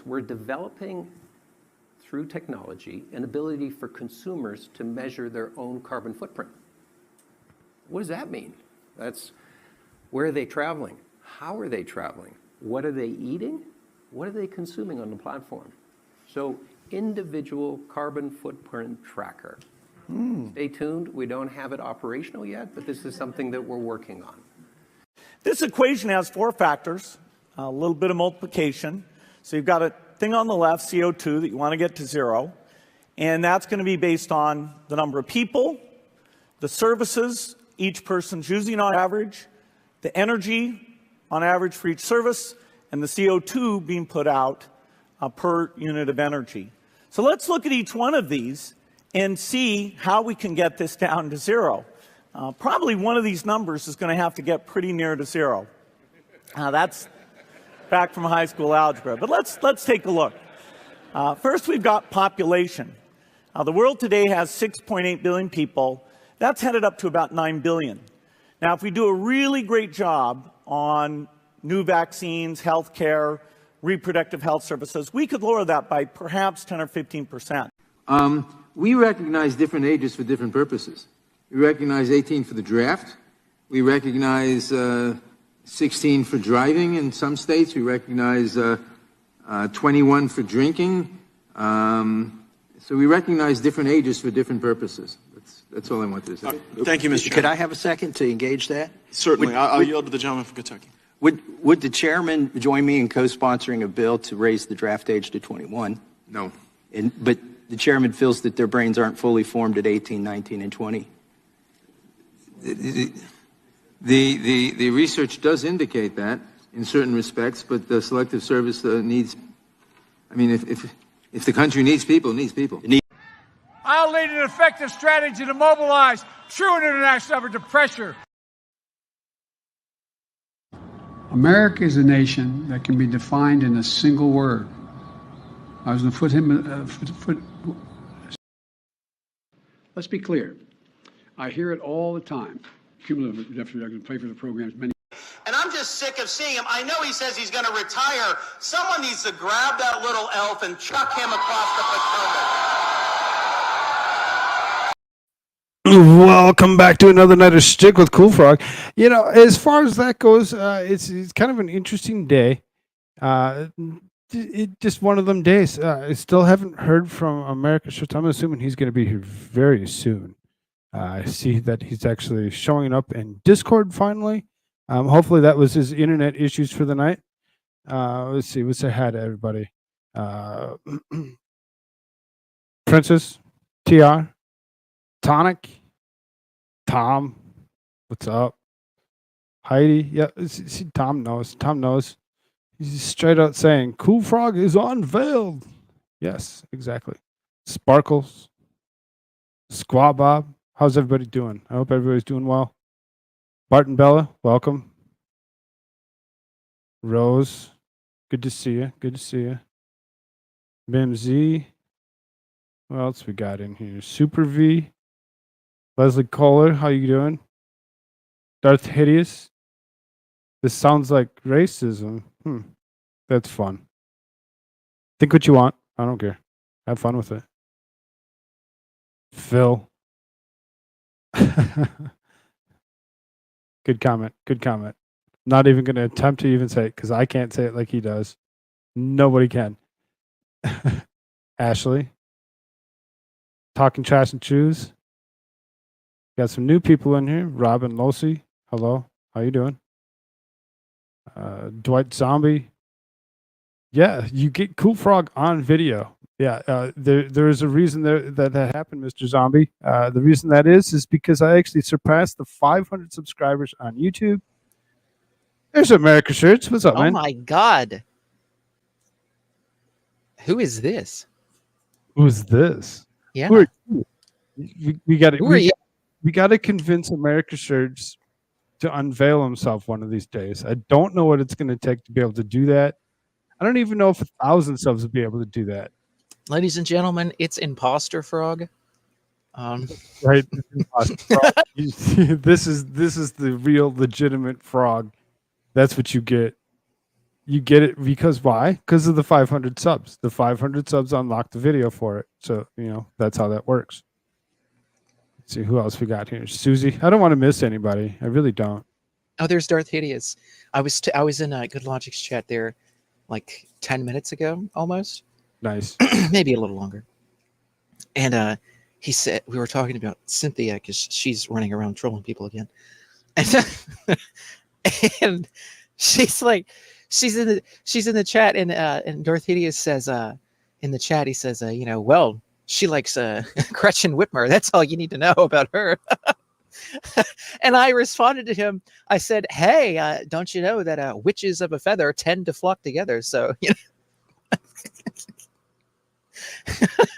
we're developing through technology an ability for consumers to measure their own carbon footprint. What does that mean? That's where are they traveling? How are they traveling? What are they eating? What are they consuming on the platform? So individual carbon footprint tracker. Stay tuned. We don't have it operational yet, but this is something that we're working on. This equation has 4 factors, a little bit of multiplication. So you've got a thing on the left, CO2, that you want to get to 0. And that's going to be based on the number of people, the services each person's using on average, the energy on average for each service, and the CO2 being put out per unit of energy. So let's look at each one of these and see how we can get this down to 0. Probably one of these numbers is going to have to get pretty near to 0. That's back from high school algebra. But let's take a look. First, we've got population. The world today has 6.8 billion people. That's headed up to about 9 billion. Now, if we do a really great job on new vaccines, health care, reproductive health services, we could lower that by perhaps 10 or 15%. We recognize different ages for different purposes. We recognize 18 for the draft. We recognize 16 for driving in some states. We recognize 21 for drinking. So we recognize different ages for different purposes. That's all I wanted to say. Thank you, Mr. Chairman. Could I have a second to engage that? Certainly. I'll yield to the gentleman from Kentucky. Would the chairman join me in co-sponsoring a bill to raise the draft age to 21? No. But the chairman feels that their brains aren't fully formed at 18, 19, and 20. The research does indicate that in certain respects, but the Selective Service needs, I mean, if the country needs people, it needs people. I'll lead an effective strategy to mobilize true international effort to pressure. America is a nation that can be defined in a single word. I was going to put him. Let's be clear. I hear it all the time. Cumulative deficit, I can pay for the programs. Many. And I'm just sick of seeing him. I know he says he's going to retire. Someone needs to grab that little elf and chuck him across the Potomac. Welcome back to another night of Stick with Koolfrogg. You know, as far as that goes, it's kind of an interesting day. It just one of them days. I still haven't heard from AmericaShirts. I'm assuming he's going to be here very soon. I see that he's actually showing up in Discord finally. Hopefully that was his internet issues for the night. Let's see. Let's say hi to everybody. Princess, TR, Tonic, Tom, what's up? Heidi, yeah, see, Tom knows. Tom knows. He's straight out saying, Koolfrogg is unveiled. Yes, exactly. Sparkles, Squaw Bob, how's everybody doing? I hope everybody's doing well. Bart and Bella, welcome. Rose, good to see you. Good to see you. Bim Z, what else we got in here? Super V, Leslie Kohler, how you doing? Darth Hideous, this sounds like racism. That's fun. Think what you want. I don't care. Have fun with it. Phil. Good comment. Good comment. Not even going to attempt to even say it because I can't say it like he does. Nobody can. Ashley. Talking Trash and Choose. Got some new people in here. Robin Losi. Hello. How you doing? Dwight Zombie. Yeah, you get Koolfrogg on video. Yeah, there is a reason that happened, Mr. Zombie. The reason that is because I actually surpassed the 500 subscribers on YouTube. There's AmericaShirts. What's up, man? Oh my God. Who is this? Who's this? Yeah. Who are you? We got you? We got to convince AmericaShirts to unveil himself one of these days. I don't know what it's going to take to be able to do that. I don't even know if 1,000 subs will be able to do that. Ladies and gentlemen, it's Imposter Frog. Right, frog. This is the real legitimate frog. That's what you get. You get it because why? Because of the 500 subs. The 500 subs unlock the video for it. So, that's how that works. Let's see who else we got here. Susie. I don't want to miss anybody. I really don't. Oh, there's Darth Hideous. I was in Good Logic's chat there like 10 minutes ago, almost. Nice. Maybe a little longer. And he said, we were talking about Cynthia because she's running around trolling people again. And she's like, she's in the chat, and Darth Hideous says in the chat, he says, well, she likes Gretchen Whitmer. That's all you need to know about her. And I responded to him. I said, hey, don't you know that witches of a feather tend to flock together? So,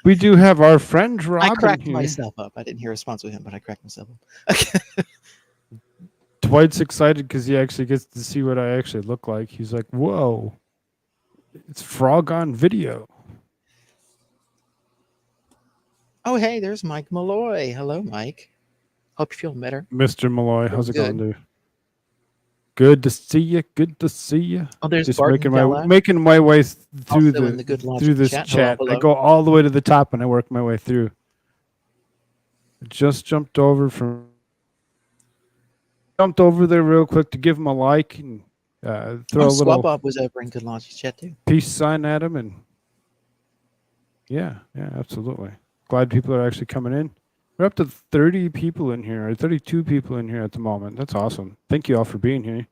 We do have our friend Robin I cracked here. myself up. I didn't hear a response with him, but I cracked myself up. Dwight's excited because he actually gets to see what I actually look like. He's like, whoa, it's Frog on video. Oh, hey, there's Mike Malloy. Hello, Mike. Hope you're feeling better. Mr. Malloy, how's it going, dude? Good to see you. Good to see you. Oh, there's just Barton making my way through Also in the Good Logic through this chat. chat. Hello, hello. I go all the way to the top and I work my way through. I just jumped over there real quick to give him a like and throw a Squad little Bob was over in Good Logic's chat too. peace sign at him, and yeah, absolutely. Glad people are actually coming in. We're up to 30 people in here, or 32 people in here at the moment. That's awesome. Thank you all for being here.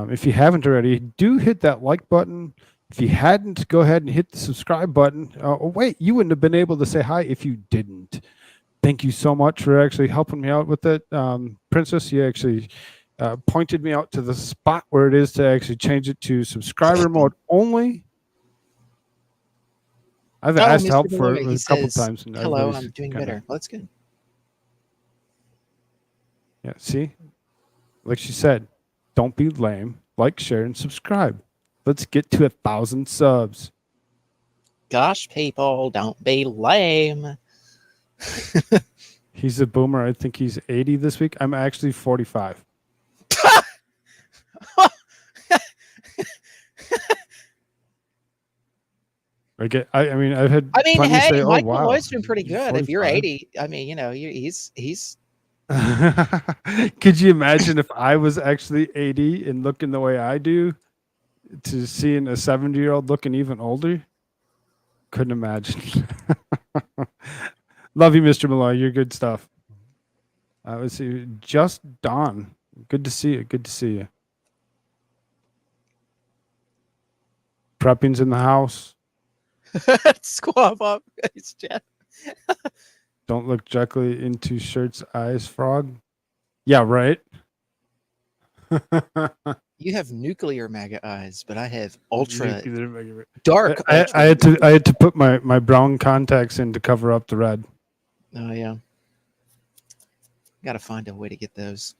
If you haven't already, do hit that like button. If you hadn't, go ahead and hit the subscribe button. Oh, wait, you wouldn't have been able to say hi if you didn't. Thank you so much for actually helping me out with it. Princess, you actually pointed me out to the spot where it is to actually change it to subscriber mode only. I've asked Mr. help for Malloy, it he a couple says, times. And hello, everybody's I'm doing kinda- better. Well, that's good. Yeah, see? Like she said, don't be lame. Like, share, and subscribe. Let's get to 1,000 subs. Gosh, people, don't be lame. He's a boomer. I think he's 80 this week. I'm actually 45. I mean, I've had. plenty hey, say, Mike wow, Malloy's doing pretty good. If you're 45. 80, I mean, he's. Could you imagine if I was actually 80 and looking the way I do, to seeing a 70-year-old looking even older? Couldn't imagine. Love you, Mr. Malloy. You're good stuff. Let's see. Just Dawn. Good to see you. Good to see you. Prepping's in the house. Squab up. It's Jeff. Don't look directly into Shirt's eyes, Frog. Yeah, right. You have nuclear MAGA eyes, but I have ultra Nuclear- dark. I ultra had to put my brown contacts in to cover up the red. Oh yeah. Got to find a way to get those.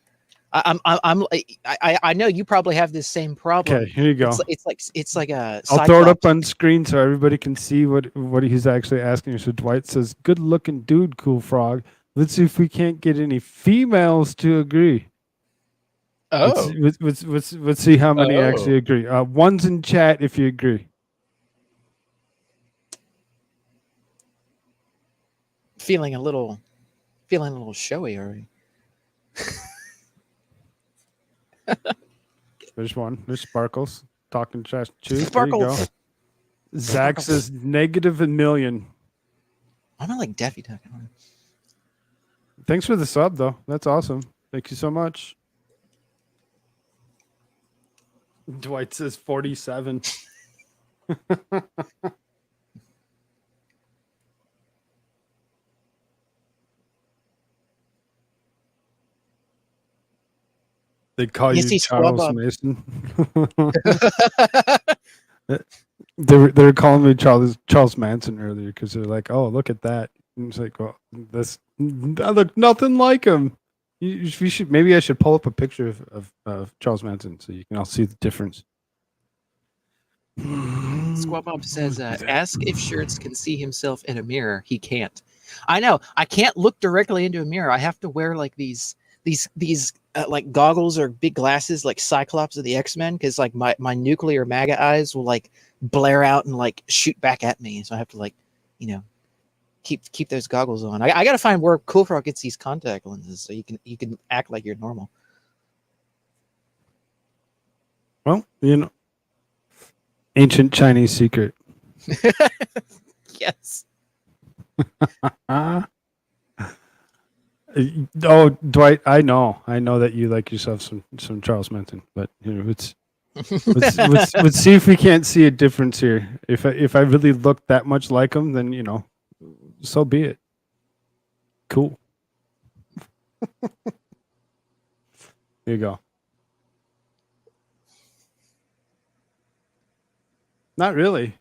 I know you probably have this same problem. Okay, here you go. It's like a. I'll throw it up Cyclops. on screen so everybody can see what he's actually asking. So Dwight says, "Good looking dude, Koolfrogg. Let's see if we can't get any females to agree." Oh. Let's see how many actually agree. One's in chat if you agree. Feeling a little showy already. There's one. There's Sparkles talking trash. Sparkles. There you go. Zach says negative a million. I'm not like Daffy Duck. Thanks for the sub, though. That's awesome. Thank you so much. Dwight says 47. They call You you see Charles Squab Up. Mason. They were calling me Charles Manson earlier because they're like, "Oh, look at that!" And it's like, "Well, I look nothing like him." You should maybe I should pull up a picture of Charles Manson so you can all see the difference. Squab Bob says, ask if Shirts can see himself in a mirror. He can't. I know. I can't look directly into a mirror. I have to wear like these like goggles or big glasses like Cyclops of the X-Men, because like my nuclear MAGA eyes will like blare out and like shoot back at me, so I have to like, you know, keep those goggles on. I gotta find where Koolfrogg gets these contact lenses so you can act like you're normal. Well, you know, ancient Chinese secret. Yes. Oh, Dwight, I know that you like yourself some Charles Manson, but you know, let's see if we can't see a difference here. If I really look that much like him, then you know, so be it. Cool. There you go. Not really.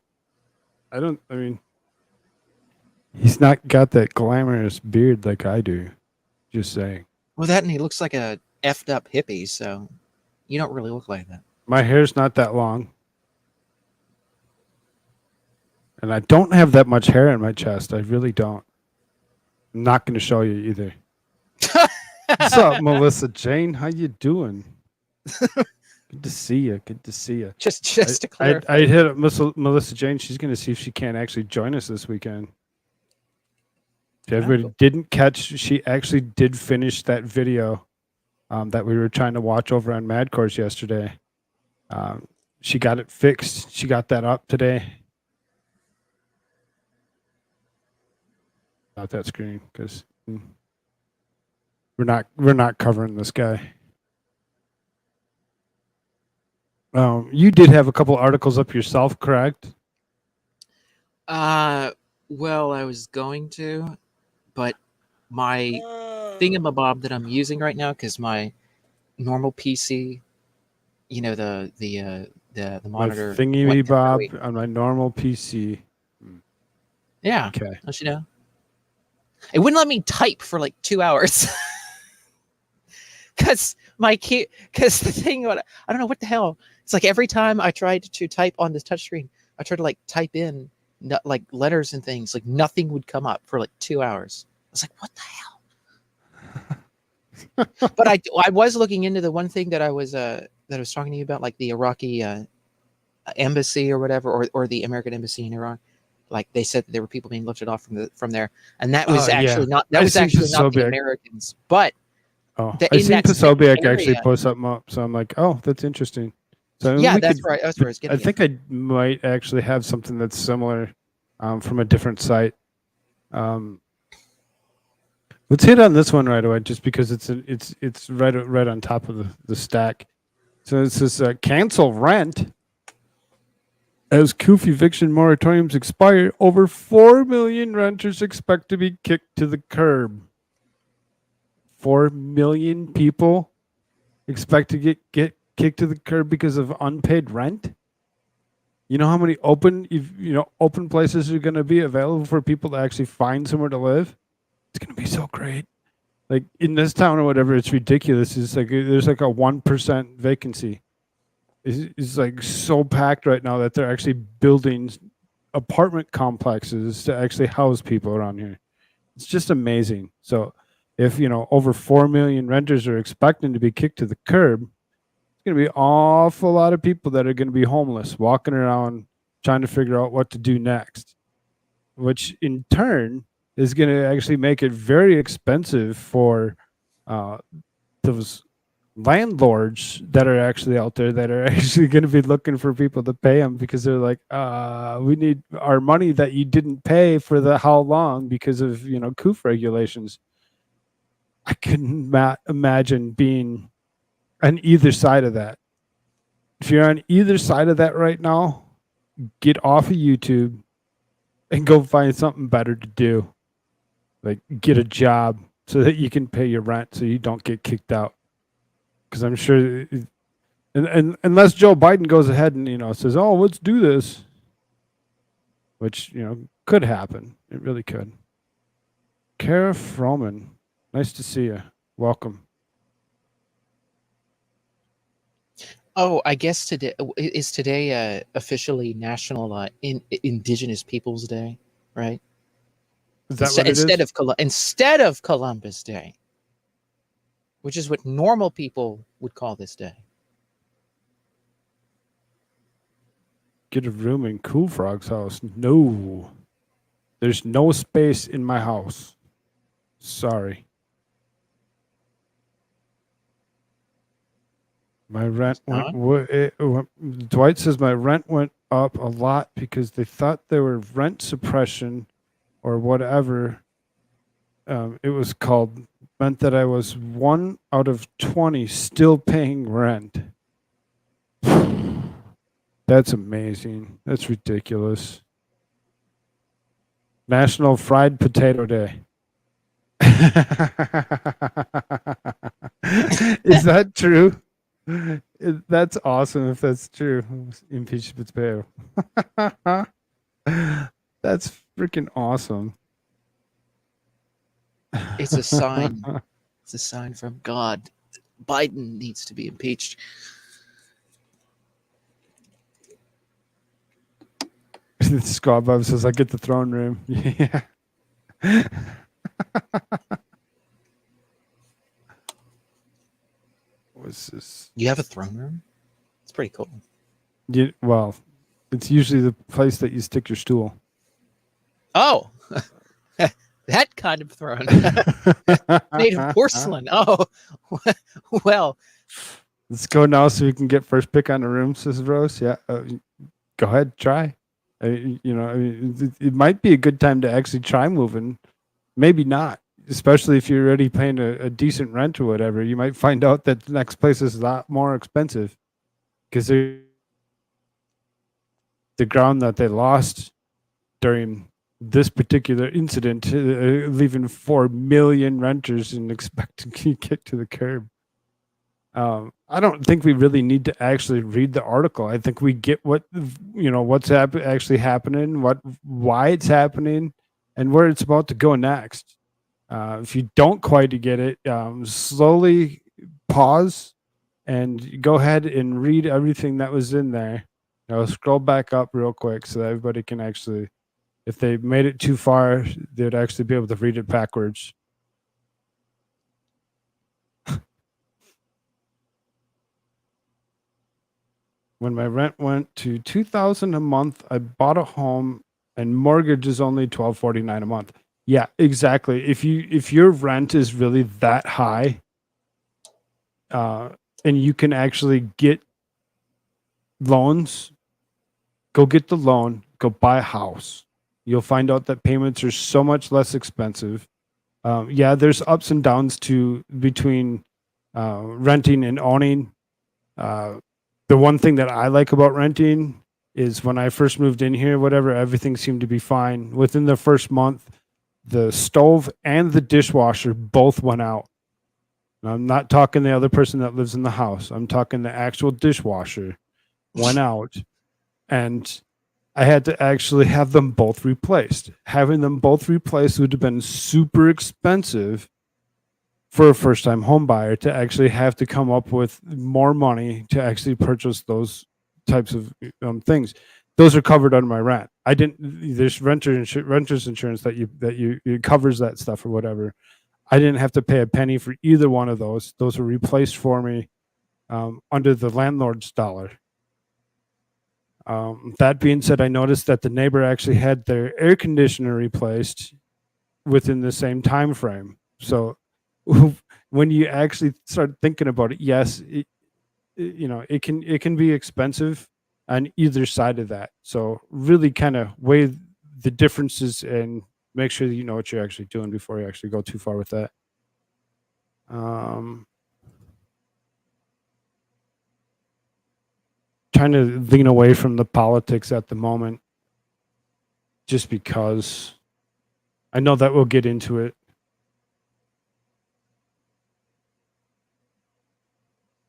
I mean, he's not got that glamorous beard like I do. Just saying. Well, that and he looks like a effed up hippie, so you don't really look like that. My hair's not that long. And I don't have that much hair in my chest. I really don't. I'm not going to show you either. What's up, Melissa Jane? How you doing? Good to see you. Good to see you. Just to clarify. I hit up Melissa Jane. She's going to see if she can actually join us this weekend. If everybody didn't catch, she actually did finish that video that we were trying to watch over on Mad Course yesterday. She got it fixed. She got that up today. Not that screen because we're not covering this guy. You did have a couple articles up yourself, correct? Well, I was going to, but my thingamabob that I'm using right now, because my normal PC, you know, the monitor thingy-bob on my normal PC. Yeah. Okay. Don't you know? It wouldn't let me type for like 2 hours. Because the thing, I don't know what the hell. It's like every time I tried to type on this touchscreen, I tried to like type in like letters and things, like nothing would come up for like 2 hours. I was like, what the hell? But I was looking into the one thing that I was talking to you about, like the Iraqi embassy or whatever, or the American embassy in Iraq. Like they said that there were people being lifted off from there, and that was actually not not the Americans, but I seen Posobiec actually post something up, so I'm like, oh, that's interesting. So yeah, that's right. That's where it's getting. I think I might actually have something that's similar from a different site. Let's hit on this one right away, just because it's right on top of the stack. So it says cancel rent. As CUF eviction moratoriums expire, over 4 million renters expect to be kicked to the curb. 4 million people expect to get kicked to the curb because of unpaid rent. You know how many open places are going to be available for people to actually find somewhere to live? It's going to be so great. Like in this town or whatever, it's ridiculous. It's like there's like a 1% vacancy. It's like so packed right now that they're actually building apartment complexes to actually house people around here. It's just amazing. So if, over 4 million renters are expecting to be kicked to the curb, it's going to be an awful lot of people that are going to be homeless, walking around trying to figure out what to do next, which in turn is going to actually make it very expensive for those landlords that are actually out there that are actually going to be looking for people to pay them, because they're like, we need our money that you didn't pay for how long because of CUF regulations. I couldn't imagine being on either side of that. If you're on either side of that right now, get off of YouTube and go find something better to do, like get a job so that you can pay your rent so you don't get kicked out. Because I'm sure, and unless Joe Biden goes ahead and says, "Oh, let's do this," which could happen. It really could. Kara Froman, nice to see you. Welcome. Oh, I guess today is officially National Indigenous Peoples Day, right? Is that what it is? Instead of Columbus Day. which is what normal people would call this day. Get a room in Koolfrogg's house. No. There's no space in my house. Sorry. My rent Dwight says my rent went up a lot because they thought there were rent suppression or whatever it was called, meant that I was 1 out of 20 still paying rent. That's amazing. That's ridiculous. National Fried Potato Day. Is that true? That's awesome if that's true. Impeach potato. That's freaking awesome. It's a sign. It's a sign from God. Biden needs to be impeached. Scott Bob says, I get the throne room. Yeah. What's this? You have a throne room? It's pretty cool. Yeah, well, it's usually the place that you stick your stool. Oh, that kind of throne. Made of porcelain. Oh, well. Let's go now so we can get first pick on the room, says Rose. Yeah, go ahead, try. It might be a good time to actually try moving. Maybe not, especially if you're already paying a decent rent or whatever. You might find out that the next place is a lot more expensive because the ground that they lost during this particular incident, leaving 4 million renters and expecting to get to the curb. I don't think we really need to actually read the article. I think we get what's actually happening, why it's happening, and where it's about to go next. If you don't quite get it, slowly pause and go ahead and read everything that was in there. Scroll back up real quick so that everybody can actually, if they made it too far, they'd actually be able to read it backwards. When my rent went to $2,000 a month, I bought a home and mortgage is only $1,249 a month. Yeah, exactly. If your rent is really that high, and you can actually get loans, go get the loan, go buy a house. You'll find out that payments are so much less expensive. Yeah, there's ups and downs between renting and owning. The one thing that I like about renting is when I first moved in here, everything seemed to be fine. Within the first month, the stove and the dishwasher both went out. And I'm not talking the other person that lives in the house. I'm talking the actual dishwasher went out. And I had to actually have them both replaced. Having them both replaced would have been super expensive for a first-time home buyer to actually have to come up with more money to actually purchase those types of things. Those are covered under my rent. I didn't. There's renter's insurance that it covers that stuff or whatever. I didn't have to pay a penny for either one of those. Those were replaced for me under the landlord's dollar. That being said, I noticed that the neighbor actually had their air conditioner replaced within the same time frame. So when you actually start thinking about it, yes, it can be expensive on either side of that. So really kind of weigh the differences and make sure that you know what you're actually doing before you actually go too far with that. Trying to lean away from the politics at the moment, just because I know that we'll get into it.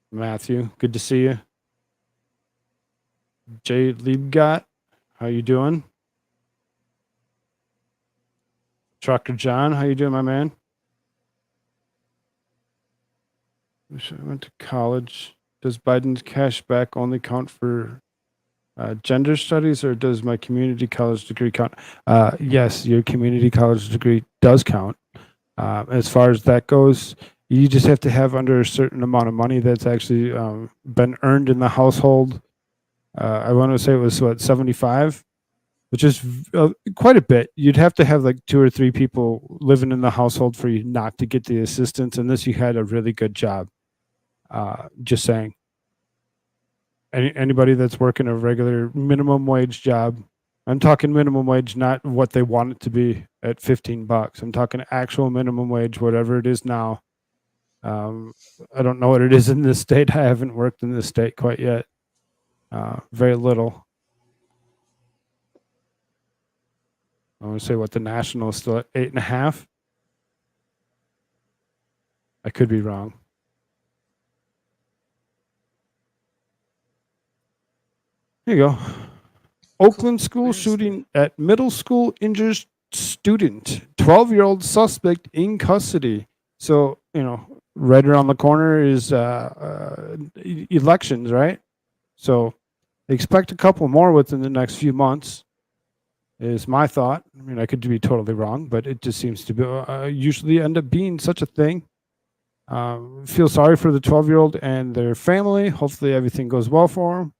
Matthew, good to see you. Jay Liebgott, how you doing? Trucker John, how you doing, my man? Wish I went to college. Does Biden's cash back only count for gender studies, or does my community college degree count? Yes, your community college degree does count. As far as that goes, You just have to have under a certain amount of money that's actually been earned in the household. I want to say it was 75, which is quite a bit. You'd have to have like 2 or 3 people living in the household for you not to get the assistance unless you had a really good job. Just saying. Anybody that's working a regular minimum wage job, I'm talking minimum wage, not what they want it to be at $15. I'm talking actual minimum wage, whatever it is now. I don't know what it is in this state. I haven't worked in this state quite yet. Very little. I want to say what the national is still at 8.5. I could be wrong. Here you go. Oakland school shooting at middle school injures student. 12-year-old suspect in custody. So, right around the corner is elections, right? So expect a couple more within the next few months is my thought. I mean, I could be totally wrong, but it just seems to be usually end up being such a thing. Feel sorry for the 12-year-old and their family. Hopefully everything goes well for them.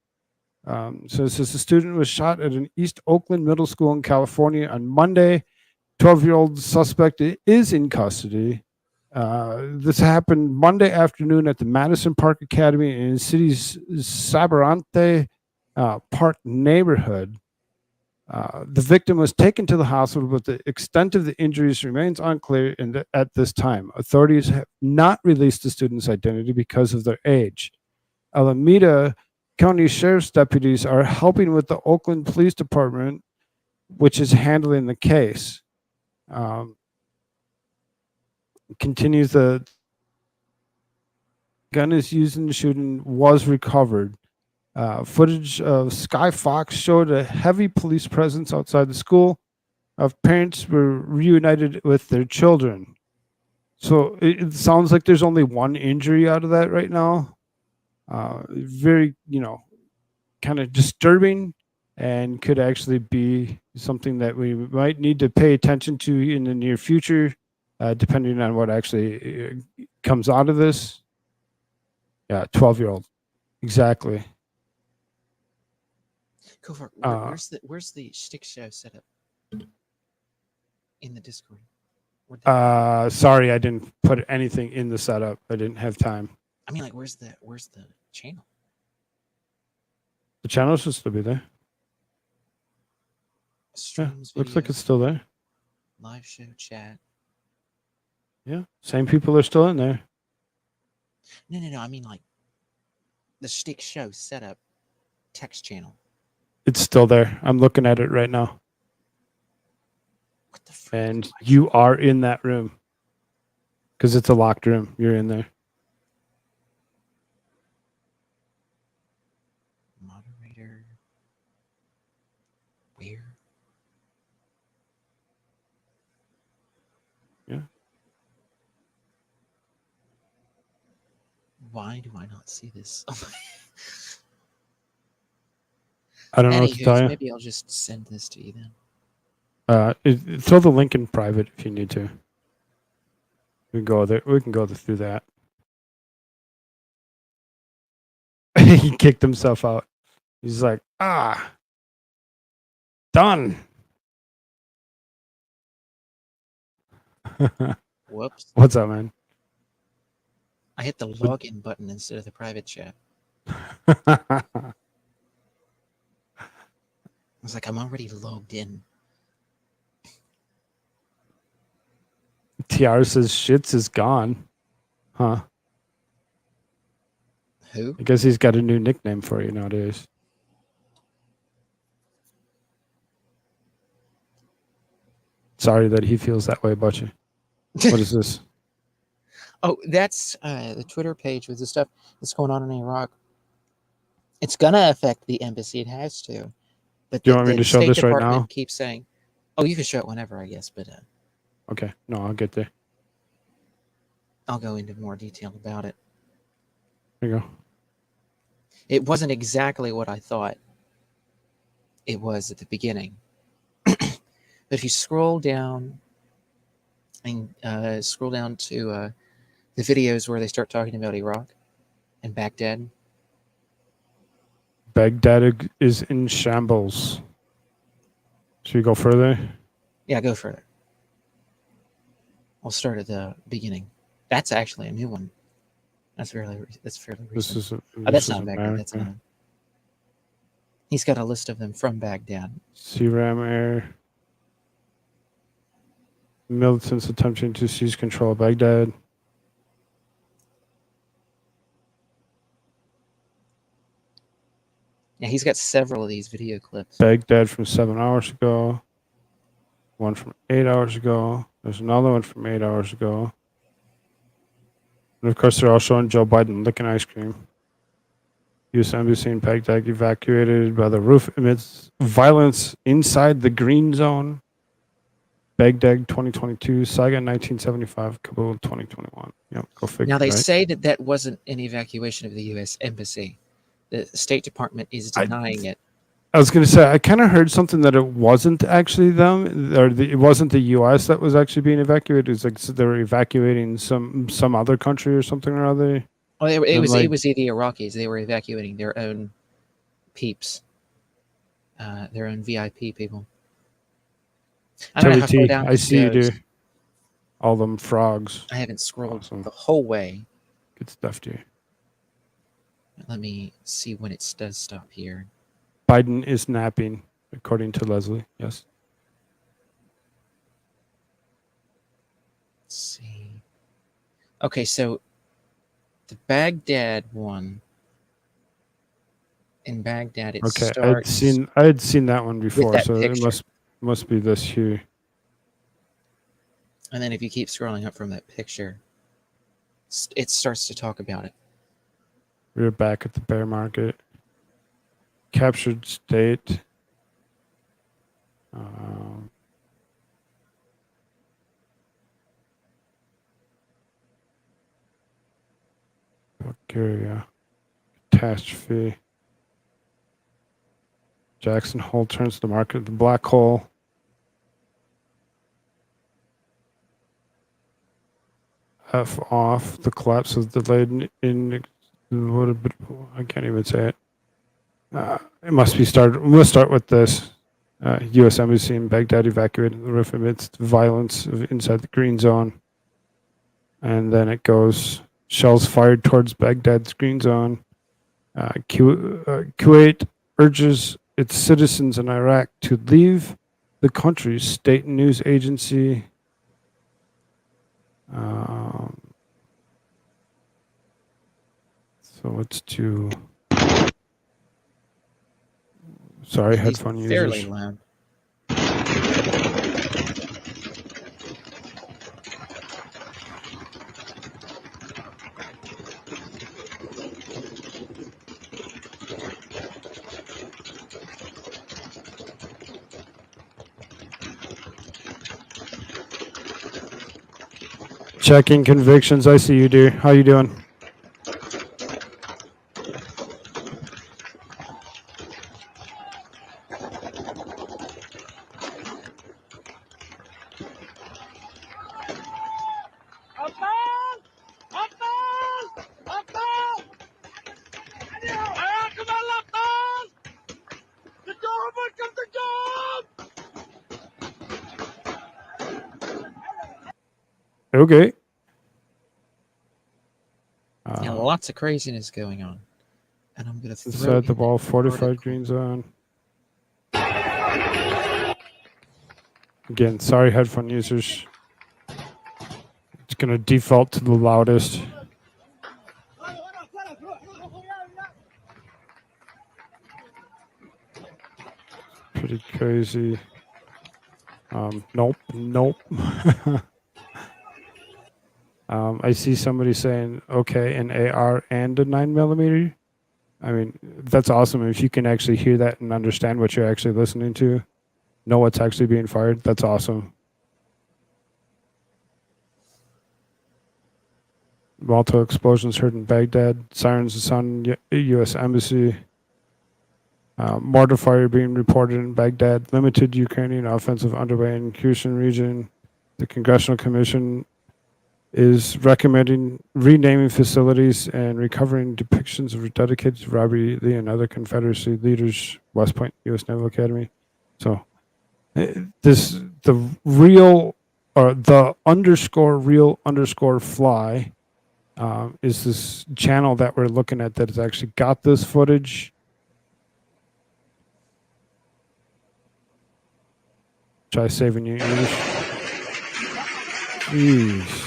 So it says the student was shot at an East Oakland middle school in California on Monday. 12-year-old suspect is in custody. This happened Monday afternoon at the Madison Park Academy in the city's Sabarante Park neighborhood. The victim was taken to the hospital, but the extent of the injuries remains unclear at this time. Authorities have not released the student's identity because of their age. Alameda County Sheriff's deputies are helping with the Oakland Police Department, which is handling the case. Continues the gun is used in the shooting was recovered. Footage of Sky Fox showed a heavy police presence outside the school. Parents were reunited with their children. So it sounds like there's only one injury out of that right now. Very, kind of disturbing, and could actually be something that we might need to pay attention to in the near future, depending on what actually comes out of this. Yeah, 12-year-old. Exactly. Koolfrogg, where's the stick show set up in the Discord? Sorry, I didn't put anything in the setup. I didn't have time. I mean, like, where's the channel? The channel should still be there. Streams, looks like videos, it's still there. live show, chat. Yeah, same people are still in there. No. I mean, like, the stick show setup text channel. It's still there. I'm looking at it right now. What the frick? And you are in that room. Because it's a locked room. You're in there. Moderator. Where? Yeah. Why do I not see this? I don't know what to tell you. Maybe I'll just send this to you then. Throw the link in private if you need to. We can go there. We can go through that. He kicked himself out. He's like, done. Whoops. What's up, man? I hit the login button instead of the private chat. I was like, I'm already logged in. TR says shits is gone. Huh? Who? I guess he's got a new nickname for you nowadays. Sorry that he feels that way about you. What is this? Oh, that's the Twitter page with the stuff that's going on in Iraq. It's gonna affect the embassy. It has to. But Do you want me to show State this right Department now? keeps saying, "Oh, you can show it whenever, I guess." But Okay. No, I'll get there. I'll go into more detail about it. There you go. It wasn't exactly what I thought it was at the beginning. But if you scroll down and scroll down to The videos where they start talking about Iraq and Baghdad. Baghdad is in shambles. Should we go further? Yeah, go further. I'll start at the beginning. That's actually a new one. That's fairly recent. That's not Baghdad. That's not. He's got a list of them from Baghdad. CRAM Air. Militants attempting to seize control of Baghdad. Yeah, he's got several of these video clips. Baghdad from 7 hours ago. One from 8 hours ago. There's another one from 8 hours ago. And of course, they're all showing Joe Biden licking ice cream. U.S. Embassy in Baghdad evacuated by the roof amidst violence inside the green zone. Baghdad 2022, Saigon 1975, Kabul 2021. Yep, go figure. Now they right? say that wasn't an evacuation of the U.S. Embassy. The State Department is denying it. I was going to say, I kind of heard something that it wasn't actually them, or it wasn't the U.S. that was actually being evacuated. It was like they were evacuating some other country or something or other. Oh, it was the Iraqis. They were evacuating their own peeps, their own VIP people. I don't know how far down I this see you goes. do. All them frogs. I haven't scrolled Awesome. the whole way. Good stuff, dear. Let me see when it does stop here. Biden is napping, according to Leslie. Yes. Let's see. Okay, so the Baghdad one. In Baghdad, it starts. I had seen that one before, that so picture. it must be this here. And then if you keep scrolling up from that picture, it starts to talk about it. We're back at the bear market. Captured state. Bulgaria. Catastrophe. Jackson Hole turns the market the black hole. F off. The collapse was delayed in I can't even say it. It must be started. We'll start with this. U.S. Embassy in Baghdad evacuated the roof amidst violence inside the green zone. And then it goes, shells fired towards Baghdad's green zone. Kuwait urges its citizens in Iraq to leave the country's state news agency. So let's do. Sorry, headphone users. Fairly loud. Checking convictions. I see you, dear. How you doing? Okay. Yeah, lots of craziness going on. And I'm going to throw Inside the in ball, that 45 article. green zone. Again, sorry, headphone users. It's going to default to the loudest. Pretty crazy. Nope. I see somebody saying, okay, an AR and a 9mm. I mean, that's awesome. If you can actually hear that and understand what you're actually listening to, know what's actually being fired, that's awesome. Multiple explosions heard in Baghdad. Sirens sound in U.S. Embassy. Mortar fire being reported in Baghdad. Limited Ukrainian offensive underway in Kherson region. The Congressional Commission is recommending renaming facilities and recovering depictions of dedicated to Robert E. Lee and other Confederacy leaders, West Point U.S. Naval Academy. So the real, or the _real_fly is this channel that we're looking at that has actually got this footage. Try saving your ears. Jeez.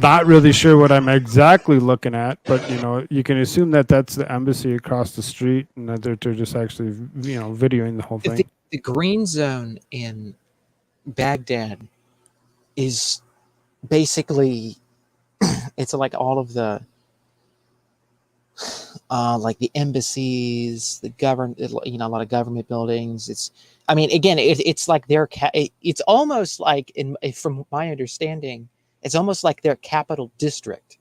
Not really sure what I'm exactly looking at, but you can assume that that's the embassy across the street, and that they're just actually videoing the whole thing. The green zone in Baghdad is basically it's like all of the like the embassies, the government, a lot of government buildings. It's like it's almost like, from my understanding, it's almost like their capital district.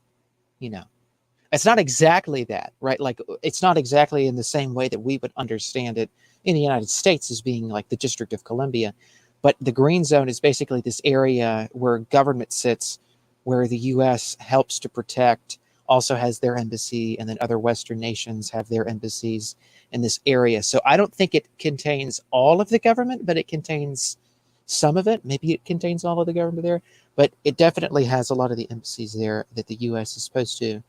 It's not exactly that, right? Like, it's not exactly in the same way that we would understand it in the United States as being like the District of Columbia. But the green zone is basically this area where government sits, where the U.S. helps to protect, also has their embassy, and then other Western nations have their embassies in this area. So I don't think it contains all of the government, but it contains some of it. Maybe it contains all of the government there, but it definitely has a lot of the embassies there that the U.S. is supposed to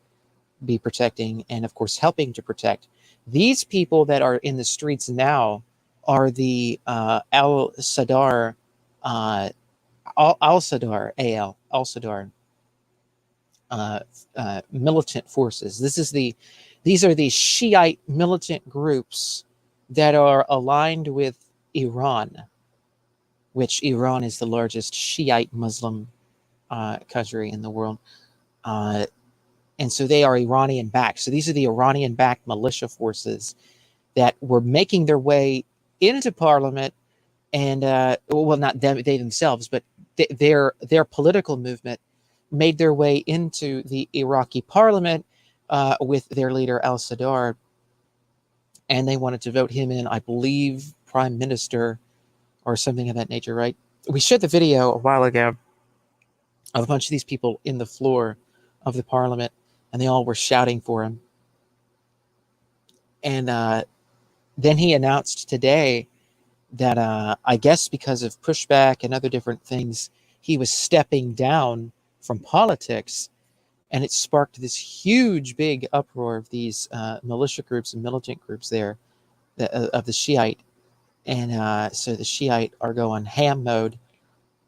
be protecting, and of course helping to protect. These people that are in the streets now are the al-Sadr militant forces. These are the Shiite militant groups that are aligned with Iran, which Iran is the largest Shiite Muslim country in the world. And so they are Iranian backed. So these are the Iranian backed militia forces that were making their way into parliament, and well, not them, they themselves, but their political movement made their way into the Iraqi parliament with their leader al-Sadr, and they wanted to vote him in, I believe, prime minister or something of that nature, right? We showed the video a while ago of a bunch of these people in the floor of the parliament, and they all were shouting for him. And then he announced today that I guess because of pushback and other different things, he was stepping down from politics, and it sparked this huge, big uproar of these militia groups and militant groups there of the Shiite. And so the Shiite are going ham mode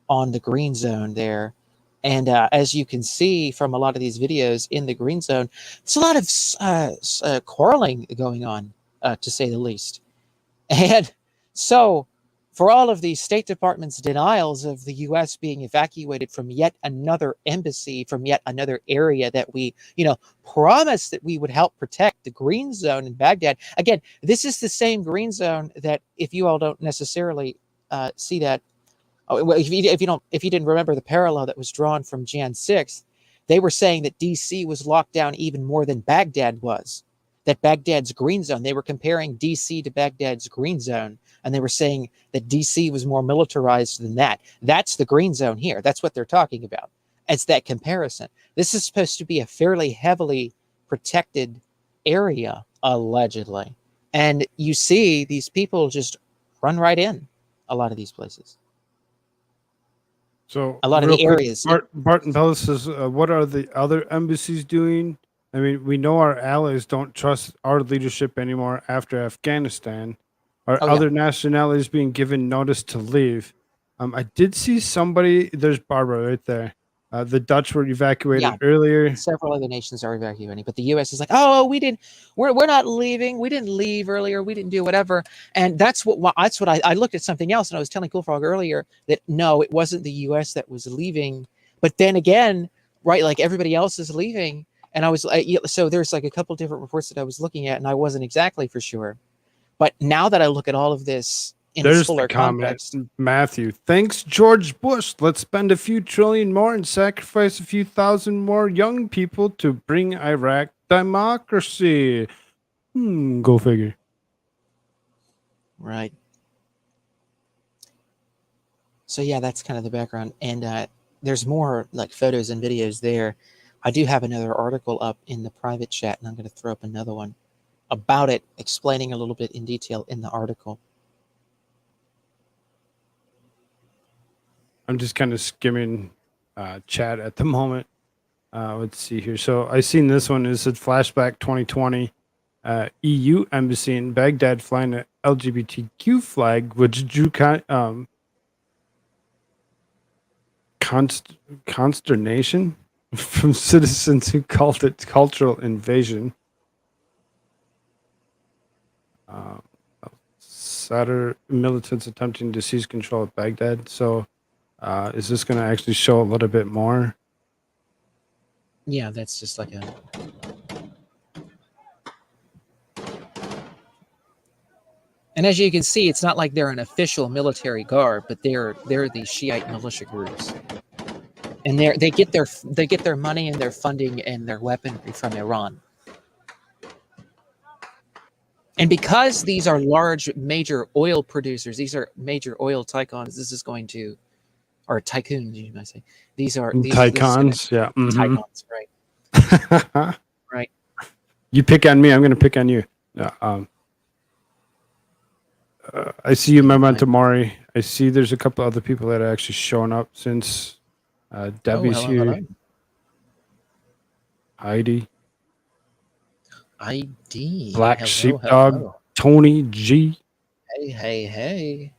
on the green zone there. And as you can see from a lot of these videos in the green zone, there's a lot of quarreling going on, to say the least. And so for all of the State Department's denials of the U.S. being evacuated from yet another embassy, from yet another area that we, promised that we would help protect, the green zone in Baghdad. Again, this is the same green zone that, if you all don't necessarily see that, if you didn't remember the parallel that was drawn from Jan 6th, they were saying that DC was locked down even more than Baghdad was. That Baghdad's green zone, they were comparing DC to Baghdad's green zone, and they were saying that DC was more militarized than that. That's the green zone here. That's what they're talking about. It's that comparison. This is supposed to be a fairly heavily protected area, allegedly. And you see these people just run right in a lot of these places. So a lot of the areas. Barton Pellis says, what are the other embassies doing? I mean, we know our allies don't trust our leadership anymore after Afghanistan. Are other nationalities being given notice to leave? I did see somebody, there's Barbara right there. The Dutch were evacuated earlier. Several other nations are evacuating, but the U.S. is like, oh, we're not leaving. We didn't leave earlier. We didn't do whatever. And that's what I looked at something else, and I was telling Koolfrogg earlier that no, it wasn't the U.S. that was leaving. But then again, right, like everybody else is leaving. And I was so there's like a couple different reports that I was looking at, and I wasn't exactly for sure. But now that I look at all of this in its There's the fuller comment, context. Matthew. Thanks, George Bush. Let's spend a few trillion more and sacrifice a few thousand more young people to bring Iraq democracy. Go figure. Right. So yeah, that's kind of the background, and there's more like photos and videos there. I do have another article up in the private chat, and I'm going to throw up another one about it, explaining a little bit in detail in the article. I'm just kind of skimming chat at the moment. Let's see here. So I seen this one. It said flashback 2020. EU embassy in Baghdad flying an LGBTQ flag, which drew consternation from citizens who called it cultural invasion. Sadr militants attempting to seize control of Baghdad. So is this going to actually show a little bit more? Yeah, that's just like a... And as you can see, it's not like they're an official military guard, but they're the Shiite militia groups, and they get their money and their funding and their weaponry from Iran. And because these are large, major oil producers, these are major oil tycoons. This is going to, or tycoons, you might say. These are Tycoons, yeah. Tycoons, right? Right. You pick on me, I'm going to pick on you. I see you, Memento Mori. I see there's a couple other people that are actually showing up since Debbie's here. Hello. Heidi. ID. Black Hello, Sheepdog. hello. Tony G. Hey.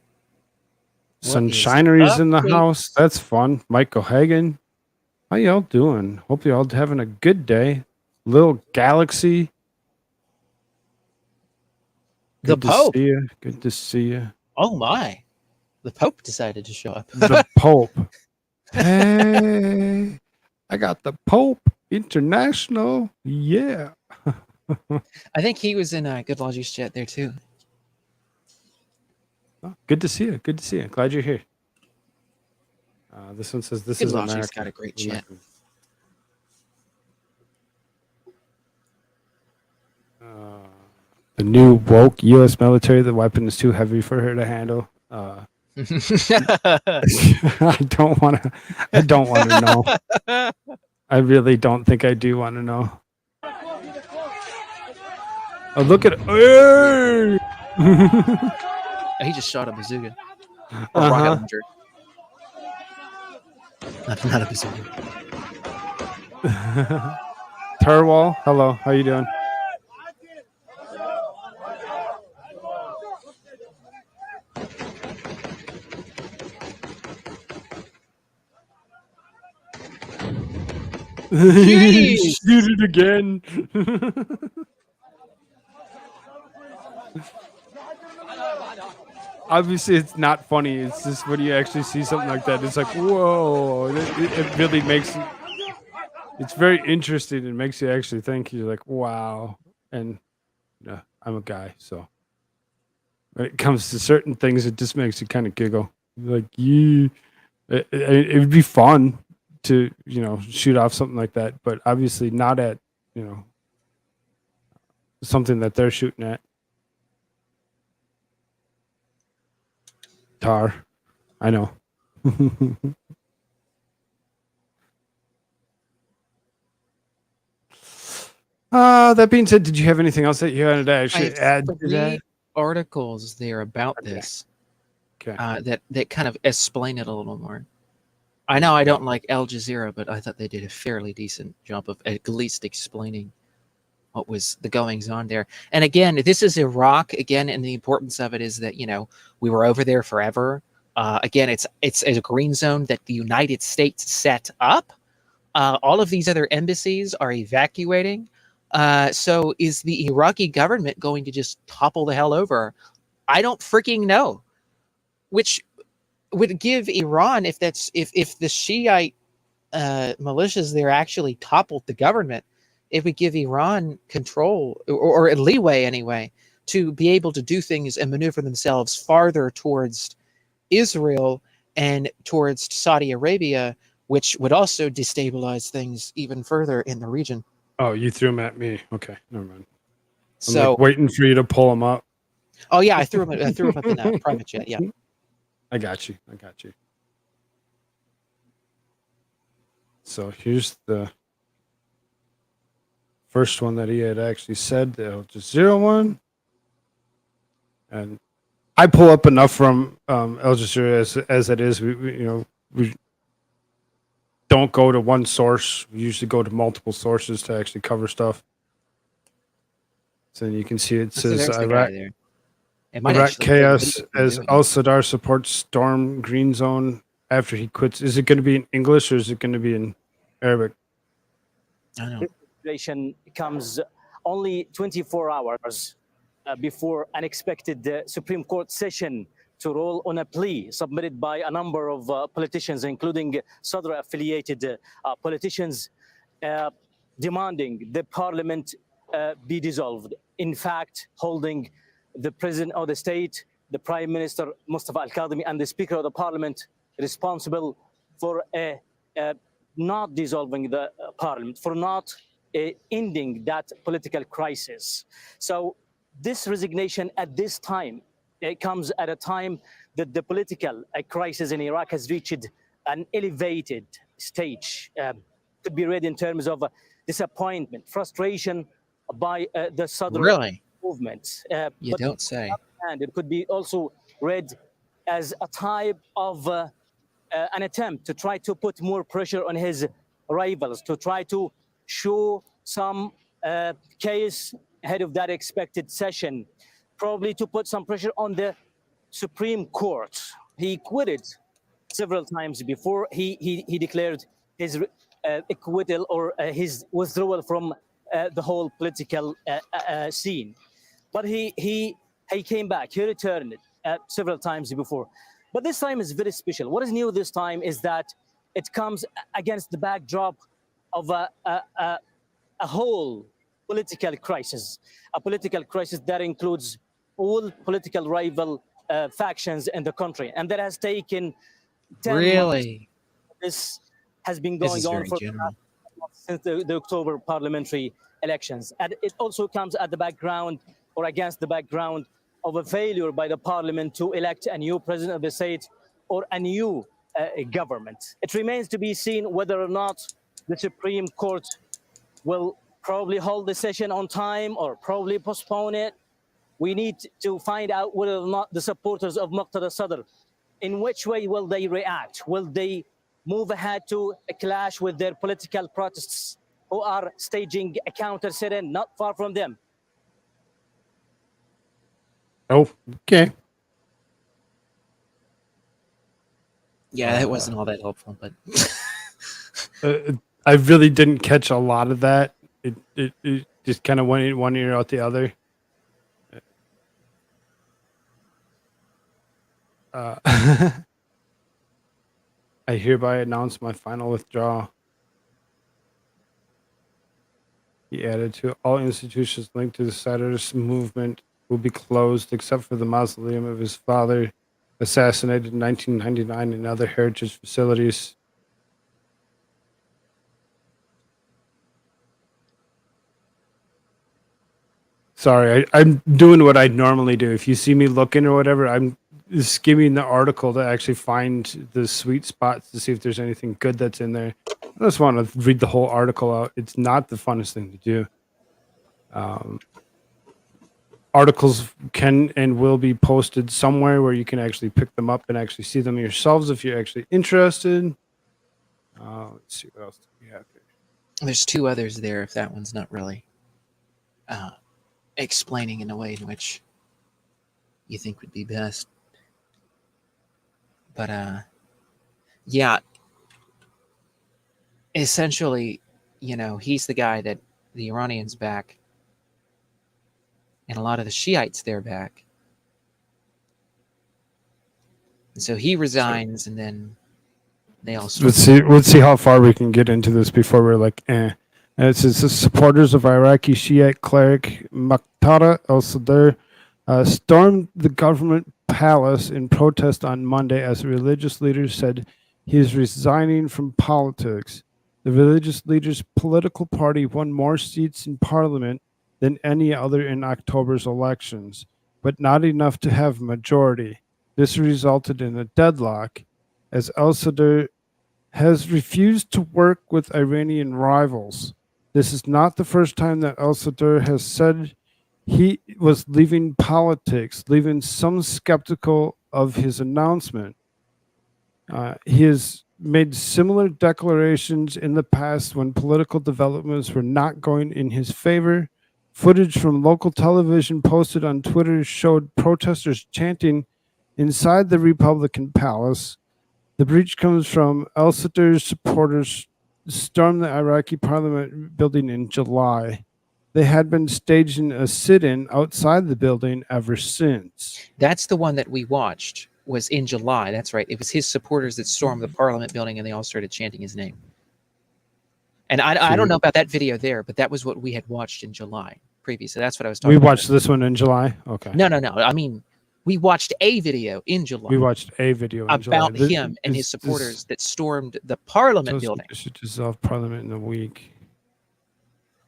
Sunshinery's in the house. That's fun. Michael Hagan. How y'all doing? Hope y'all having a good day. Little Galaxy. Good to Pope. see you. Good to see you. Oh my. The Pope decided to show up. The Pope. Hey, I got the Pope International. Yeah. I think he was in Good Logics chat there too. Oh, good to see you. Good to see you. Glad you're here. This one says this Good is Logics America. got a great chat. The new woke U.S. military, the weapon is too heavy for her to handle. I don't want to know. I really don't think I do want to know. Oh, look at it. He just shot a bazooka. Or rocket launcher. Not a bazooka. Turwall, hello. How you doing? Shoot it again. Obviously, it's not funny. It's just when you actually see something like that, it's like, whoa. It really makes it. It's very interesting. It makes you actually think. You're like, wow. And I'm a guy, so when it comes to certain things, it just makes you kind of giggle. Like, it would be fun to shoot off something like that, but obviously not at something that they're shooting at. Tar, I know. That being said, did you have anything else that you wanted to actually add to that? Articles there about this. Okay. That kind of explain it a little more. I know I don't like Al Jazeera, but I thought they did a fairly decent job of at least explaining what was the goings on there. And again, this is Iraq again, and the importance of it is that we were over there forever. Again, it's a green zone that the United States set up. All of these other embassies are evacuating. So is the Iraqi government going to just topple the hell over? I don't freaking know. Which would give Iran, if the Shiite militias there actually toppled the government, it would give Iran control or a leeway anyway to be able to do things and maneuver themselves farther towards Israel and towards Saudi Arabia, which would also destabilize things even further in the region. Oh, you threw them at me. Okay, never mind. I'm So, like waiting for you to pull them up. oh yeah, I threw him up in a private chat. Yeah. I got you. So here's the first one that he had actually said, the Al Jazeera one. And I pull up enough from Al Jazeera as it is. We don't go to one source. We usually go to multiple sources to actually cover stuff. So you can see it says Iraq chaos as al-Sadr supports storm green zone after he quits. Is it going to be in English or is it going to be in Arabic? I know. This situation comes only 24 hours before an expected Supreme Court session to rule on a plea submitted by a number of politicians, including Sadr-affiliated politicians, demanding the parliament be dissolved. In fact, holding the president of the state, the Prime Minister Mustafa Al-Kadhimi, and the Speaker of the Parliament responsible for not dissolving the parliament, for not ending that political crisis. So this resignation at this time, it comes at a time that the political crisis in Iraq has reached an elevated stage. Could be read in terms of disappointment, frustration by the Sadr movement. You don't say. And it could be also read as a type of an attempt to try to put more pressure on his rivals, to try to show some case ahead of that expected session, probably to put some pressure on the Supreme Court. He quitted several times before. He declared his acquittal or his withdrawal from the whole political scene. But he came back, he returned several times before. But this time is very special. What is new this time is that it comes against the backdrop of a whole political crisis, a political crisis that includes all political rival factions in the country. And that has taken 10 months. This has been going on for since the October parliamentary elections. And it also comes at the background or against the background of a failure by the parliament to elect a new president of the state or a new government. It remains to be seen whether or not the Supreme Court will probably hold the session on time or probably postpone it. We need to find out whether or not the supporters of Muqtada Sadr, in which way will they react? Will they move ahead to a clash with their political protests who are staging a counter sit-in not far from them? Oh, okay. Yeah, that wasn't all that helpful, but I really didn't catch a lot of that. It just kind of went in one ear out the other. I hereby announce my final withdrawal. He added to all institutions linked to the Sadr's movement will be closed except for the mausoleum of his father, assassinated in 1999, and other heritage facilities. Sorry, I'm doing what I'd normally do. If you see me looking or whatever, I'm skimming the article to actually find the sweet spots to see if there's anything good that's in there. I just want to read the whole article out. It's not the funnest thing to do. Articles can and will be posted somewhere where you can actually pick them up and actually see them yourselves if you're actually interested. Let's see what else do we have here. There's two others there if that one's not really explaining in a way in which you think would be best. But yeah, essentially, he's the guy that the Iranians back, and a lot of the Shiites they're back. And so he resigns, and then they all let's see how far we can get into this before we're like, eh. And it says the supporters of Iraqi Shiite cleric Muqtada al-Sadr stormed the government palace in protest on Monday as the religious leader said he is resigning from politics. The religious leader's political party won more seats in parliament than any other in October's elections, but not enough to have a majority. This resulted in a deadlock as al-Sadr has refused to work with Iranian rivals. This is not the first time that al-Sadr has said he was leaving politics, leaving some skeptical of his announcement. He has made similar declarations in the past when political developments were not going in his favor. Footage from local television posted on Twitter showed protesters chanting inside the Republican Palace. The breach comes from al-Sadr's supporters stormed the Iraqi parliament building in July. They had been staging a sit-in outside the building ever since. That's the one that we watched, was in July. That's right. It was his supporters that stormed the parliament building and they all started chanting his name. And I don't know about that video there, but that was what we had watched in July previously. That's what I was talking about. We watched this one in July? Okay. No. I mean, we watched a video in July. We watched a video in July. About him and his supporters that stormed the parliament building. Should dissolve parliament in a week.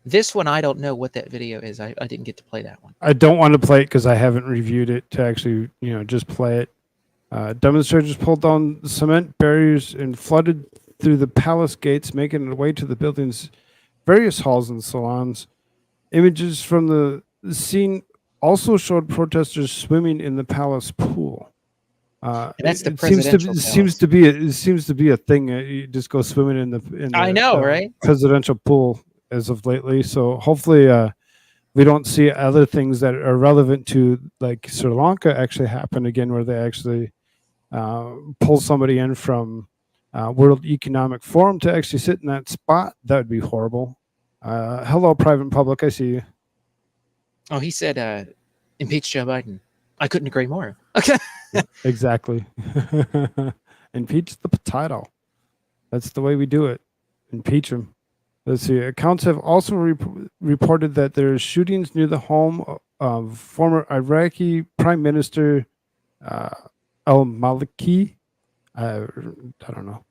This one, I don't know what that video is. I didn't get to play that one. I don't want to play it because I haven't reviewed it to actually, just play it. Demonstrators pulled down cement barriers and flooded through the palace gates, making their way to the building's various halls and salons. Images from the scene also showed protesters swimming in the palace pool. And that's the It seems to be a thing. You just go swimming in the I know, right? Presidential pool as of lately. So hopefully we don't see other things that are relevant to like Sri Lanka actually happen again, where they actually pull somebody in from World Economic Forum to actually sit in that spot. That would be horrible. Hello, private public. I see you. Oh, he said, impeach Joe Biden. I couldn't agree more. Okay. Exactly. Impeach the potato. That's the way we do it. Impeach him. Let's see. Accounts have also reported that there are shootings near the home of former Iraqi Prime Minister al-Maliki. I don't know.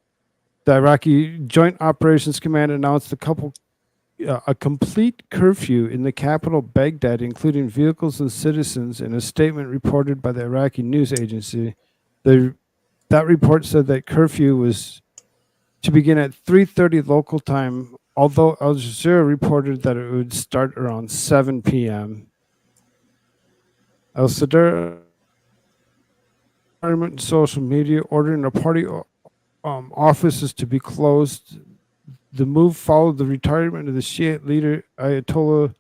The Iraqi Joint Operations Command announced a complete curfew in the capital, Baghdad, including vehicles and citizens, in a statement reported by the Iraqi news agency. That report said that curfew was to begin at 3:30 local time, although Al Jazeera reported that it would start around 7 p.m. al-Sadr and social media ordering the party offices to be closed. The move followed the retirement of the Shiite leader Ayatollah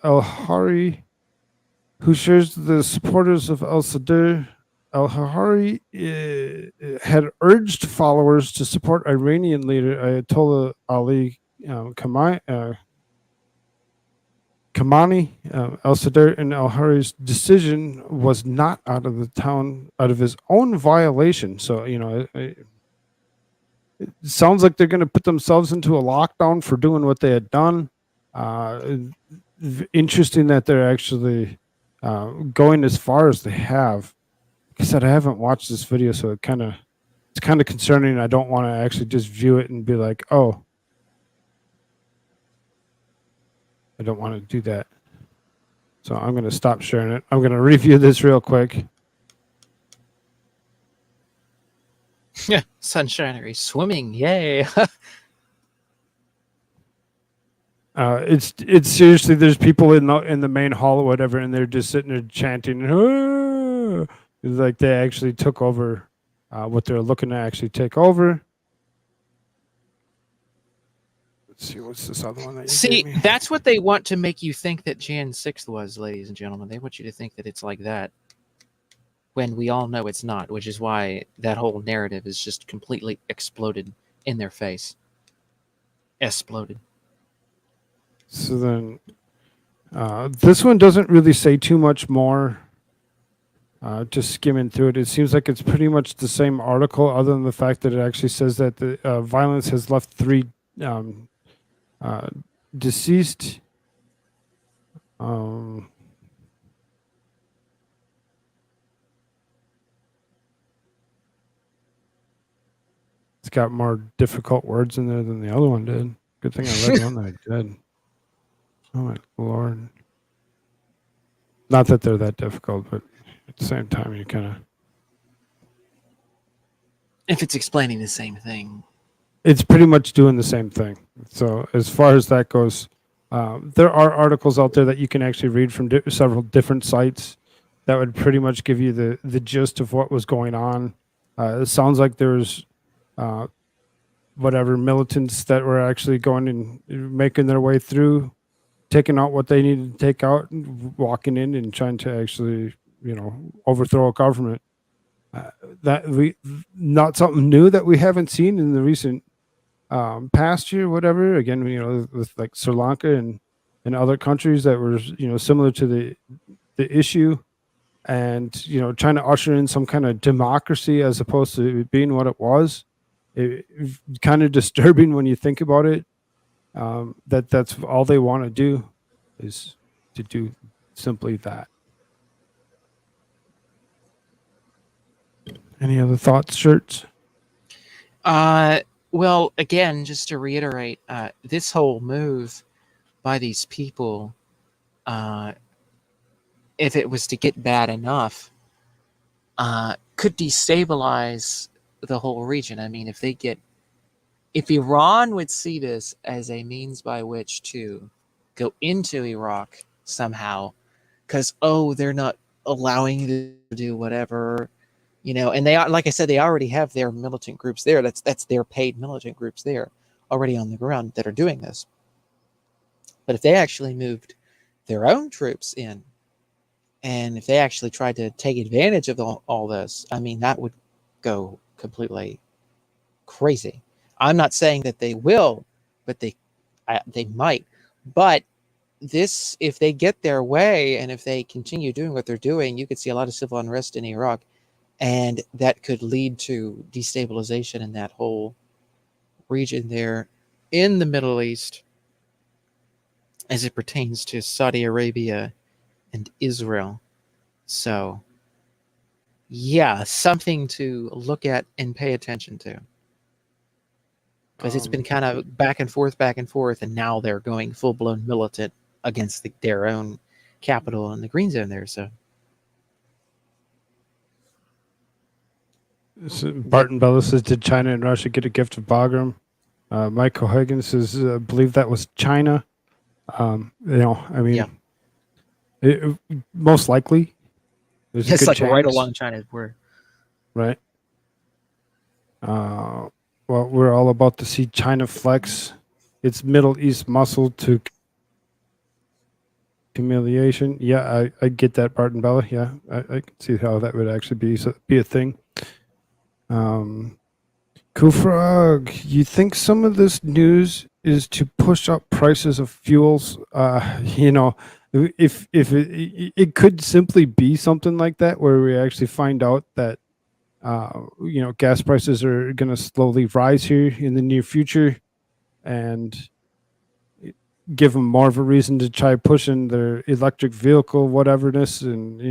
al-Hari, who shares the supporters of al-Sadr. Al-Hari had urged followers to support Iranian leader Ayatollah Ali Khamenei. Al-Sadr and al-Hari's decision was not out of his own violation. So, it sounds like they're going to put themselves into a lockdown for doing what they had done. Interesting that they're actually going as far as they have. Like I said, I haven't watched this video, so it's kind of concerning. I don't want to actually just view it and be like, oh, I don't want to do that. So I'm going to stop sharing it. I'm going to review this real quick. Yeah, sunshinery swimming, yay! It's seriously. There's people in the main hall or whatever, and they're just sitting there chanting. Ah! It's like they actually took over what they're looking to actually take over. Let's see, what's this other one that you gave me? That's what they want to make you think that Jan 6th was, ladies and gentlemen. They want you to think that it's like that, when we all know it's not, which is why that whole narrative is just completely exploded in their face. Exploded. So then, this one doesn't really say too much more. Just skimming through it, it seems like it's pretty much the same article, other than the fact that it actually says that the violence has left 3 deceased. got more difficult words in there than the other one did. Good thing I read one that I did. Oh my Lord. Not that they're that difficult, but at the same time, you kind of... If it's explaining the same thing. It's pretty much doing the same thing. So as far as that goes, there are articles out there that you can actually read from several different sites that would pretty much give you the gist of what was going on. It sounds like there's whatever militants that were actually going and making their way through, taking out what they needed to take out, and walking in and trying to actually, overthrow a government. Not something new that we haven't seen in the recent past year, whatever. Again, with like Sri Lanka and other countries that were, similar to the issue, and trying to usher in some kind of democracy as opposed to it being what it was. Kind of disturbing when you think about it. That's all they want to do, is to do simply that. Any other thoughts, Shirts? Well, again, just to reiterate, this whole move by these people, if it was to get bad enough, could destabilize the whole region. I mean, if Iran would see this as a means by which to go into Iraq somehow, because, they're not allowing you to do whatever, and they are, like I said, they already have their militant groups there. That's their paid militant groups there already on the ground that are doing this. But if they actually moved their own troops in, and if they actually tried to take advantage of all this, I mean, that would go completely crazy. I'm not saying that they will, but they might. But this, if they get their way, and if they continue doing what they're doing, you could see a lot of civil unrest in Iraq. And that could lead to destabilization in that whole region there in the Middle East as it pertains to Saudi Arabia and Israel. So, yeah, something to look at and pay attention to. Because it's been kind of back and forth, and now they're going full-blown militant against their own capital in the green zone there. So. Barton Bella says, did China and Russia get a gift of Bagram? Michael Higgins says, I believe that was China. Most likely. It's like chance. Right along China's border. Right. Well, we're all about to see China flex its Middle East muscle to humiliation. Yeah, I get that, Barton Bella. Yeah, I can see how that would actually be a thing. Koolfrogg, you think some of this news is to push up prices of fuels? If it could simply be something like that, where we actually find out that gas prices are going to slowly rise here in the near future, and give them more of a reason to try pushing their electric vehicle whateverness, and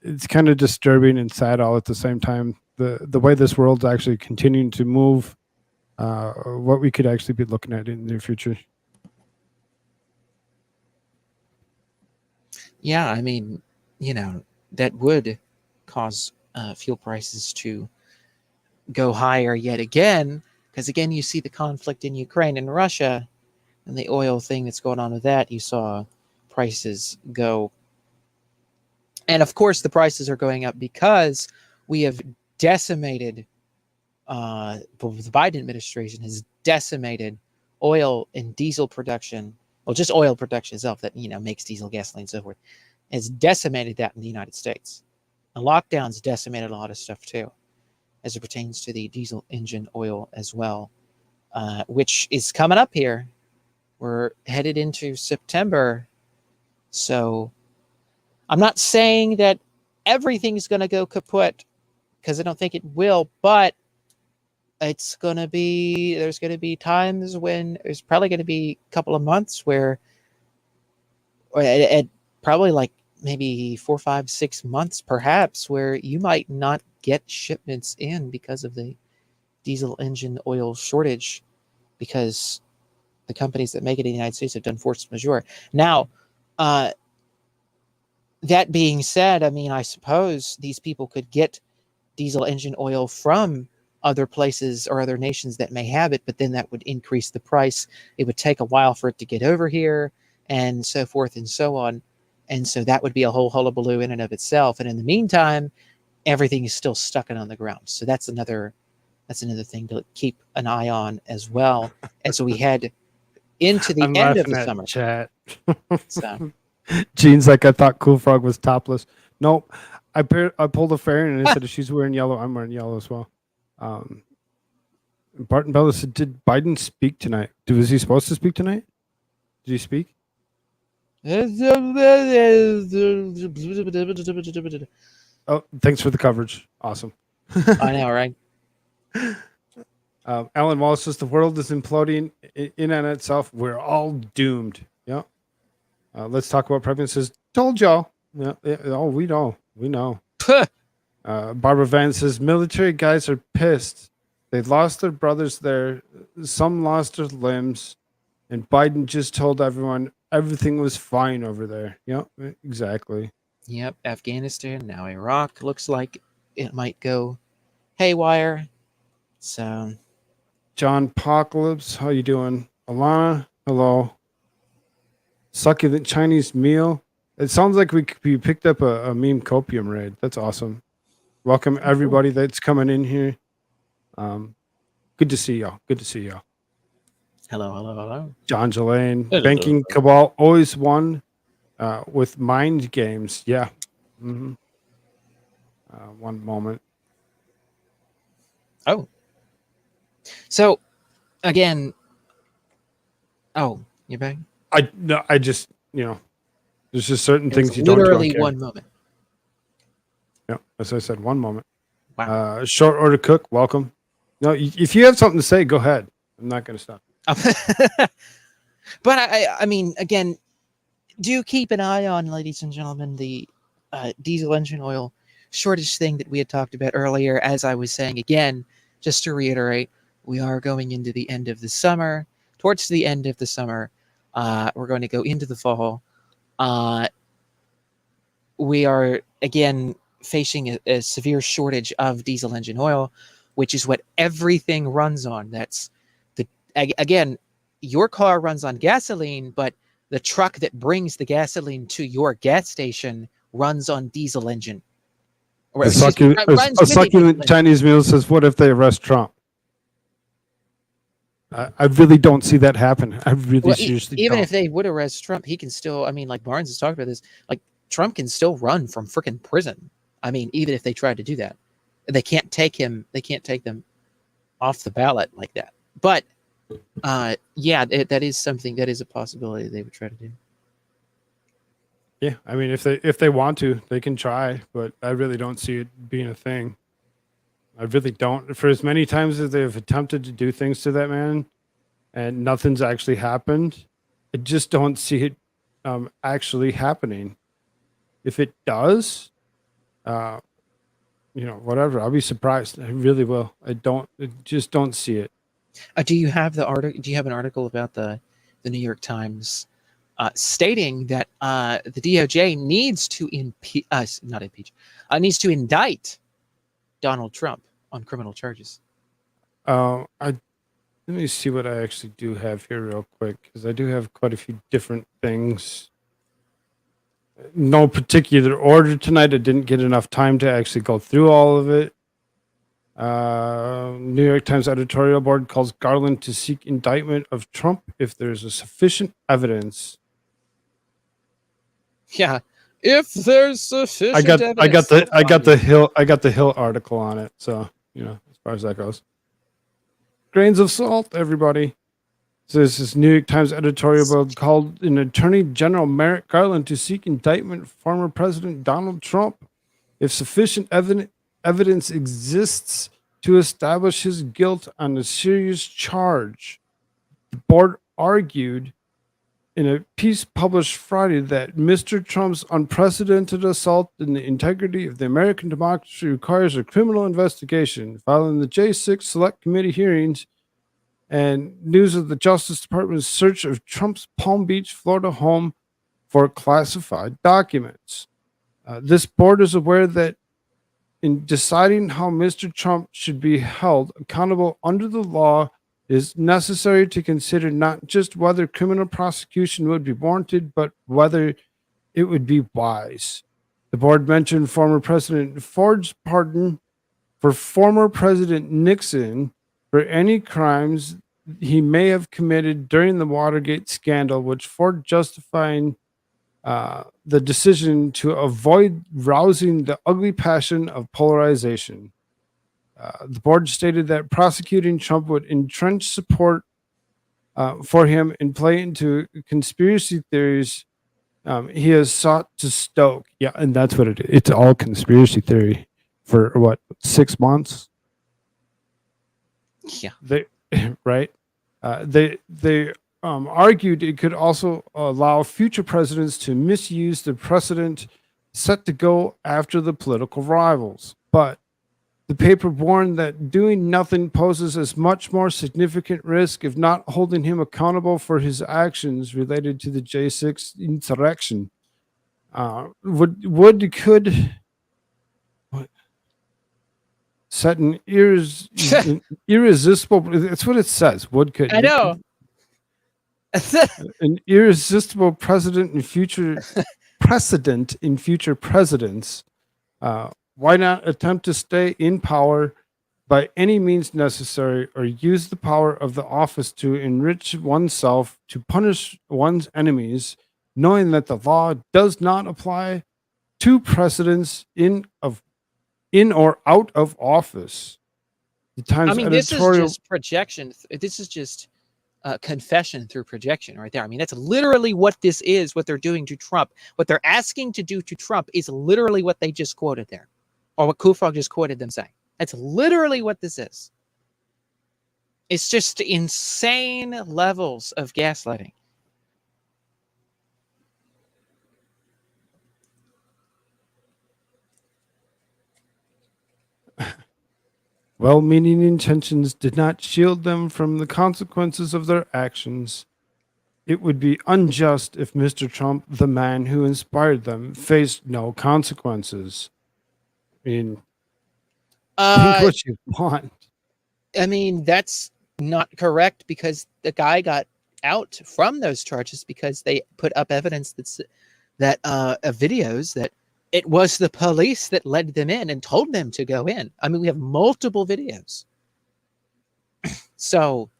it's kind of disturbing and sad all at the same time. The way this world's actually continuing to move, what we could actually be looking at in the near future. Yeah, I mean, that would cause fuel prices to go higher yet again, because again, you see the conflict in Ukraine and Russia, and the oil thing that's going on with that. You saw prices go. And of course, the prices are going up because we have decimated, the Biden administration has decimated oil and diesel production. Well, just oil production itself that, makes diesel, gasoline, and so forth. Has decimated that in the United States. And lockdowns decimated a lot of stuff too, as it pertains to the diesel engine oil as well, which is coming up here. We're headed into September. So I'm not saying that everything's going to go kaput, because I don't think it will, but there's going to be times when there's probably going to be a couple of months where, or at probably like maybe 4, 5, 6 months, perhaps, where you might not get shipments in because of the diesel engine oil shortage, because the companies that make it in the United States have done force majeure. Now, that being said, I mean, I suppose these people could get diesel engine oil from other places or other nations that may have it, but then that would increase the price. It would take a while for it to get over here, and so forth and so on. And so that would be a whole hullabaloo in and of itself. And in the meantime, everything is still stuck on the ground. So that's another thing to keep an eye on as well. And so we head into the I'm end of laughing the at summer. chat. So. Gene's like, I thought Koolfrogg was topless. Nope. I pulled a fairy and I said, if she's wearing yellow, I'm wearing yellow as well. Barton Bella said, did Biden speak tonight? Was he supposed to speak tonight? Did he speak? Oh, thanks for the coverage. Awesome. I know, right? Alan Wallace says the world is imploding in and itself. We're all doomed. Yeah. Let's talk about pregnancies. Told y'all. Yeah. Oh, we know. We know. Barbara Van says military guys are pissed. They lost their brothers there. Some lost their limbs. And Biden just told everyone everything was fine over there. Yeah, exactly. Yep. Afghanistan, now Iraq. Looks like it might go haywire. So. John Apocalypse, how you doing? Alana, hello. Succulent Chinese meal. It sounds like we picked up a meme copium raid. That's awesome. Welcome everybody that's coming in here. Good to see y'all. Good to see y'all. Hello. John Jelaine. Banking Cabal always won with mind games. Yeah. Mm-hmm. One moment. Oh. So, again. Oh, you back? I just, there's just certain things you literally don't care. one moment. Yeah, as I said, one moment. Wow. Short order cook, welcome. No, if you have something to say, go ahead. I'm not going to stop. But I mean, again, do keep an eye on, ladies and gentlemen, the diesel engine oil shortage thing that we had talked about earlier. As I was saying, again, just to reiterate, we are going into the end of the summer. Towards the end of the summer, we're going to go into the fall. We are, again, facing a severe shortage of diesel engine oil, which is what everything runs on. That's again, your car runs on gasoline, but the truck that brings the gasoline to your gas station runs on diesel engine. A succulent Chinese meal says, what if they arrest Trump? I really don't see that happen. I really seriously even don't. If they would arrest Trump, he can still, I mean, like Barnes has talked about this, like Trump can still run from freaking prison. I mean, even if they tried to do that, they can't take them off the ballot like that. But yeah, that is something, that is a possibility they would try to do. Yeah, I mean, if they want to, they can try, but I really don't see it being a thing. I really don't. For as many times as they've attempted to do things to that man and nothing's actually happened, I just don't see it actually happening. If it does, whatever, I'll be surprised. I really will. I just don't see it. Do you have the article? Do you have an article about the New York Times stating that the DOJ needs to needs to indict Donald Trump on criminal charges? Let me see what I actually do have here real quick, because I do have quite a few different things. No particular order tonight. I didn't get enough time to actually go through all of it. New York Times editorial board calls Garland to seek indictment of Trump if there's a sufficient evidence. Yeah, if there's sufficient evidence. I got the Hill article on it. So as far as that goes, grains of salt, everybody. So this is New York Times editorial board called an Attorney General Merrick Garland to seek indictment of former President Donald Trump if sufficient evidence exists to establish his guilt on a serious charge. The board argued in a piece published Friday that Mr. Trump's unprecedented assault in the integrity of the American democracy requires a criminal investigation. Following the J6 Select Committee hearings and news of the Justice Department's search of Trump's Palm Beach, Florida home for classified documents. This board is aware that in deciding how Mr. Trump should be held accountable under the law, it is necessary to consider not just whether criminal prosecution would be warranted, but whether it would be wise. The board mentioned former President Ford's pardon for former President Nixon for any crimes he may have committed during the Watergate scandal, which Ford justifying the decision to avoid rousing the ugly passion of polarization. The board stated that prosecuting Trump would entrench support for him and play into conspiracy theories he has sought to stoke. Yeah, and that's what it is. It's all conspiracy theory for what, 6 months? Yeah. They right. They argued it could also allow future presidents to misuse the precedent set to go after the political rivals. But the paper warned that doing nothing poses as much more significant risk, if not holding him accountable for his actions related to the J6 insurrection. Could set an irresistible. That's what it says. Would could. I know. An irresistible precedent in future presidents. Why not attempt to stay in power by any means necessary, or use the power of the office to enrich oneself, to punish one's enemies, knowing that the law does not apply to presidents in or out of office? The Times I mean, this is editorial. just projection. This is just confession through projection right there. I mean, that's literally what this is, what they're doing to Trump. What they're asking to do to Trump is literally what they just quoted there, or what Koolfrogg just quoted them saying. That's literally what this is. It's just insane levels of gaslighting. Well-meaning intentions did not shield them from the consequences of their actions. It would be unjust if Mr. Trump, the man who inspired them, faced no consequences. I mean, think what you want. I mean, that's not correct, because the guy got out from those charges because they put up evidence that videos that it was the police that led them in and told them to go in. I mean, we have multiple videos. So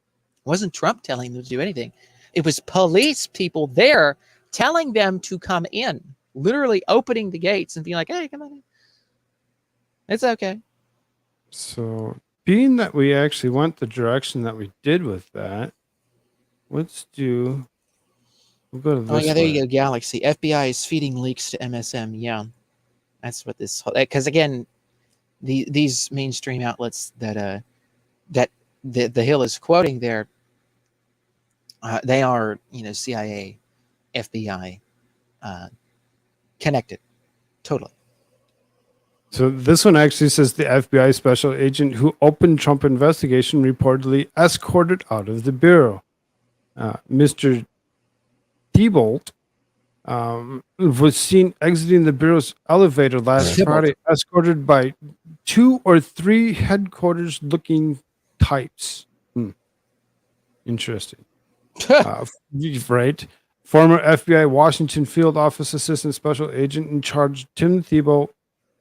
it wasn't Trump telling them to do anything. It was police people there telling them to come in, literally opening the gates and being like, hey, come on in. It's okay. So, being that we actually went the direction that we did with that, let's do. We'll go to this. Oh yeah, there way. you go, Galaxy. FBI is feeding leaks to MSM. Yeah, that's what this. Because again, these mainstream outlets that the Hill is quoting there, they are CIA, FBI connected, totally. So this one actually says the FBI special agent who opened Trump investigation reportedly escorted out of the bureau. Mr. Thibault was seen exiting the bureau's elevator last Friday, escorted by 2 or 3 headquarters-looking types. Interesting. Right. Former FBI Washington Field Office Assistant Special Agent in charge Tim Thibault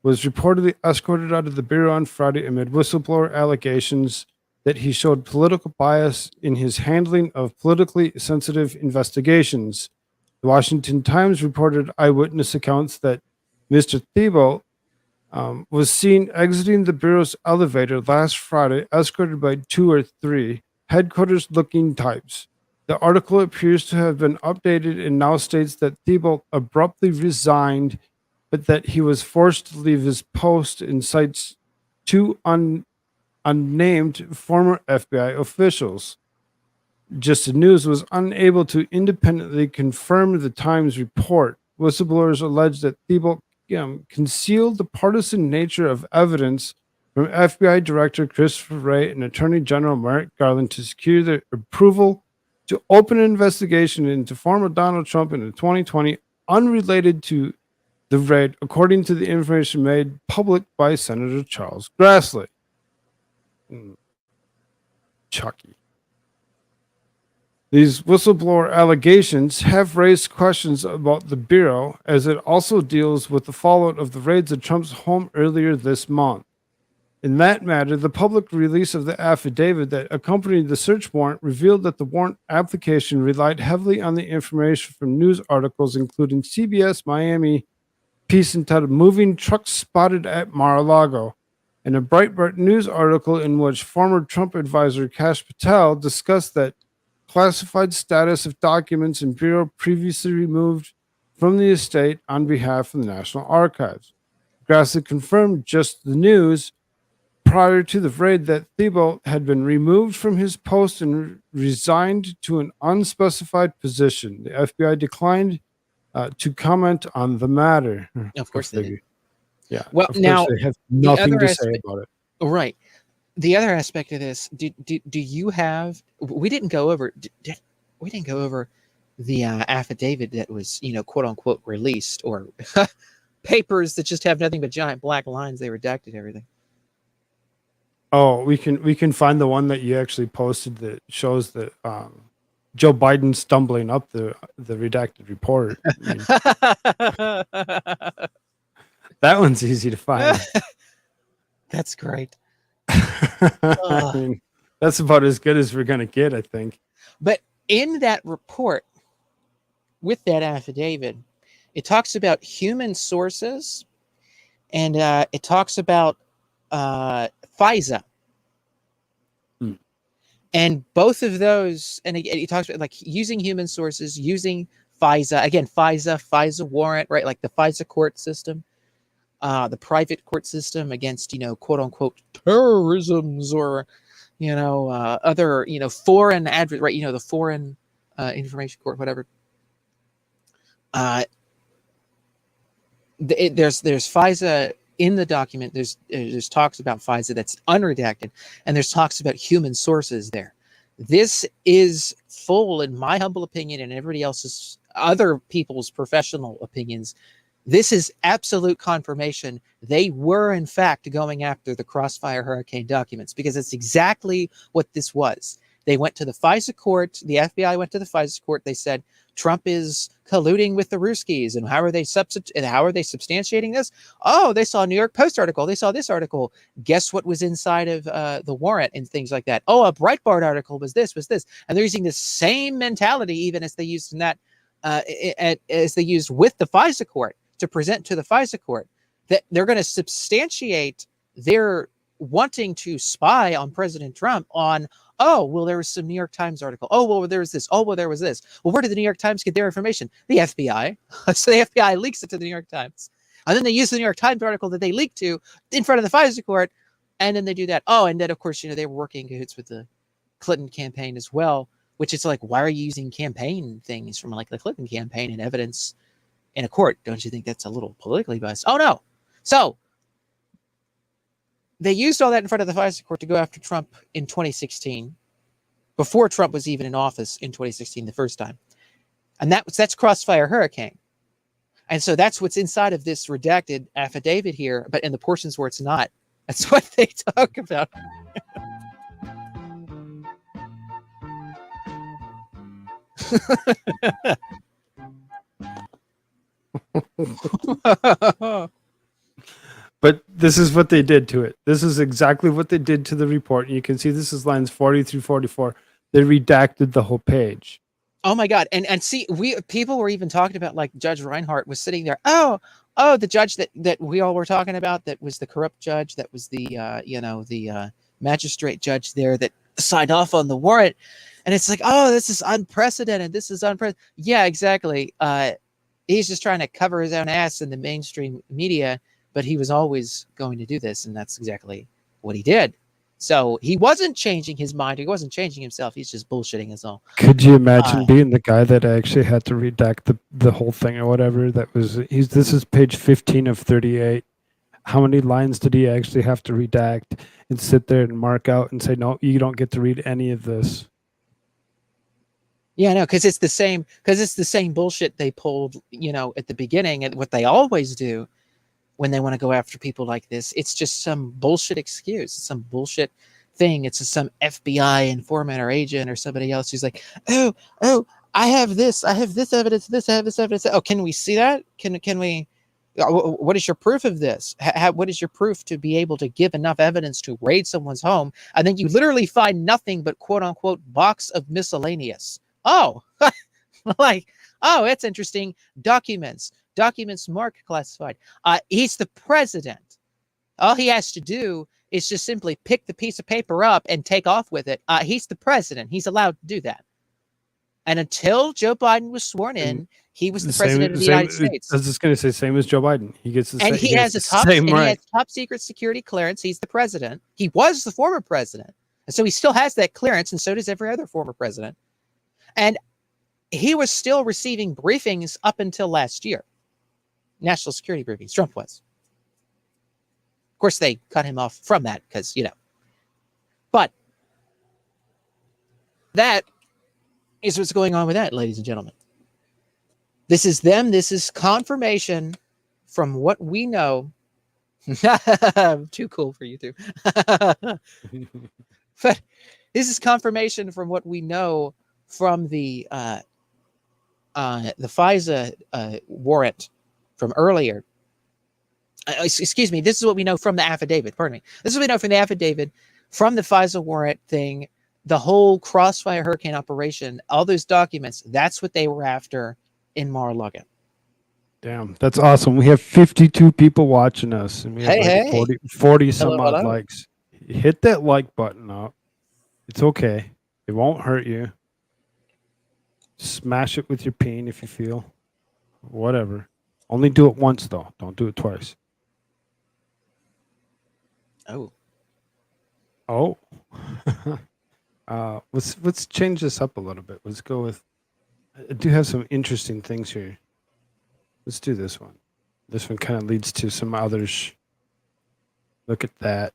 was reportedly escorted out of the bureau on Friday amid whistleblower allegations that he showed political bias in his handling of politically sensitive investigations. The Washington Times reported eyewitness accounts that Mr. Thibault was seen exiting the bureau's elevator last Friday, escorted by 2 or 3 headquarters-looking types. The article appears to have been updated and now states that Thibault abruptly resigned, but that he was forced to leave his post, and cites 2 unnamed former FBI officials. Just the News was unable to independently confirm the Times report. Whistleblowers allege that Thibault concealed the partisan nature of evidence from FBI Director Christopher Wray and Attorney General Merrick Garland to secure their approval to open an investigation into former Donald Trump in 2020, unrelated to the raid, according to the information made public by Senator Charles Grassley. Chucky. These whistleblower allegations have raised questions about the Bureau, as it also deals with the fallout of the raids at Trump's home earlier this month. In that matter, the public release of the affidavit that accompanied the search warrant revealed that the warrant application relied heavily on the information from news articles, including CBS Miami piece entitled "Moving Trucks Spotted at Mar-a-Lago," and a Breitbart News article in which former Trump advisor Kash Patel discussed that classified status of documents in Bureau previously removed from the estate on behalf of the National Archives. Grassley confirmed Just the News prior to the raid that Thibault had been removed from his post and resigned to an unspecified position. The FBI declined to comment on the matter. Of course they did. Yeah. Well, of now course they have nothing other to say aspect- about it. Right. The other aspect of this, do you have? We didn't go over. We didn't go over the affidavit that was, quote unquote, released, or papers that just have nothing but giant black lines. They redacted everything. Oh, we can find the one that you actually posted that shows that Joe Biden stumbling up the redacted report. I mean, that one's easy to find. That's great. I mean, that's about as good as we're gonna get, I think. But in that report, with that affidavit, it talks about human sources, and it talks about FISA. And both of those, and it talks about like using human sources, using FISA, again, FISA warrant, right? Like the FISA court system, the private court system against, quote unquote, terrorisms, or, other, foreign right? The foreign information court, whatever. There's FISA in the document. There's talks about FISA that's unredacted, and there's talks about human sources there. This is full, in my humble opinion, and everybody else's, other people's professional opinions. This is absolute confirmation they were, in fact, going after the Crossfire Hurricane documents, because it's exactly what this was. They went to the FISA court. The FBI went to the FISA court. They said Trump is colluding with the Ruskies, and how are they substantiating this? Oh, they saw a New York Post article. They saw this article. Guess what was inside of the warrant and things like that? Oh, a Breitbart article was this, and they're using the same mentality even as they used in that, as they used with the FISA court to present to the FISA court, that they're going to substantiate their wanting to spy on President Trump on, oh, well, there was some New York Times article. Oh, well, there was this. Oh, well, there was this. Well, where did the New York Times get their information? The FBI. So the FBI leaks it to the New York Times. And then they use the New York Times article that they leaked to in front of the FISA court. And then they do that. Oh, and then, of course, they were working in cahoots with the Clinton campaign as well, which is like, why are you using campaign things from like the Clinton campaign and evidence in a court? Don't you think that's a little politically biased? Oh, no. So they used all that in front of the FISA court to go after Trump in 2016, before Trump was even in office in 2016 the first time. And that's Crossfire Hurricane. And so that's what's inside of this redacted affidavit here, but in the portions where it's not, that's what they talk about. But this is what they did to it. This is exactly what they did to the report. And you can see this is lines 40 through 44. They redacted the whole page. Oh my God. And see, people were even talking about, like, Judge Reinhardt was sitting there. Oh, the judge that we all were talking about, that was the corrupt judge, that was the the magistrate judge there that signed off on the warrant. And it's like, oh, this is unprecedented. This is unprecedented. Yeah, exactly. He's just trying to cover his own ass in the mainstream media, but he was always going to do this, and that's exactly what he did. So he wasn't changing his mind. He wasn't changing himself. He's just bullshitting us all. Could you imagine being the guy that actually had to redact the whole thing or whatever? This is page 15 of 38. How many lines did he actually have to redact and sit there and mark out and say, no, you don't get to read any of this? Yeah, no, because it's the same bullshit they pulled, at the beginning, and what they always do when they want to go after people like this. It's just some bullshit excuse. It's some bullshit thing. It's just some FBI informant or agent or somebody else who's like, oh, I have this evidence, I have this evidence. Oh, can we see that? Can we? What is your proof of this? What is your proof to be able to give enough evidence to raid someone's home? And then you literally find nothing but quote unquote box of miscellaneous. Oh, like, oh, that's interesting. Documents marked classified. He's the president. All he has to do is just simply pick the piece of paper up and take off with it. He's the president. He's allowed to do that. And until Joe Biden was sworn in, he was the president of the United States. I was just going to say, same as Joe Biden. He gets the same. And he has top secret security clearance. He's the president. He was the former president. And so he still has that clearance, and so does every other former president. And he was still receiving briefings up until last year. National security briefings. Trump was. Of course, they cut him off from that because, But that is what's going on with that, ladies and gentlemen. This is them. This is confirmation from what we know. Too cool for you two. But this is confirmation from what we know from the FISA warrant from earlier. Excuse me. This is what we know from the affidavit. Pardon me. This is what we know from the affidavit, from the FISA warrant thing, the whole Crossfire Hurricane operation, all those documents. That's what they were after in Mar-a-Lago. Damn, that's awesome. We have 52 people watching us, and we have 40 some odd likes. Hit that like button up. It's okay. It won't hurt you. Smash it with your peen if you feel. Whatever. Only do it once, though. Don't do it twice. Oh. Let's change this up a little bit. Let's go with. I do have some interesting things here. Let's do this one. This one kind of leads to some others. Look at that.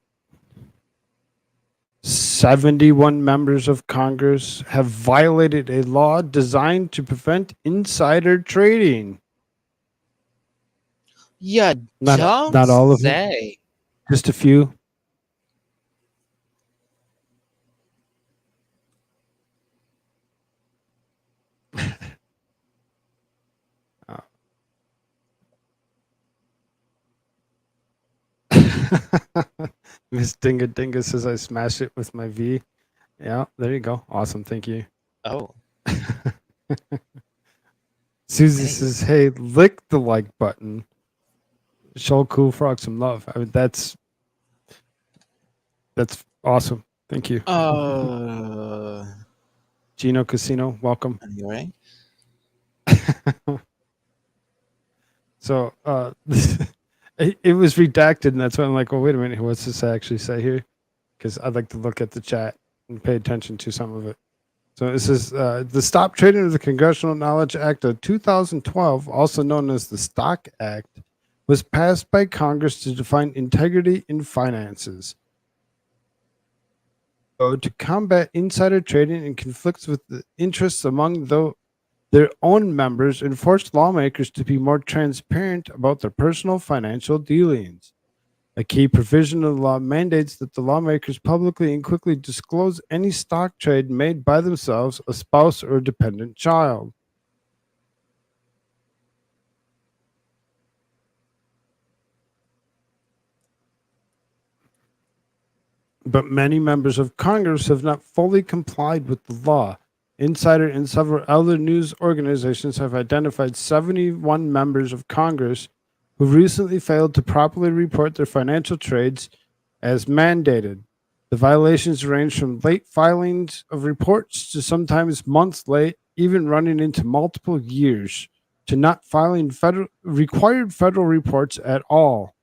71 members of Congress have violated a law designed to prevent insider trading. Yeah, not all of them. Just a few. Miss Dinga Dinga says I smashed it with my V. Yeah, there you go. Awesome. Thank you. Oh. Susie says, hey, lick the like button. Show Koolfrogg some love. I mean, that's awesome. Thank you. Gino Casino, welcome. Anyway. So it was redacted, and that's why I'm like, well, wait a minute, what's this actually say here? Because I'd like to look at the chat and pay attention to some of it. So it says the Stop Trading of the Congressional Knowledge Act of 2012, also known as the Stock Act, was passed by Congress to define integrity in finances. So to combat insider trading and conflicts with the interests among their own members and forced lawmakers to be more transparent about their personal financial dealings. A key provision of the law mandates that the lawmakers publicly and quickly disclose any stock trade made by themselves, a spouse, or a dependent child. But many members of Congress have not fully complied with the law. Insider and several other news organizations have identified 71 members of Congress who recently failed to properly report their financial trades as mandated. The violations range from late filings of reports to sometimes months late, even running into multiple years, to not filing required federal reports at all.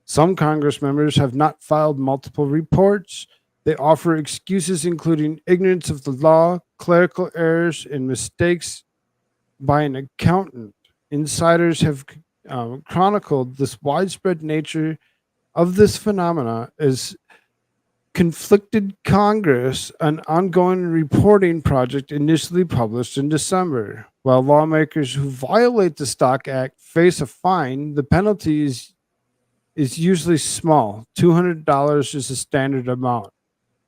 Some Congress members have not filed multiple reports, They offer excuses including ignorance of the law, clerical errors, and mistakes by an accountant. Insiders have chronicled this widespread nature of this phenomena as conflicted Congress, an ongoing reporting project initially published in December. While lawmakers who violate the Stock Act face a fine, the penalty is usually small. $200 is the standard amount,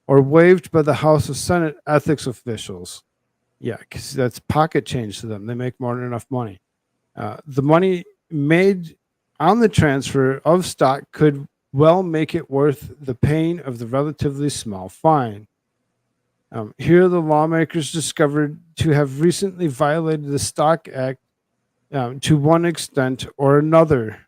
or waived by the House of Senate ethics officials. Yeah, because that's pocket change to them. They make more than enough money. The money made on the transfer of stock could well make it worth the pain of the relatively small fine. Here, the lawmakers discovered to have recently violated the Stock Act to one extent or another.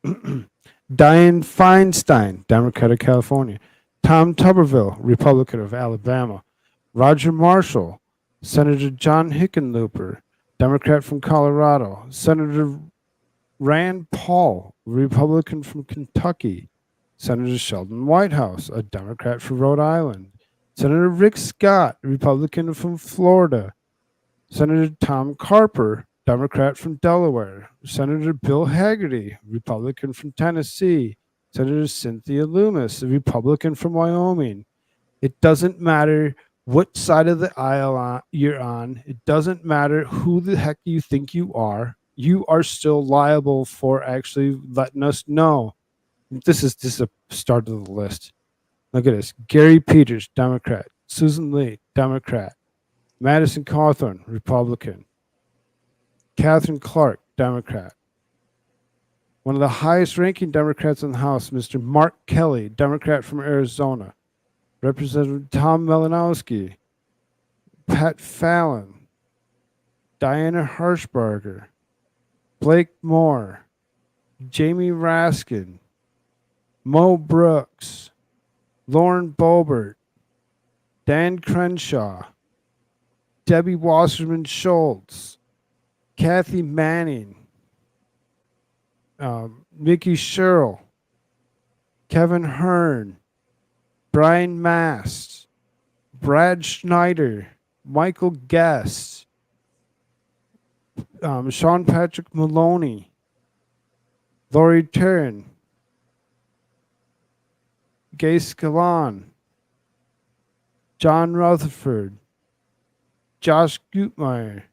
Dianne Feinstein, Democrat of California. Tom Tuberville, Republican of Alabama. Roger Marshall, Senator John Hickenlooper, Democrat from Colorado. Senator Rand Paul, Republican from Kentucky. Senator Sheldon Whitehouse, a Democrat from Rhode Island. Senator Rick Scott, Republican from Florida. Senator Tom Carper, Democrat from Delaware. Senator Bill Hagerty, Republican from Tennessee. Senator Cynthia Loomis, a Republican from Wyoming. It doesn't matter what side of the aisle you're on. It doesn't matter who the heck you think you are. You are still liable for actually letting us know. This is a start of the list. Look at this. Gary Peters, Democrat. Susan Lee, Democrat. Madison Cawthorn, Republican. Catherine Clark, Democrat. One of the highest ranking Democrats in the House, Mr. Mark Kelly, Democrat from Arizona. Representative Tom Malinowski. Pat Fallon. Diana Harshbarger. Blake Moore. Jamie Raskin. Mo Brooks. Lauren Boebert. Dan Crenshaw. Debbie Wasserman Schultz. Kathy Manning. Mickey Sherrill. Kevin Hearn. Brian Mast. Brad Schneider. Michael Guest. Sean Patrick Maloney. Lori Turin. Gay Scalon. John Rutherford. Josh Gutmeyer.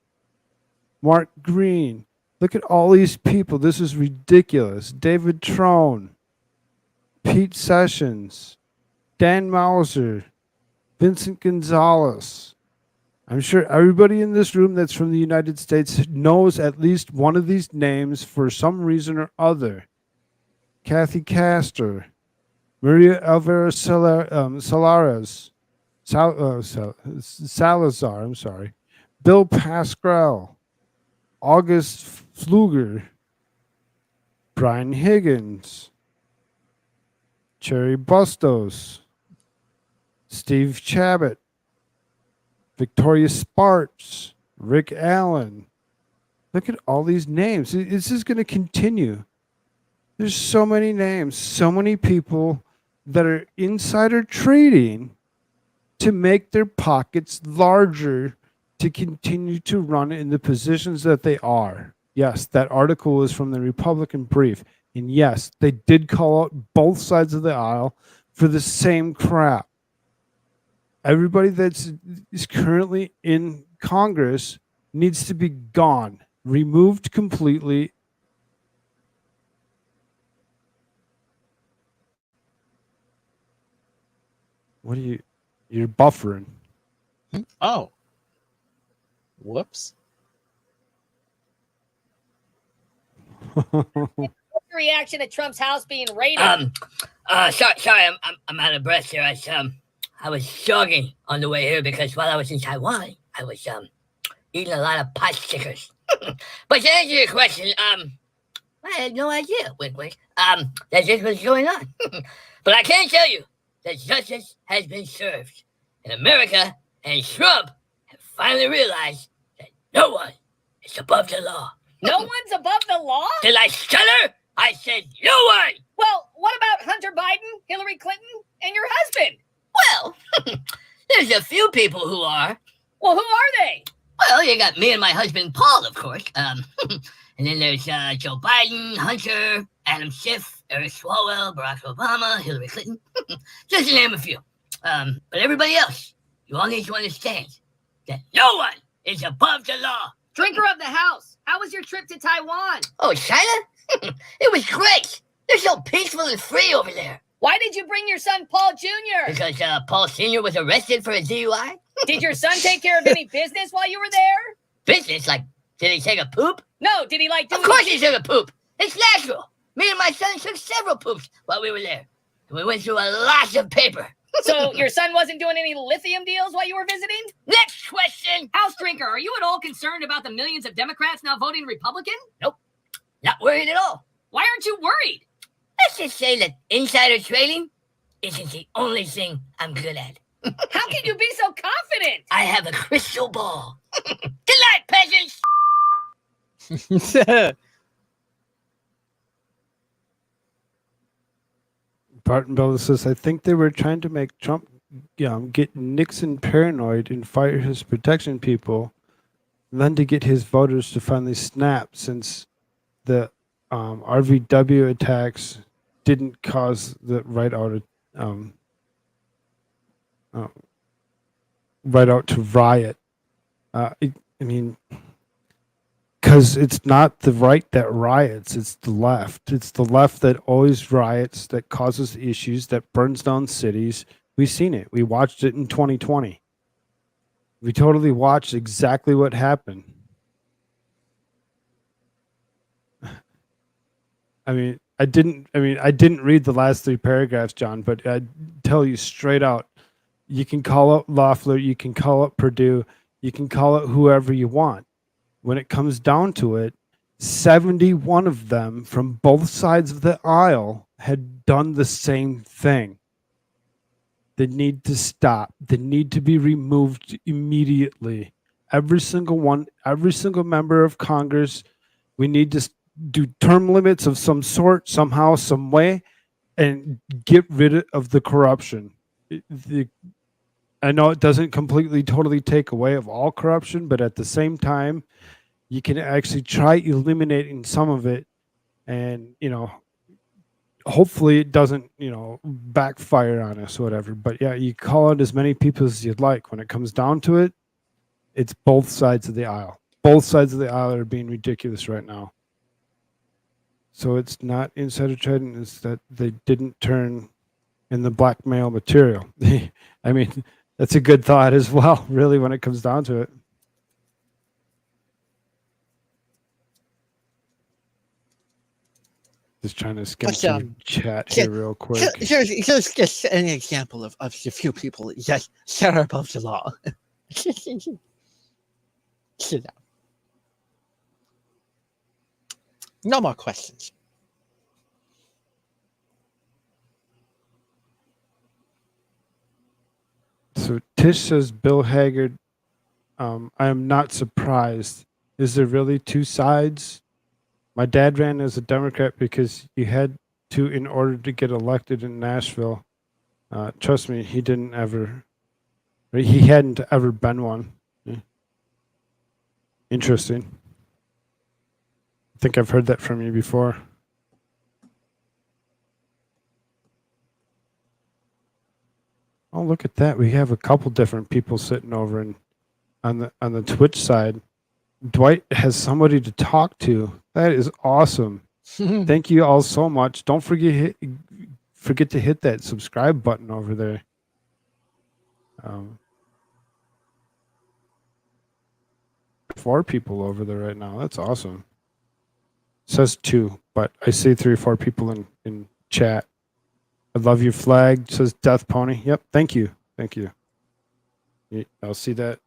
Mark Green. Look at all these people. This is ridiculous. David Trone. Pete Sessions. Dan Mauser. Vincent Gonzalez. I'm sure everybody in this room that's from the United States knows at least one of these names for some reason or other. Kathy Castor. Maria Alvaro Salazar, I'm sorry. Bill Pascrell. August Pfluger. Brian Higgins. Cherry Bustos. Steve Chabot. Victoria Sparks. Rick Allen. Look at all these names. This is going to continue. There's so many names, so many people that are insider trading to make their pockets larger to continue to run in the positions that they are. Yes, that article was from the Republican Brief. And yes, they did call out both sides of the aisle for the same crap. Everybody that is currently in Congress needs to be gone, removed completely. What are you're buffering. Oh. Whoops. What's your reaction to Trump's house being raided? Sorry, I'm out of breath here. I was jogging on the way here because while I was in Taiwan, I was eating a lot of pot stickers. But to answer your question, I had no idea, wink wink, that this was going on. But I can tell you that justice has been served. And America and Trump have finally realized that no one is above the law. No one's above the law? Did I stutter? I said no one! Well, what about Hunter Biden, Hillary Clinton, And your husband? Well, there's a few people who are. Well, who are they? Well, you got me and my husband, Paul, of course. And then there's Joe Biden, Hunter, Adam Schiff, Eric Swalwell, Barack Obama, Hillary Clinton. Just to name a few. But everybody else, you all need to understand that no one is above the law. Drinker of the house, how was your trip to Taiwan? Oh, China? It was great. They're so peaceful and free over there. Why did you bring your son Paul Jr.? Because Paul Sr. was arrested for a DUI. Did your son take care of any business while you were there? Business? Like, did he take a poop? No, did he like do Of course he took a poop. It's natural. Me and my son took several poops while we were there. And we went through a lot of paper. So your son wasn't doing any lithium deals while you were visiting? Next question. House Drinker, are you at all concerned about the millions of Democrats now voting Republican? Nope. Not worried at all. Why aren't you worried? Let's just say that insider trading isn't the only thing I'm good at. How can you be so confident? I have a crystal ball. Good night, peasants. Barton Bella says, I think they were trying to make Trump get Nixon paranoid and fire his protection people, and then to get his voters to finally snap since the RVW attacks didn't cause the right out to riot. I mean, because it's not the right that riots, it's the left. It's the left that always riots, that causes issues, that burns down cities. We've seen it. We watched it in 2020. We totally watched exactly what happened. I didn't read the last 3 paragraphs, John, but I tell you straight out, you can call out Loeffler, you can call out Perdue, you can call out whoever you want. When it comes down to it, 71 of them from both sides of the aisle had done the same thing. They need to stop. They need to be removed immediately. Every single one, every single member of Congress, we need to do term limits of some sort, somehow, some way, and get rid of the corruption. I know it doesn't completely, totally take away of all corruption, but at the same time, you can actually try eliminating some of it, and hopefully it doesn't backfire on us or whatever. But yeah, you call out as many people as you'd like. When it comes down to it, it's both sides of the aisle. Both sides of the aisle are being ridiculous right now. So it's not insider trading, it's that they didn't turn in the blackmail material. I mean, that's a good thought as well, really, when it comes down to it. Just trying to skim some chat here real quick. Here's just an example of a few people that are above the law. Sit down. No more questions. So Tish says, Bill Haggard, I am not surprised. Is there really 2 sides? My dad ran as a Democrat because you had to in order to get elected in Nashville. Trust me, he hadn't ever been one. Yeah. Interesting. I think I've heard that from you before. Oh, look at that. We have a couple different people sitting over on the Twitch side. Dwight has somebody to talk to. That is awesome. Thank you all so much. Don't forget to hit that subscribe button over there. 4 people over there right now. That's awesome. It says 2, but I see 3 or 4 people in chat. I love your flag. It says Death Pony. Yep. Thank you. I'll see that.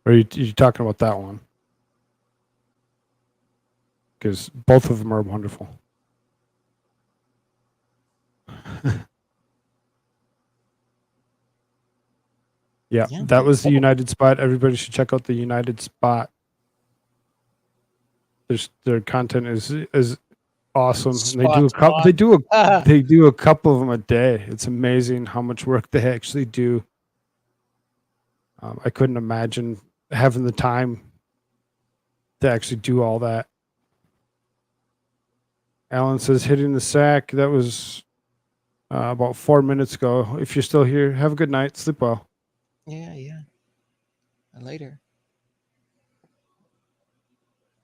Or are you talking about that one? Because both of them are wonderful. Yeah, that was the United Spot. Everybody should check out the United Spot. Their content is awesome. And they do a Spot couple. on. They do a couple of them a day. It's amazing how much work they actually do. I couldn't imagine having the time to actually do all that. Alan says hitting the sack. That was about 4 minutes ago. If you're still here, have a good night. Sleep well. Yeah. Later.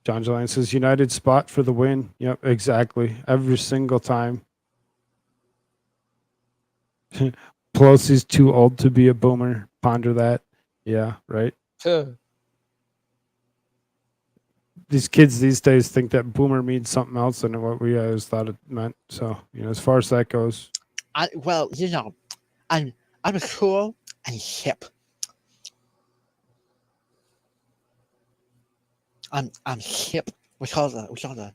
John Jelani says United spot for the win. Yep, exactly. Every single time. Pelosi's too old to be a boomer. Ponder that. Yeah, right. These kids these days think that boomer means something else than what we always thought it meant. So, as far as that goes. I'm cool and hip. I'm hip with all the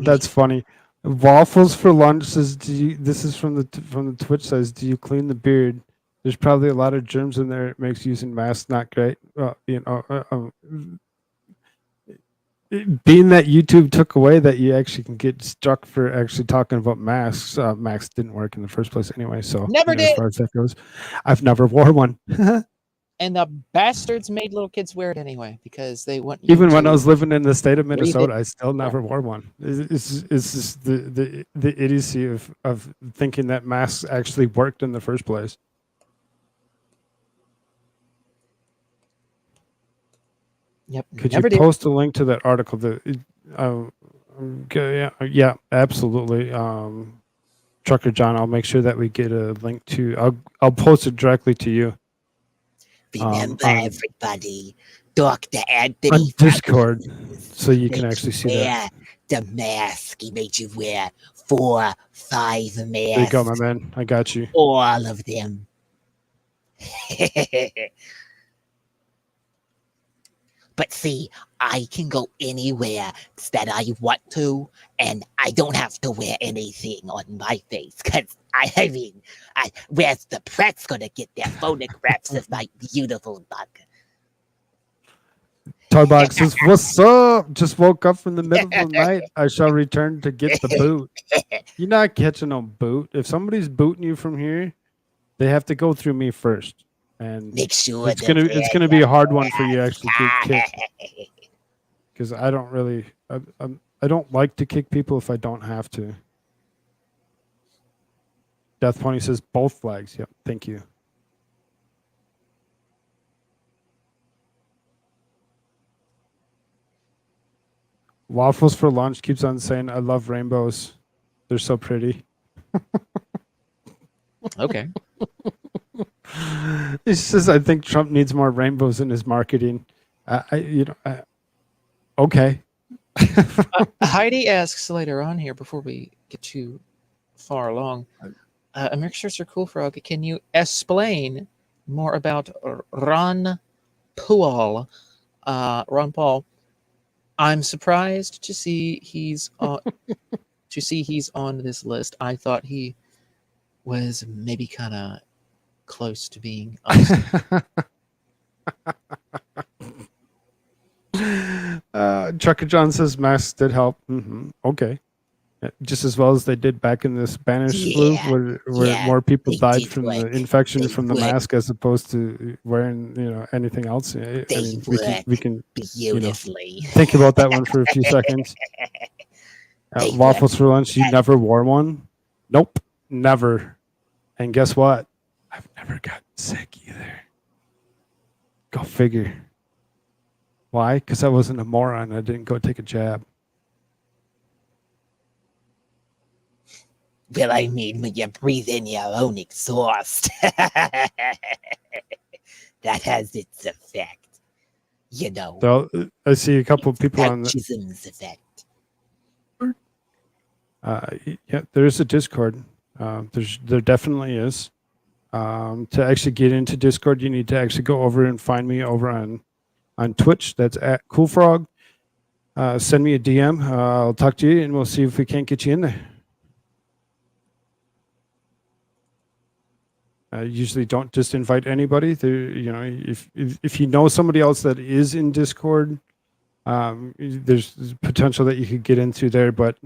That's funny. Waffles for lunch says, this is from the Twitch says, do you clean the beard? There's probably a lot of germs in there. It makes using masks not great. Being that YouTube took away that you actually can get struck for actually talking about masks. Masks didn't work in the first place anyway. So never did. As far as that goes, I've never wore one. And the bastards made little kids wear it anyway because they want. Even when I was living in the state of Minnesota, I still never wore one. It's just the idiocy of thinking that masks actually worked in the first place. Yep. Could you post a link to that article? Yeah, absolutely. Trucker John, I'll make sure that we get a link to. I'll post it directly to you. Remember, everybody, Dr. Anthony On Discord, so you can actually see that. The mask. He made you wear 4, 5 masks. There you go, my man. I got you. All of them. But see, I can go anywhere that I want to, and I don't have to wear anything on my face. Because, where's the press going to get their photographs of my beautiful bug? Toybog says, what's up? Just woke up from the middle of the night. I shall return to get the boot. You're not catching no boot. If somebody's booting you from here, they have to go through me first. And make sure it's gonna be a hard one for you to actually get kicked. Because I don't really I don't like to kick people if I don't have to. Death Pony says both flags. Yep, thank you. Waffles for lunch keeps on saying I love rainbows. They're so pretty. Okay. He says, I think Trump needs more rainbows in his marketing. Okay. Heidi asks later on here, before we get too far along, AmericaShirts or Koolfrogg, can you explain more about Ron Paul? Ron Paul. I'm surprised to see he's on this list. I thought he was maybe kind of close to being Trucker John says masks did help. Okay. Just as well as they did back in the Spanish flu, where more people died from the infection from the mask as opposed to wearing, anything else. We can beautifully think about that one for a few seconds. Waffles for lunch. You never wore one? Nope, never. And guess what? I've never gotten sick either. Go figure. Why? Because I wasn't a moron. I didn't go take a jab. Well, I mean, when you breathe in your own exhaust, that has its effect, So I see a couple of people on Chisholm's effect. Yeah, there is a Discord. There definitely is. To actually get into Discord, you need to actually go over and find me over on Twitch. That's at Koolfrogg. Send me a DM. I'll talk to you, and we'll see if we can't get you in there. Usually don't just invite anybody. If you know somebody else that is in Discord, there's potential that you could get into there. But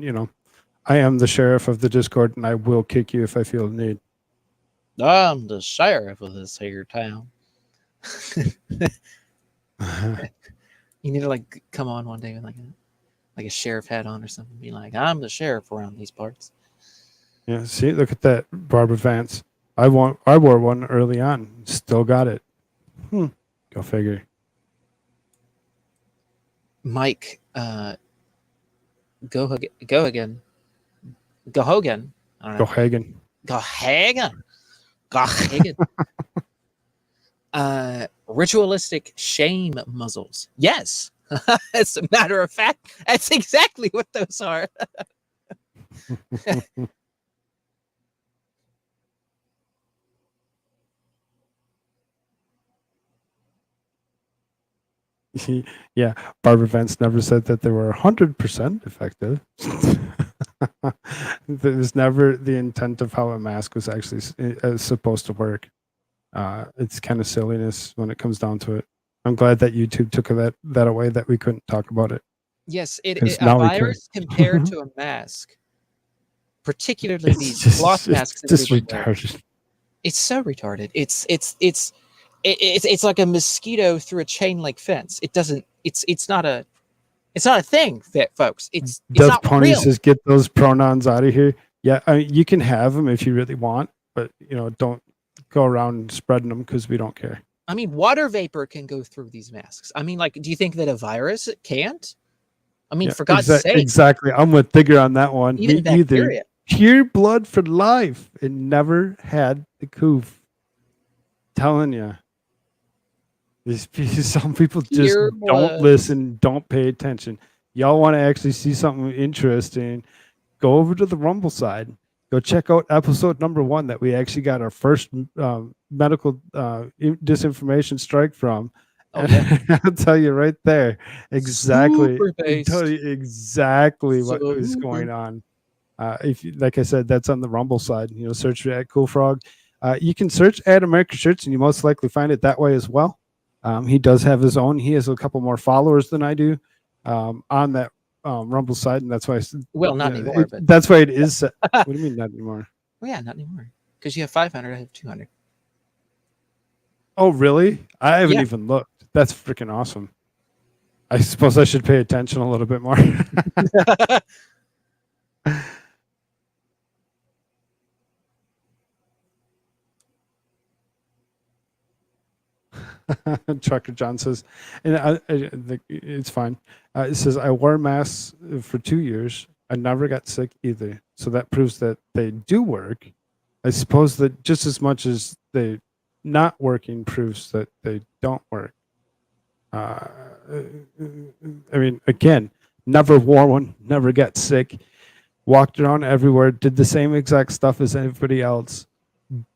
I am the sheriff of the Discord, and I will kick you if I feel the need. I'm the sheriff of this here town. You need to come on one day with like a sheriff hat on or something. Be like, I'm the sheriff around these parts. Yeah, see, look at that, Barbara Vance. I wore one early on. Still got it. Go figure. Mike, go again. Go Hogan. Go Hagen. Go Hagen. Go Hagen. Ritualistic shame muzzles. Yes. As a matter of fact, that's exactly what those are. Yeah, Barbara Vance never said that they were 100% effective. There's never the intent of how a mask was actually supposed to work. It's kind of silliness when it comes down to it. I'm glad that YouTube took that away, that we couldn't talk about it. Yes, a virus compared to a mask, particularly these cloth masks. It's just retarded. It's so retarded. It's like a mosquito through a chain link fence. It doesn't. It's not a thing, folks. It's Death not Pony real. says, get those pronouns out of here. Yeah, you can have them if you really want, but don't go around spreading them because we don't care. I mean, water vapor can go through these masks. I mean, do you think that a virus can't? I mean, for God's sake. Exactly. I'm with Tigger on that one. Even bacteria. Pure blood for life. It never had the coof. Telling you. Some people just don't listen, don't pay attention. Y'all want to actually see something interesting, go over to the Rumble side. Go check out episode number 1 that we actually got our first medical disinformation strike from. Oh, yeah. I'll tell you right there exactly what is going on. Like I said, that's on the Rumble side. Search at Koolfrogg. You can search at AmericaShirts, and you most likely find it that way as well. He does have his own. He has a couple more followers than I do on that Rumble side, and that's why. Not anymore. But that's why it is. What do you mean not anymore? Well, yeah, not anymore. Because you have 500, I have 200. Oh, really? I haven't even looked. That's freaking awesome. I suppose I should pay attention a little bit more. Trucker John says, and I think it's fine. It says, I wore masks for 2 years. I never got sick either. So that proves that they do work. I suppose that just as much as they not working proves that they don't work. I mean, again, never wore one, never got sick, walked around everywhere, did the same exact stuff as everybody else.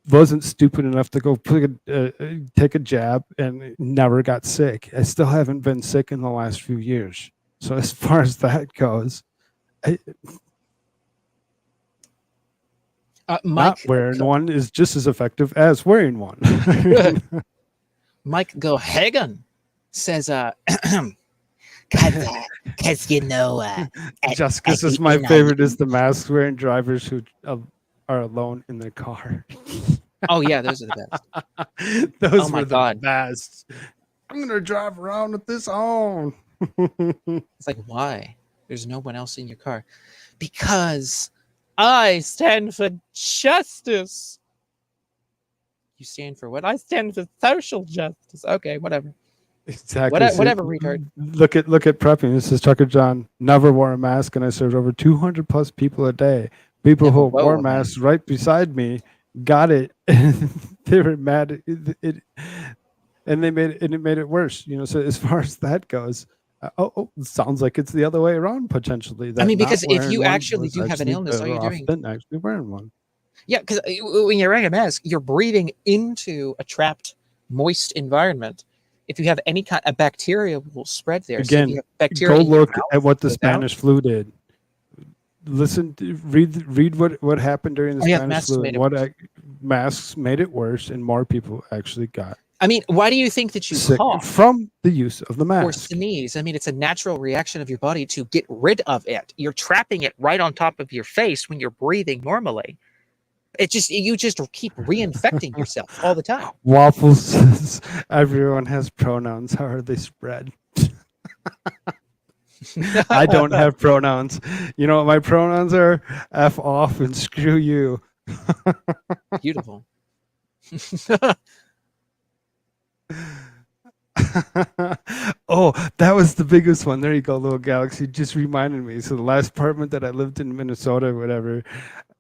Wasn't stupid enough to go take a jab and never got sick. I still haven't been sick in the last few years. So as far as that goes, not wearing one is just as effective as wearing one. Mike Gohagan says, because Jessica says my favorite is the mask wearing drivers who are alone in their car. Oh yeah, those are the best. Those were the best. I'm gonna drive around with this on. It's like, why? There's no one else in your car. Because I stand for justice. You stand for what? I stand for social justice. Okay, whatever. Exactly. Whatever, retard. Look at prepping. This is Trucker John. Never wore a mask, and I served over 200 plus people a day. People who wore masks right beside me got it. They were mad. It made it worse. So as far as that goes, it sounds like it's the other way around potentially. I mean, because if you actually do have an illness, all you're doing actually wearing one. Yeah, because when you're wearing a mask, you're breathing into a trapped, moist environment. If you have any kind of bacteria, will spread there. Again, so bacteria go look at what the Spanish flu did. Listen, read what happened during the Spanish flu. masks made it worse, and more people actually got I mean, why do you think that you sick cough from the use of the or mask. sneeze? I mean, it's a natural reaction of your body to get rid of it. You're trapping it right on top of your face when you're breathing normally. You just keep reinfecting yourself all the time. Waffles says everyone has pronouns. How are they spread? I don't have pronouns. You know what my pronouns are? F off and screw you. Beautiful. Oh, that was the biggest one. There you go, little galaxy. Just reminded me. So the last apartment that I lived in Minnesota, or whatever,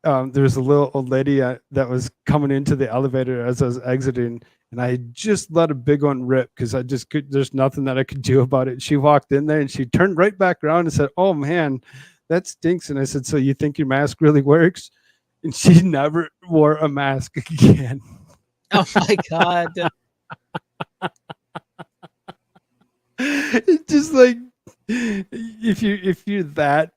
there was a little old lady that was coming into the elevator as I was exiting, and I just let a big one rip because I just could. There's nothing that I could do about it. She walked in there and she turned right back around and said, "Oh man, that stinks." And I said, "So you think your mask really works?" And she never wore a mask again. Oh my God. It's just like if you're that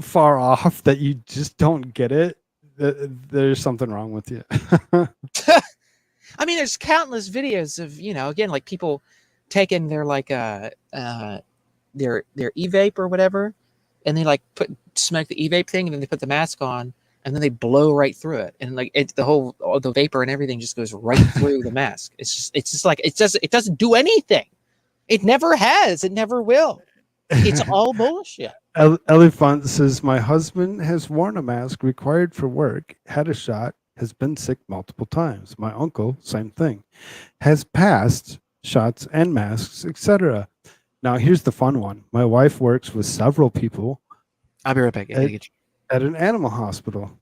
far off that you just don't get it, there's something wrong with you. I mean, there's countless videos of, again, like people taking their their e-vape or whatever, and they like smoke the e-vape thing, and then they put the mask on, and then they blow right through it, and like the vapor and everything just goes right through the mask. It's just like it doesn't do anything. It never has. It never will. It's all bullshit. Elephant says, my husband has worn a mask required for work, had a shot, has been sick multiple times. My uncle, same thing, has passed shots and masks, etc. Now, here's the fun one. My wife works with several people I'll be right back. at an animal hospital.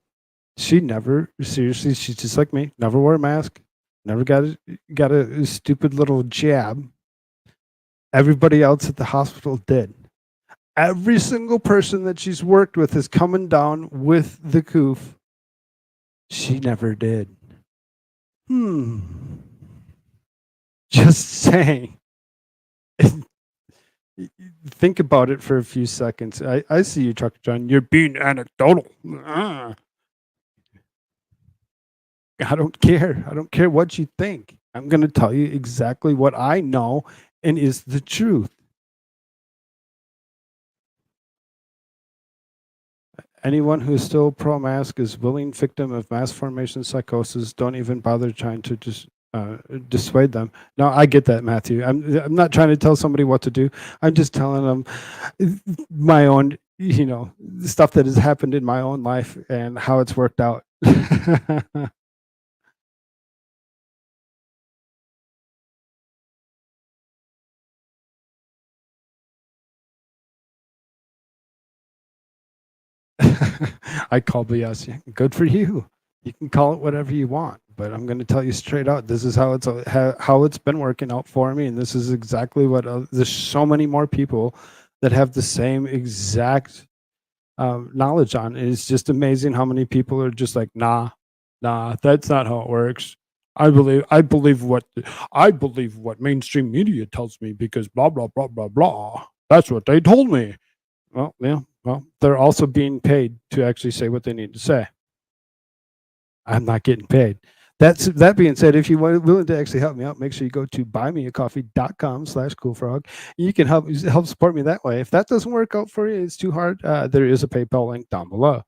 She never, seriously, she's just like me, never wore a mask, never got a stupid little jab. Everybody else at the hospital did. Every single person that she's worked with is coming down with the coof. She never did. Just saying. Think about it for a few seconds. I see you, Trucker John. You're being anecdotal. I don't care. I don't care what you think. I'm going to tell you exactly what I know and is the truth. Anyone who is still pro-mask is willing victim of mass formation psychosis. Don't even bother trying to dissuade them. No, I get that, Matthew. I'm not trying to tell somebody what to do. I'm just telling them my own, the stuff that has happened in my own life and how it's worked out. I call BS. Good for you. You can call it whatever you want, but I'm going to tell you straight out. This is how it's been working out for me, and this is exactly what. There's so many more people that have the same exact knowledge on. It's just amazing how many people are just like, nah, that's not how it works. I believe what mainstream media tells me because blah blah blah blah blah. That's what they told me. Well, yeah. Well, they're also being paid to actually say what they need to say. I'm not getting paid. That being said, if you're willing to actually help me out, make sure you go to buymeacoffee.com/Koolfrogg. You can help support me that way. If that doesn't work out for you, it's too hard. There is a PayPal link down below.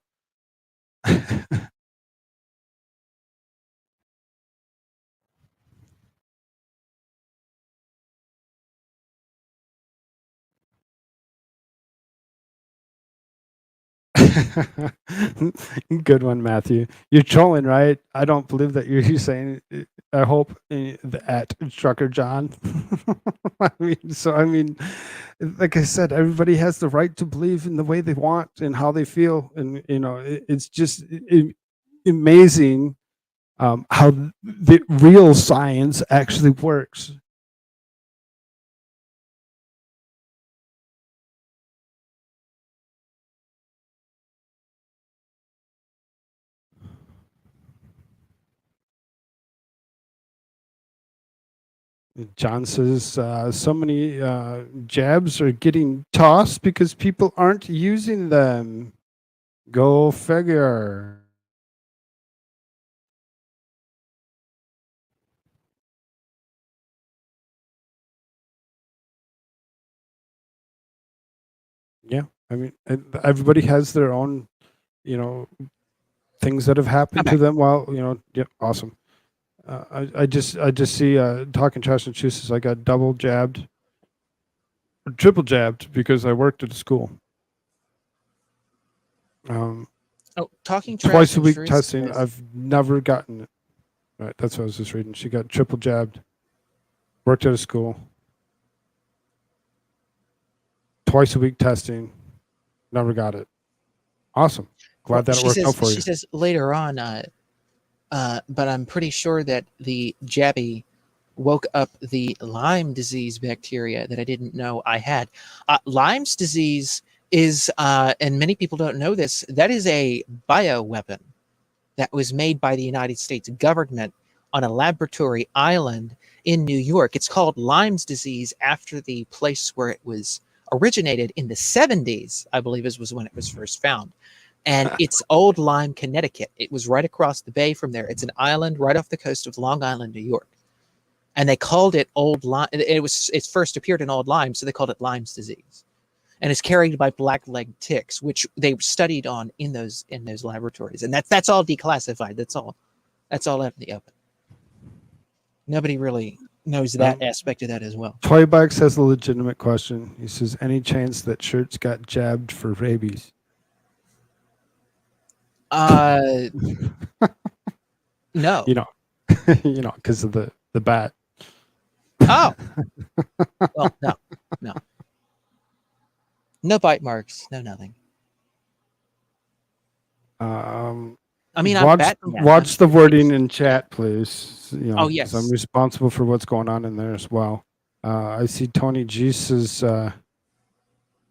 Good one, Matthew. You're trolling, right? I don't believe that you're saying. I hope at Trucker John. I mean, like I said, everybody has the right to believe in the way they want and how they feel, and it's just amazing how the real science actually works. John says so many jabs are getting tossed because people aren't using them. Go figure. Yeah, I mean, everybody has their own, things that have happened to them while, yeah, awesome. I just see talking trash and chooses. I got double jabbed, or triple jabbed because I worked at a school. Talking trash Twice a and week truth testing. says- I've never gotten it. Right, that's what I was just reading. She got triple jabbed. Worked at a school. Twice a week testing. Never got it. Awesome. Glad that it worked out for you. She says later on, but I'm pretty sure that the jabby woke up the Lyme disease bacteria that I didn't know I had. Lyme's disease is, and many people don't know this, that is a bioweapon that was made by the United States government on a laboratory island in New York. It's called Lyme's disease after the place where it was originated in the 70s, I believe was when it was first found. And it's Old Lyme, Connecticut. It was right across the bay from there. It's an island right off the coast of Long Island, New York. And they called it Old Lyme. It first appeared in Old Lyme, so they called it Lyme's disease. And it's carried by black-legged ticks, which they studied on in those laboratories. And that's all declassified. That's all out in the open. Nobody really knows that aspect of that as well. Toybox has a legitimate question. He says, any chance that Shirts got jabbed for rabies? No. Because of the bat. Oh. Well, no. No bite marks, no nothing. I mean, watch the wording in chat, please. Oh, yes. 'Cause I'm responsible for what's going on in there as well. I see Tony G says, I'm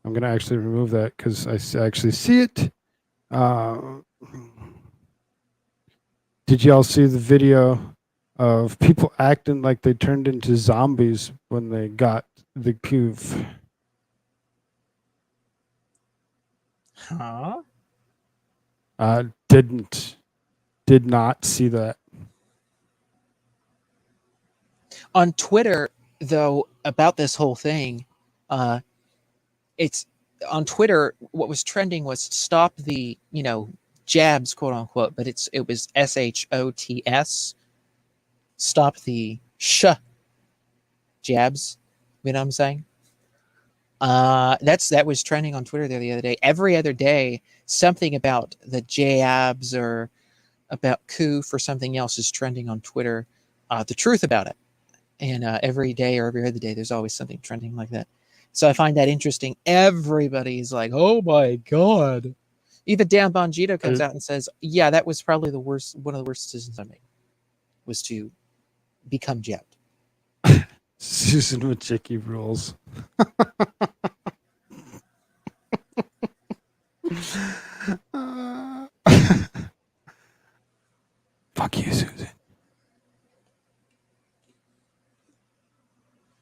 going to actually remove that because I actually see it. Did y'all see the video of people acting like they turned into zombies when they got the cove? Huh? Did not see that. On Twitter, though, about this whole thing, it's on Twitter. What was trending was stop the jabs, quote unquote, but it was SHOTS. Stop the jabs. You know what I'm saying? That was trending on Twitter there the other day. Every other day, something about the jabs or about Koof or something else is trending on Twitter. The truth about it, and every day or every other day, there's always something trending like that. So I find that interesting. Everybody's like, "Oh my god!" Even Dan Bongino comes out and says, "Yeah, that was probably one of the worst decisions I made, was to become jabbed." Susan Wojcicki rules. Fuck you, Susan.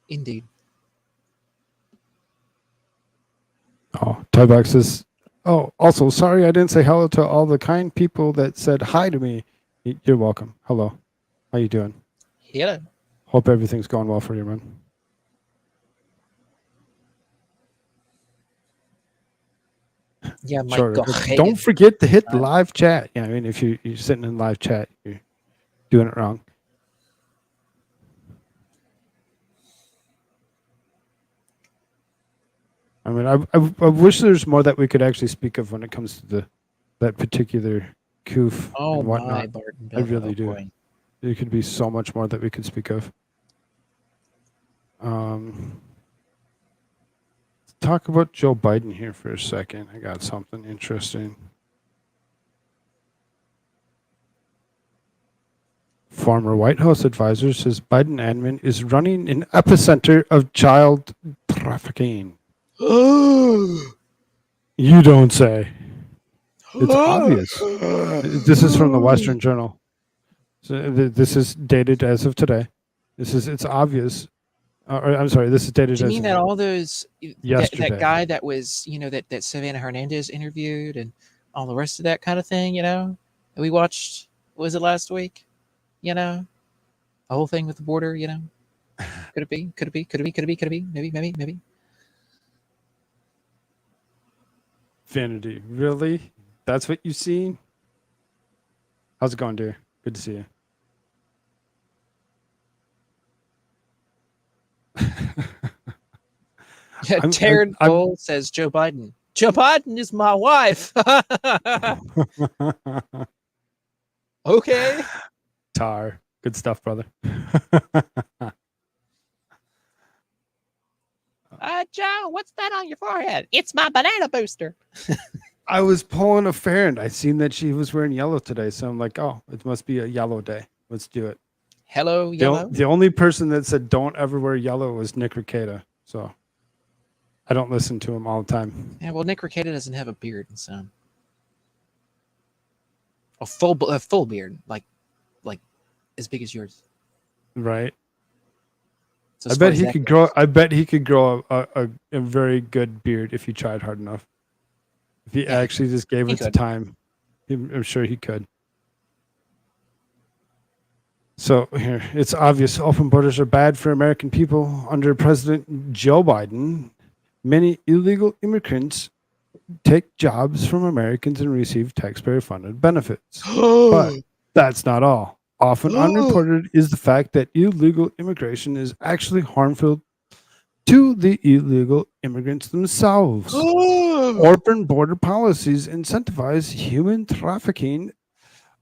Indeed. Oh, Toybox says, also, sorry I didn't say hello to all the kind people that said hi to me. You're welcome. Hello. How you doing? Hello. Hope everything's going well for you, man. Yeah, my Sure. God. Don't forget to hit the live chat. Yeah, I mean, if you're sitting in live chat, you're doing it wrong. I mean, I wish there's more that we could actually speak of when it comes to that particular coof and whatnot. My, Barton I really do. Boy. There could be so much more that we could speak of. Talk about Joe Biden here for a second. I got something interesting. Former White House advisor says Biden admin is running an epicenter of child trafficking. You don't say. It's obvious. This is from the Western Journal. So this is dated as of today. It's obvious. I'm sorry. This is dated. Do you as mean that all those yesterday. that guy that was that Savannah Hernandez interviewed and all the rest of that kind of thing? We watched. Was it last week? The whole thing with the border. Could it be? Could it be? Could it be? Could it be? Could it be? Maybe. Maybe. Maybe. Infinity. Really? That's what you've seen? How's it going, dear? Good to see you. Taryn Bull says Joe Biden. Joe Biden is my wife. Okay. Tar. Good stuff, brother. Joe, what's that on your forehead? It's my banana booster. I was pulling a ferret. I seen that she was wearing yellow today, so I'm like, oh, it must be a yellow day. Let's do it. Hello, yellow. The only person that said don't ever wear yellow was Nick Ricada. So I don't listen to him all the time. Yeah, well, Nick Ricada doesn't have a beard, so a full beard, like as big as yours. Right. So I as far bet as he that could goes- grow. I bet he could grow a very good beard if he tried hard enough. If he actually just gave he it the could. time, I'm sure he could. So here, it's obvious open borders are bad for American people. Under President Joe Biden, many illegal immigrants take jobs from Americans and receive taxpayer-funded benefits. But that's not all. Often unreported is the fact that illegal immigration is actually harmful to the illegal immigrants themselves. Open border policies incentivize human trafficking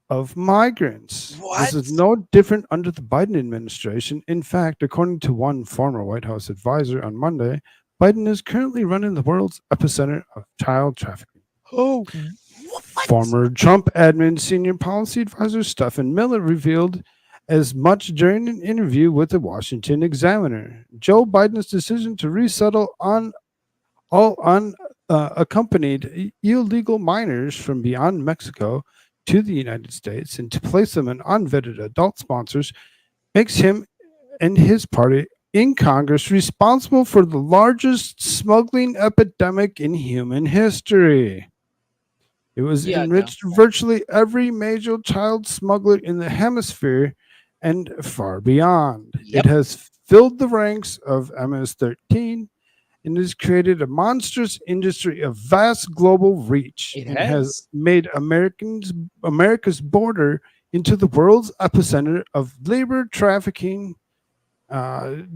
of migrants. This is no different under the Biden administration. In fact, according to one former White House advisor on Monday, Biden is currently running the world's epicenter of child trafficking. Oh, Former Trump admin senior policy advisor Stephen Miller revealed as much during an interview with the Washington Examiner. Joe Biden's decision to resettle all unaccompanied illegal minors from beyond Mexico to the United States and to place them in unvetted adult sponsors makes him and his party in Congress responsible for the largest smuggling epidemic in human history. It was enriched virtually every major child smuggler in the hemisphere and far beyond. It has filled the ranks of MS-13 and has created a monstrous industry of vast global reach. It and has. made America's border into the world's epicenter of labor trafficking,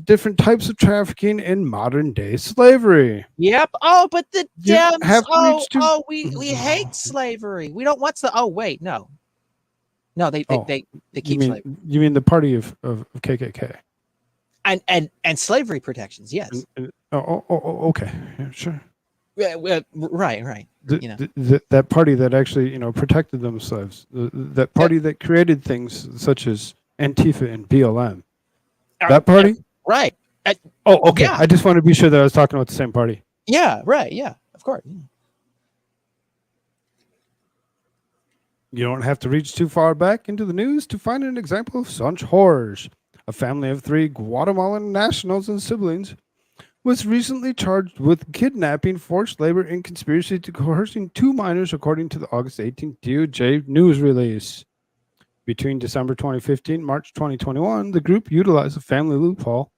different types of trafficking, and modern day slavery. Yep. Oh, but the You Dems. have to Oh, reach to- oh, we hate slavery. We don't want to. Oh, wait, no. No, they keep slavery. You mean the party of KKK? And slavery protections, yes. Okay, yeah, sure. Well, right. That party that actually protected themselves, that party that created things such as Antifa and BLM. That party, right? Okay. Yeah. I just want to be sure that I was talking about the same party. Yeah, right. Yeah, of course. You don't have to reach too far back into the news to find an example of such horrors. A family of 3 Guatemalan nationals and siblings was recently charged with kidnapping, forced labor, and conspiracy to coercing 2 minors, according to the August 18th DOJ news release. Between December 2015 and March 2021, the group utilized a family loophole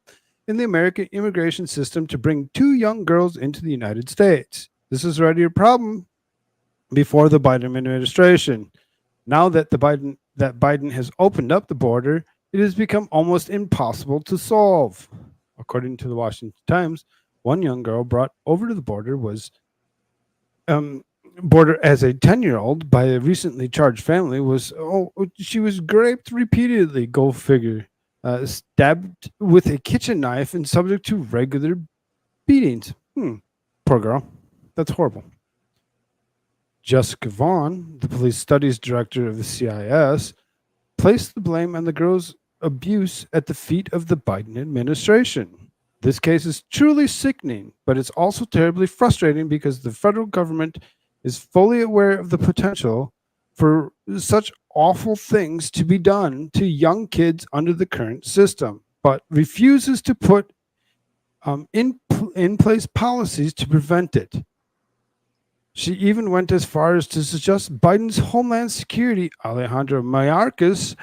in the American immigration system to bring 2 young girls into the United States. This is already a problem before the Biden administration. Now that Biden has opened up the border, it has become almost impossible to solve. According to the Washington Times, one young girl brought over to the border was as a 10-year-old by a recently charged family she was raped repeatedly, go figure, stabbed with a kitchen knife and subject to regular beatings. Poor girl. That's horrible. Jessica Vaughn, the police studies director of the CIS, placed the blame on the girl's abuse at the feet of the Biden administration. This case is truly sickening, but it's also terribly frustrating because the federal government is fully aware of the potential for such awful things to be done to young kids under the current system, but refuses to put in place policies to prevent it. She even went as far as to suggest Biden's Homeland Security, Alejandro Mayorkas,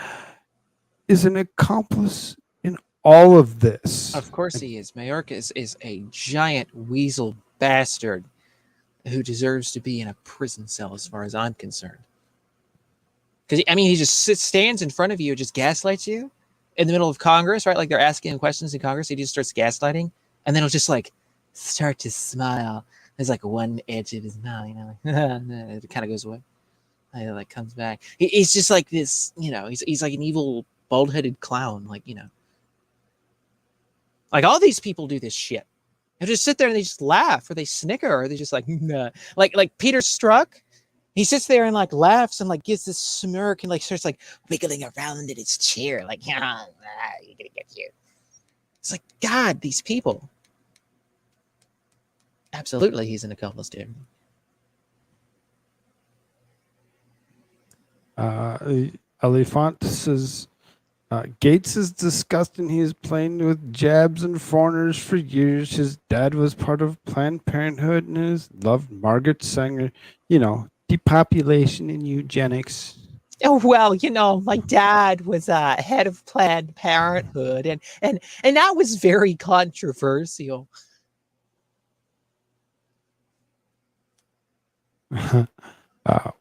is an accomplice in all of this. Of course he is. Mayorkas is a giant weasel bastard. who deserves to be in a prison cell as far as I'm concerned. Because, I mean, he just stands in front of you and just gaslights you in the middle of Congress, right? Like they're asking him questions in Congress. He just starts gaslighting. And then he'll just like start to smile. There's like one edge of his mouth, you know, like, it kind of goes away. It like comes back. He's just like this, you know, he's like an evil bald-headed clown, like, you know. Like all these people do this shit. They just sit there and they just laugh or they snicker or they just like, nah. Like Peter Strzok. He sits there and like laughs and like gives this smirk and like starts like wiggling around in his chair, like, yeah, you're gonna get you. It's like, God, these people. Absolutely, he's an accomplice, dude. Elefant says, Gates is disgusting. He is playing with jabs and foreigners for years. His dad was part of Planned Parenthood and has loved Margaret Sanger, you know, depopulation and eugenics. Oh, well, you know, my dad was head of Planned Parenthood, and that was very controversial.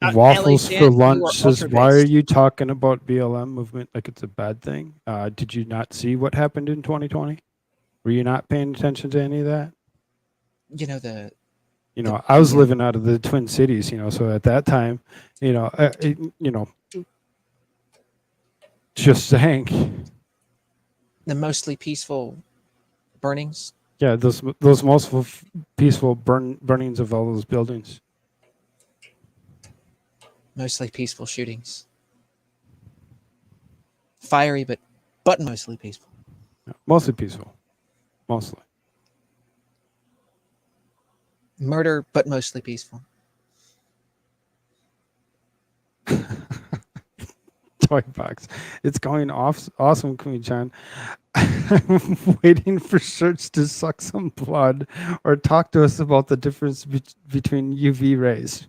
Waffles for Alexander, lunch you are says, why are you talking about BLM movement like it's a bad thing? Did you not see what happened in 2020? Were you not paying attention to any of that? You know, I was living out of the Twin Cities, you know, so at that time, you know, just saying. The mostly peaceful burnings. Yeah, those most peaceful burnings of all those buildings. Mostly peaceful shootings. Fiery, but mostly peaceful. Yeah, mostly peaceful. Mostly. Murder, but mostly peaceful. Toy box. It's going off. Awesome, Queen John. I'm waiting for Shirts to suck some blood or talk to us about the difference between UV rays.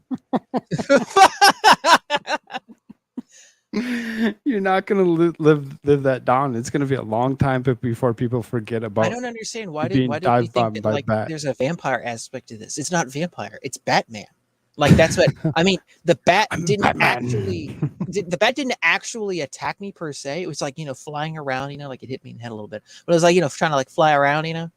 You're not going to live that down. It's going to be a long time before people forget about. I don't understand why being did we dive think that bombed by like bat. there's a vampire aspect to this? It's not vampire. It's Batman. Like that's what I mean. The bat didn't actually. The bat didn't actually attack me per se. It was like, you know, flying around. You know, like it hit me in the head a little bit. But it was like, you know, trying to like fly around. You know,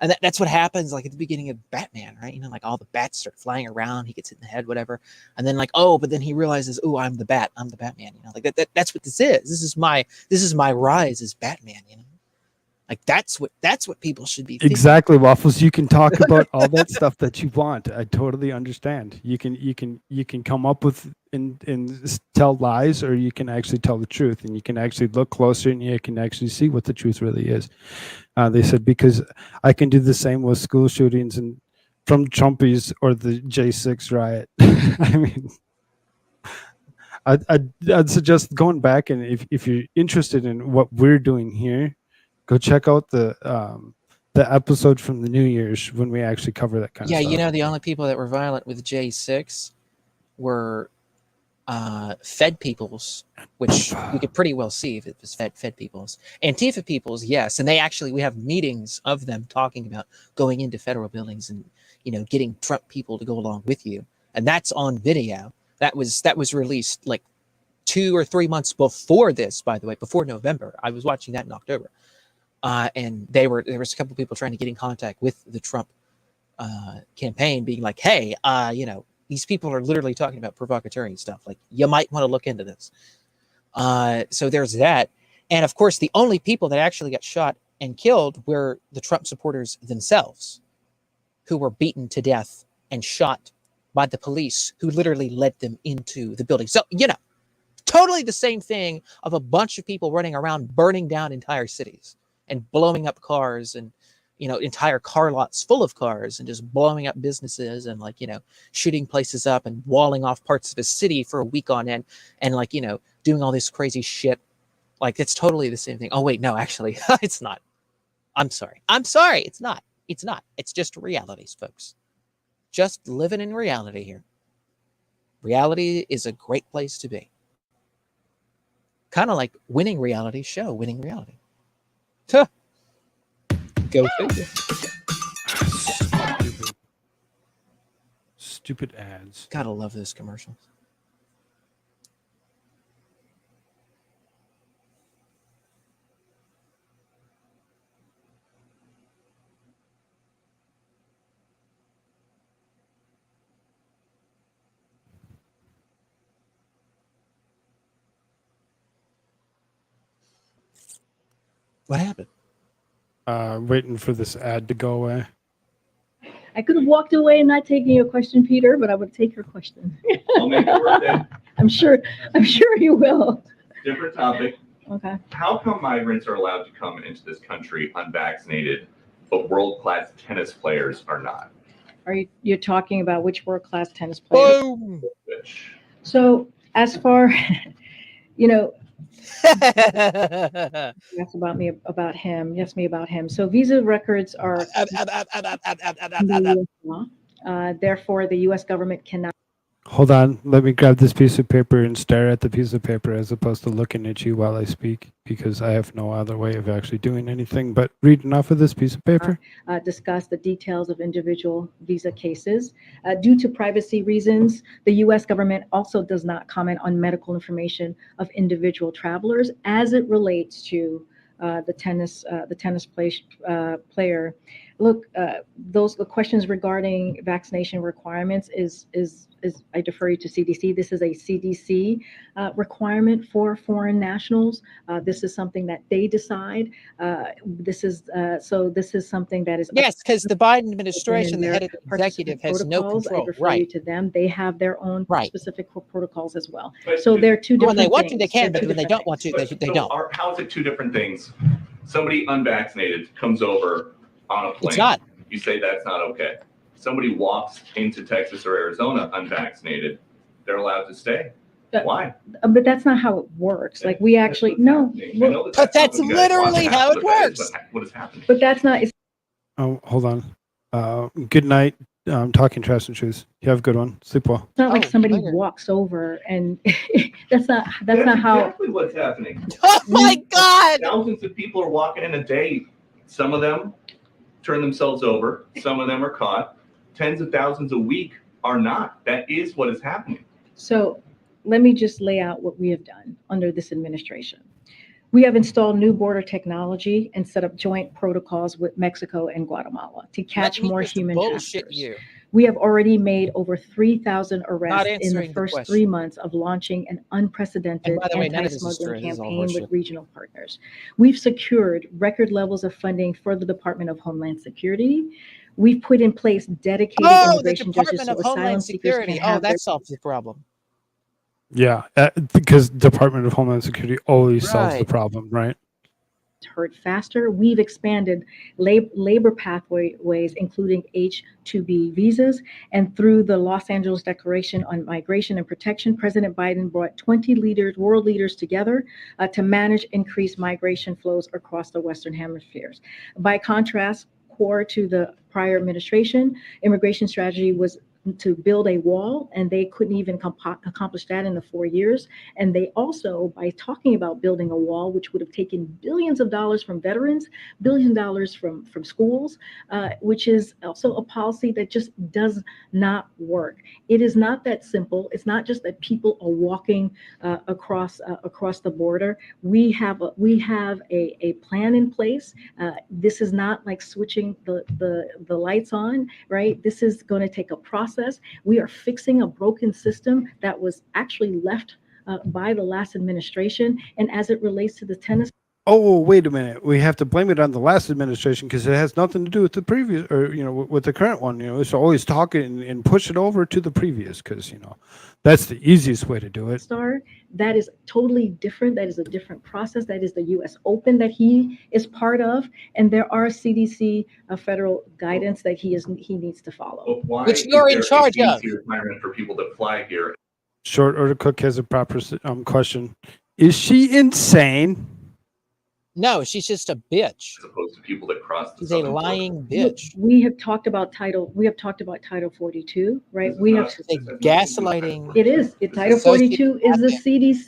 and that's what happens like at the beginning of Batman, right? You know, like all the bats start flying around. He gets hit in the head, whatever. And then like, oh, but then he realizes, oh, I'm the bat. I'm the Batman. You know, like that's what this is. This is my rise as Batman. You know. Like that's what people should be thinking. Exactly, Waffles. You can talk about all that stuff that you want. I totally understand. You can come up with and tell lies, or you can actually tell the truth, and you can actually look closer and you can actually see what the truth really is. They said, because I can do the same with school shootings and from Trumpies or the J6 riot. I mean, I'd suggest going back, and if you're interested in what we're doing here, go check out the episode from the New Year's when we actually cover that kind of stuff. Yeah, you know, the only people that were violent with J6 were Fed peoples, which you could pretty well see if it was Fed peoples. Antifa peoples, yes, and we have meetings of them talking about going into federal buildings and, you know, getting Trump people to go along with you, and that's on video. That was released like 2 or 3 months before this, by the way, before November. I was watching that in October. And there was a couple of people trying to get in contact with the Trump campaign, being like, hey, you know, these people are literally talking about provocatory stuff. Like, you might want to look into this. So there's that. And of course, the only people that actually got shot and killed were the Trump supporters themselves, who were beaten to death and shot by the police who literally led them into the building. So, you know, totally the same thing of a bunch of people running around burning down entire cities and blowing up cars and, you know, entire car lots full of cars and just blowing up businesses and, like, you know, shooting places up and walling off parts of a city for a week on end and, like, you know, doing all this crazy shit. Like, it's totally the same thing. Oh, wait, no, actually, it's not. I'm sorry. It's not. It's just realities, folks. Just living in reality here. Reality is a great place to be. Kind of like Winning Reality show, Winning Reality. Huh. Go figure. Stupid ads. Gotta love those commercials. What happened? Waiting for this ad to go away. I could have walked away and not taken your question, Peter, but I would take your question. I'll make it worth it. I'm sure you will. Different topic. Okay. How come migrants are allowed to come into this country unvaccinated, but world-class tennis players are not? You're talking about which world-class tennis players? Boom. So as far, you know, ask about me about him. Yes, me about him. So visa records are therefore the U.S. government cannot. Hold on. Let me grab this piece of paper and stare at the piece of paper as opposed to looking at you while I speak, because I have no other way of actually doing anything but reading off of this piece of paper. Discuss the details of individual visa cases. Due to privacy reasons, the U.S. government also does not comment on medical information of individual travelers as it relates to the tennis player. Look, the questions regarding vaccination requirements is I defer you to CDC. This is a CDC requirement for foreign nationals. This is something that they decide. This is something that is yes, because the Biden administration, the head of the executive, has no control. I refer Right. you to them. They have their own specific protocols as well. But So they're two different. When they want to, things. they can, They're but two when they different don't want to, things. they don't. How is it two different things? Somebody unvaccinated comes over on a plane. It's not. You say that's not okay. Somebody walks into Texas or Arizona unvaccinated, they're allowed to stay. Why? But that's not how it works. Like we actually no. But that's literally how it works. What is happening? But that's not. It's Oh, hold on. Good night. Talking trash and shoes. You have a good one. Sleep well. not like somebody walks over and that's not how. Exactly what's happening. Oh my God! Thousands of people are walking in a day. Some of them turn themselves over. Some of them are caught. Tens of thousands a week are not. That is what is happening. So let me just lay out what we have done under this administration. We have installed new border technology and set up joint protocols with Mexico and Guatemala to catch more human bullshit traffickers. you. We have already made over 3,000 arrests in answering the the first question. 3 months of launching an unprecedented And by the way, none of this is anti-smuggling true. This is all campaign with horseshit. regional partners. We've secured record levels of funding for the Department of Homeland Security. We've put in place dedicated Oh, the immigration judges Department so of asylum Homeland seekers can Security. Oh, have their that solves the problem. Yeah, because Department of Homeland Security always solves the Right. problem, right? heard faster. We've expanded labor pathways, including H-2B visas. And through the Los Angeles Declaration on Migration and Protection, President Biden brought 20 world leaders together to manage increased migration flows across the Western hemispheres. By contrast, core to the prior administration, immigration strategy was to build a wall, and they couldn't even accomplish that in the 4 years. And they also, by talking about building a wall, which would have taken billions of dollars from veterans, billions of dollars from schools, which is also a policy that just does not work. It is not that simple. It's not just that people are walking across the border. We have a plan in place. This is not like switching the lights on, right? This is going to take a process. We are fixing a broken system that was actually left by the last administration. And as it relates to the tennis. Oh, wait a minute. We have to blame it on the last administration because it has nothing to do with the previous, or, with the current one. It's always talk and push it over to the previous because, that's the easiest way to do it. That is totally different. That is a different process. That is the U.S. Open that he is part of. And there are CDC federal guidance that he needs to follow. Which you're in charge of. Requirement for people to fly here. Short Order Cook has a proper question. Is she insane? No, she's just a bitch. As opposed to people that cross the She's a lying bitch. We have talked about Title 42, right? We have gaslighting. It is. Title 42 is the CDC.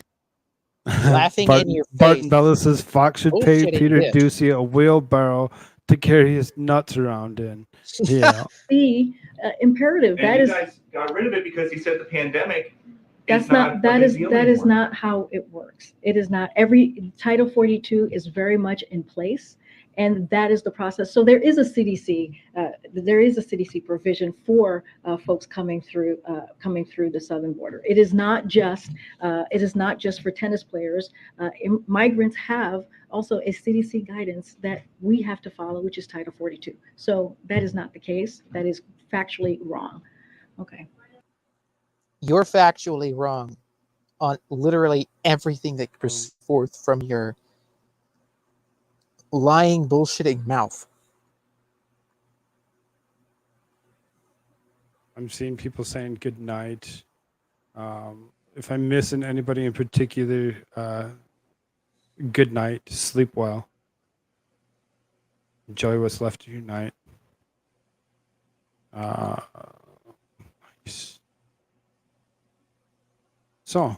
Laughing in your face. Barton Bella says Fox should pay Bullshitting Peter bitch. Ducey a wheelbarrow to carry his nuts around in. Yeah. See, imperative. And That you is guys got rid of it because you said the pandemic that's is not that a big is deal that is anymore. not how it works. It is not. Every Title 42 is very much in place, and that is the process. So there is a CDC provision for folks coming through the southern border. It is not just for tennis players. Migrants have also a CDC guidance that we have to follow, which is Title 42. So that is not the case. That is factually wrong. Okay. You're factually wrong on literally everything that comes forth from your lying, bullshitting mouth. I'm seeing people saying good night. If I'm missing anybody in particular, good night. Sleep well. Enjoy what's left of your night. Nice. So,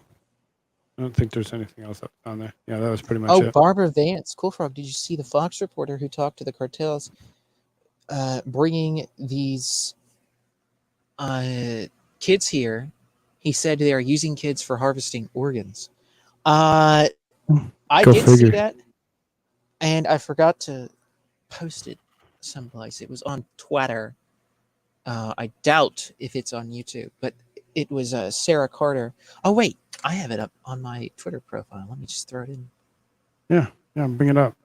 I don't think there's anything else up on there. Yeah, that was pretty much it. Barbara Vance, Koolfrogg, did you see the Fox reporter who talked to the cartels bringing these kids here? He said they are using kids for harvesting organs. I did see that, and I forgot to post it someplace. It was on Twitter. I doubt if it's on YouTube, but it was Sarah Carter. Oh, wait, I have it up on my Twitter profile. Let me just throw it in. Yeah, bring it up.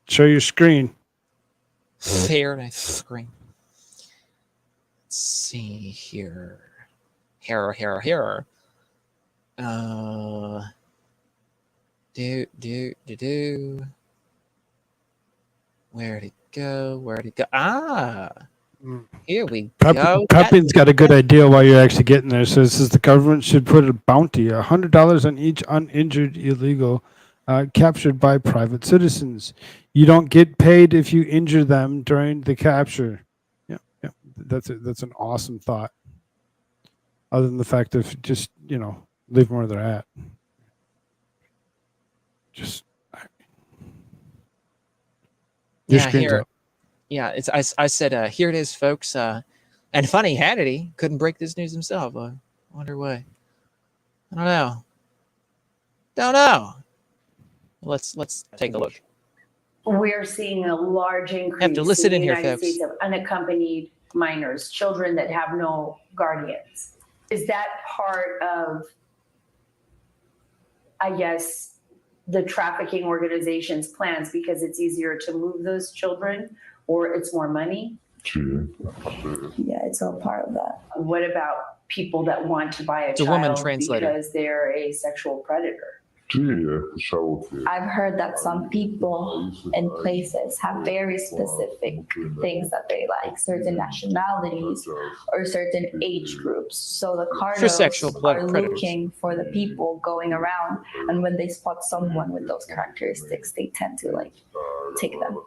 Show your screen. Fair nice screen. Let's see here. Here. Where'd it go? Ah, here we go. Pepin's got a good idea why you're actually getting there. So it says the government should put a bounty, $100 on each uninjured illegal captured by private citizens. You don't get paid if you injure them during the capture. Yeah. That's an awesome thought. Other than the fact of just, leave them where they're at. Just your screen's up. Yeah, I said, here it is, folks. And funny, Hannity couldn't break this news himself. I wonder why. I don't know. Let's take a look. We're seeing a large increase Have to listen in the in here, United folks. States of unaccompanied minors, children that have no guardians. Is that part of, I guess, the trafficking organization's plans because it's easier to move those children or it's more money? Yeah, it's all part of that. What about people that want to buy a It's a woman child translator. because they're a sexual predator? I've heard that some people in places have very specific things that they like, certain nationalities or certain age groups. So the cartels sexual are predators. looking for the people going around, and when they spot someone with those characteristics, they tend to take them.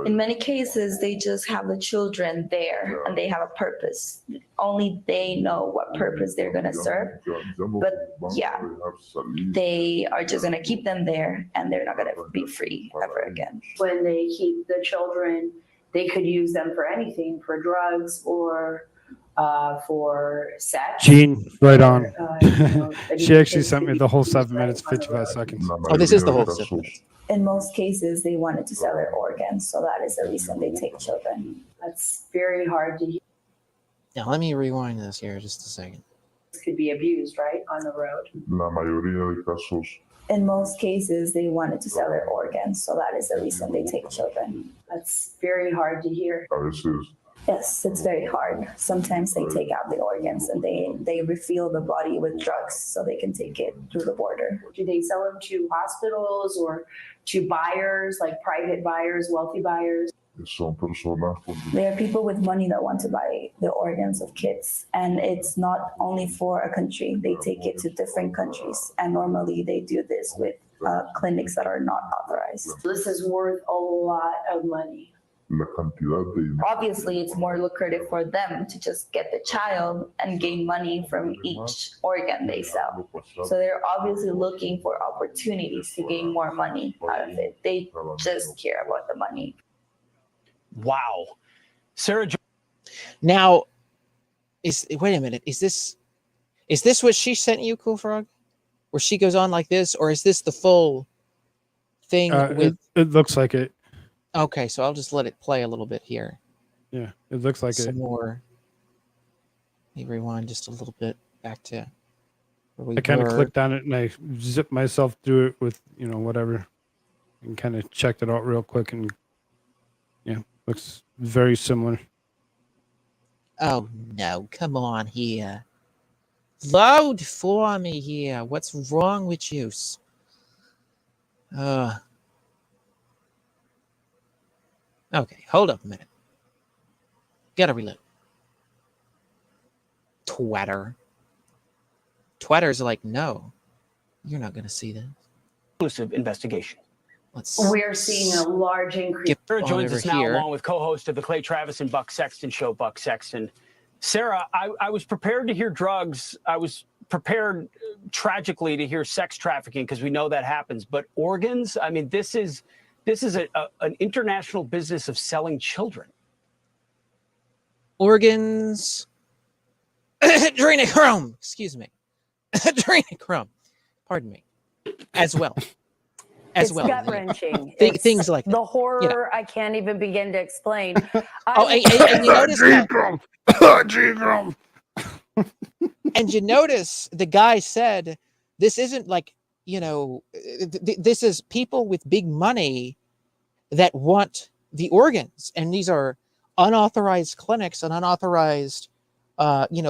In many cases, they just have the children there and they have a purpose. Only they know what purpose they're going to serve. But yeah, they are just going to keep them there and they're not going to be free ever again. When they keep the children, they could use them for anything, for drugs or for sex. Gene, right on. but She actually sent me the whole 7 minutes, 55 seconds. Oh, this is the whole 7 minutes. In most cases, they wanted to sell their organs, so that is the reason they take children. That's very hard to hear. Now, let me rewind this here just a second. This could be abused, right, on the road. In most cases, they wanted to sell their organs, so that is the reason they take children. That's very hard to hear. Yes, it's very hard. Sometimes they take out the organs and they refill the body with drugs so they can take it through the border. Do they sell them to hospitals or to buyers, like private buyers, wealthy buyers? There are people with money that want to buy the organs of kids, and it's not only for a country. They take it to different countries, and normally they do this with clinics that are not authorized. This is worth a lot of money. Obviously, it's more lucrative for them to just get the child and gain money from each organ they sell. So they're obviously looking for opportunities to gain more money out of it. They just care about the money. Wow. Sarah. Now, wait a minute. Is this what she sent you, Koolfrogg? Where she goes on like this, or is this the full thing with? It looks like it. Okay, so I'll just let it play a little bit here. Yeah, it looks like Some it. more. Let me rewind just a little bit back to where we I kind of were. clicked on it and I zipped myself through it with, whatever, and kind of checked it out real quick, and yeah, looks very similar. Oh no, come on here. Load for me here. What's wrong with you? Okay, hold up a minute. Gotta reload. Twatter's like, no, you're not gonna see this. Exclusive investigation. We're seeing a large increase. Sarah joins us now, here. along with co-host of the Clay Travis and Buck Sexton show, Buck Sexton. Sarah, I was prepared to hear drugs. I was prepared, tragically, to hear sex trafficking, because we know that happens. But organs, I mean, this is an international business of selling children. Organs. Adrenochrome. Excuse me. Adrenochrome. Pardon me. As well. It's gut-wrenching. Things like that. The horror I can't even begin to explain. And you notice that. And you notice the guy said, this isn't like, this is people with big money that want the organs. And these are unauthorized clinics and unauthorized,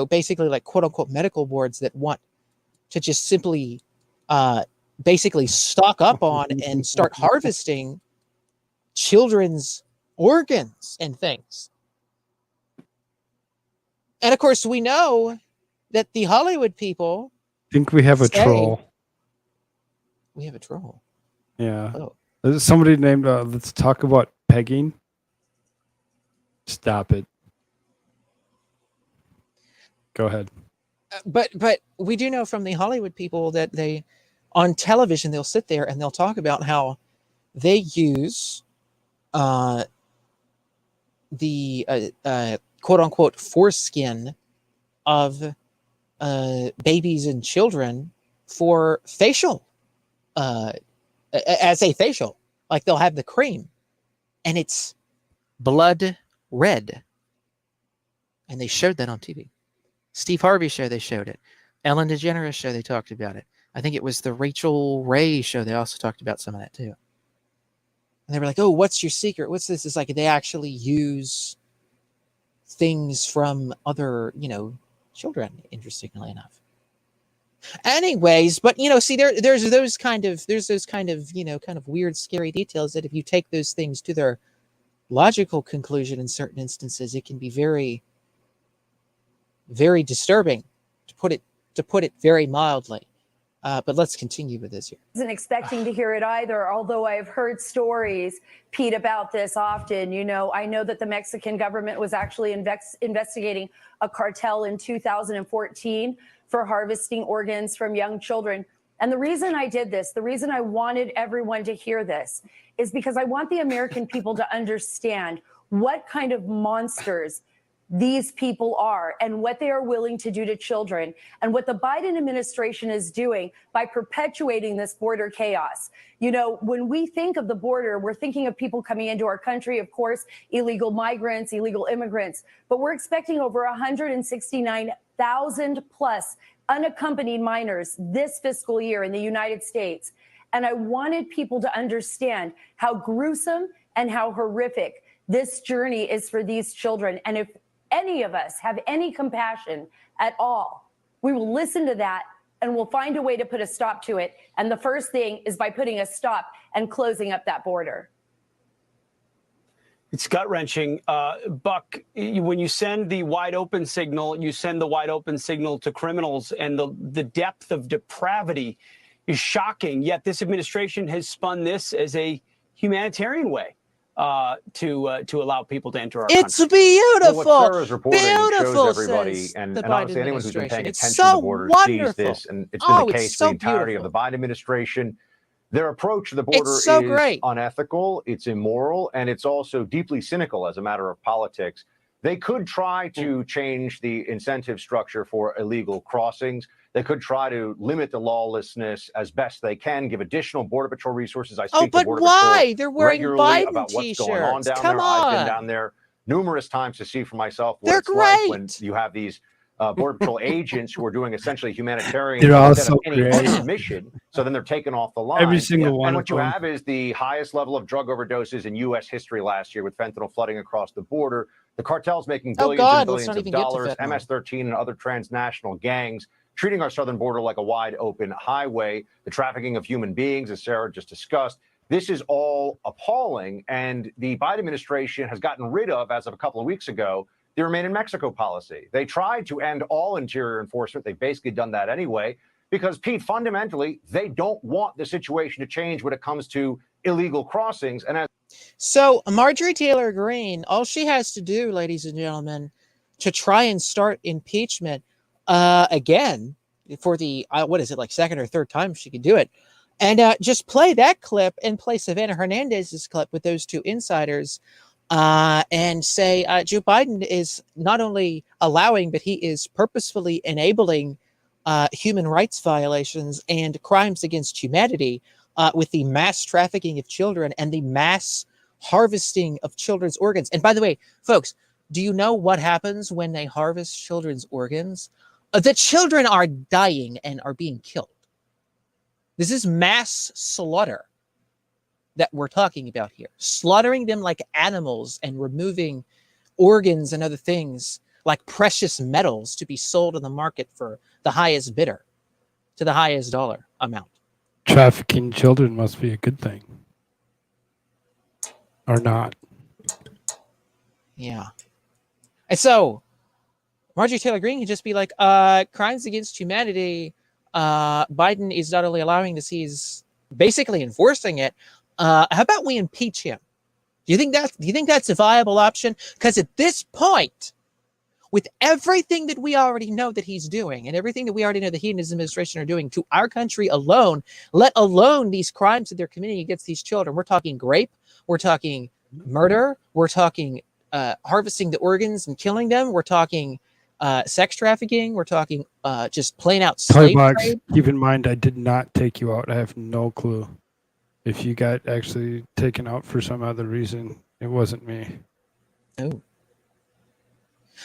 basically like quote unquote medical boards that want to just simply basically stock up on and start harvesting children's organs and things. And of course, we know that the Hollywood people think we have a say, troll. We have a troll. Yeah. Oh. There's somebody named, let's talk about pegging. Stop it. Go ahead. But we do know from the Hollywood people that they, on television, they'll sit there and they'll talk about how they use the quote unquote foreskin of babies and children for facial, as a facial. Like they'll have the cream and it's blood red. And they showed that on TV. Steve Harvey show, they showed it. Ellen DeGeneres show, they talked about it. I think it was the Rachel Ray show. They also talked about some of that too. And they were like, oh, what's your secret? What's this? It's like they actually use things from other, children, interestingly enough. Anyways, but see, there's those kind of kind of weird, scary details that if you take those things to their logical conclusion in certain instances, it can be very, very disturbing, to put it very mildly. But let's continue with this here. Wasn't expecting to hear it either, although I've heard stories, Pete, about this often. I know that the Mexican government was actually investigating a cartel in 2014 for harvesting organs from young children. And the reason I did this, the reason I wanted everyone to hear this, is because I want the American people to understand what kind of monsters these people are and what they are willing to do to children and what the Biden administration is doing by perpetuating this border chaos. When we think of the border, we're thinking of people coming into our country, of course, illegal migrants, illegal immigrants, but we're expecting over 169,000 plus unaccompanied minors this fiscal year in the United States. And I wanted people to understand how gruesome and how horrific this journey is for these children. And if any of us have any compassion at all, we will listen to that and we'll find a way to put a stop to it. And the first thing is by putting a stop and closing up that border. It's gut-wrenching. Buck, when you send the wide open signal, you send the wide open signal to criminals, and the depth of depravity is shocking. Yet this administration has spun this as a humanitarian way to allow people to enter our country. It's beautiful. Well, what Sarah's reporting beautiful, shows everybody, says and the Biden honestly, anyone who's been paying administration. attention It's to so the border wonderful. sees this, and it's been the case so for the entirety beautiful. of the Biden administration. Their approach to the border It's so is great. unethical, it's immoral, and it's also deeply cynical as a matter of politics. They could try to change the incentive structure for illegal crossings. They could try to limit the lawlessness as best they can, give additional Border Patrol resources. I speak to Border why? They're Patrol wearing regularly Biden about what's going on t-shirts. down Come there. I've been on. down there numerous times to see for myself what They're it's like when great. you have these Border Patrol agents who are doing essentially humanitarian They're all instead of so any great. other mission. So then they're taken off the line. Every single one And of what you them. have is the highest level of drug overdoses in U.S. history last year with fentanyl flooding across the border. The cartels making Oh, billions God, and let's billions not of even get to dollars, fentanyl. MS-13 and other transnational gangs treating our southern border like a wide open highway, the trafficking of human beings, as Sarah just discussed. This is all appalling. And the Biden administration has gotten rid of, as of a couple of weeks ago, the Remain in Mexico policy. They tried to end all interior enforcement. They've basically done that anyway, because, Pete, fundamentally, they don't want the situation to change when it comes to illegal crossings. And as So Marjorie Taylor Greene, all she has to do, ladies and gentlemen, to try and start impeachment again for the, what is it, like second or third time she could do it, and just play that clip in place of Ana Hernandez's clip with those two insiders, and say Joe Biden is not only allowing, but he is purposefully enabling human rights violations and crimes against humanity with the mass trafficking of children and the mass harvesting of children's organs. And by the way, folks, do you know what happens when they harvest children's organs? The children are dying and are being killed. This is mass slaughter that we're talking about here. Slaughtering them like animals and removing organs and other things like precious metals to be sold on the market for the highest bidder to the highest dollar amount. Trafficking children must be a good thing. Or not. Yeah. And so Marjorie Taylor Greene can just be like, crimes against humanity, Biden is not only allowing this, he's basically enforcing it. How about we impeach him? Do you think that's a viable option? Because at this point, with everything that we already know that he's doing and everything that we already know that he and his administration are doing to our country alone, let alone these crimes that they're committing against these children, we're talking rape, we're talking murder, we're talking harvesting the organs and killing them, we're talking sex trafficking, we're talking just plain out slave trade. Keep in mind, I did not take you out. I have no clue. If you got actually taken out for some other reason, it wasn't me. Oh.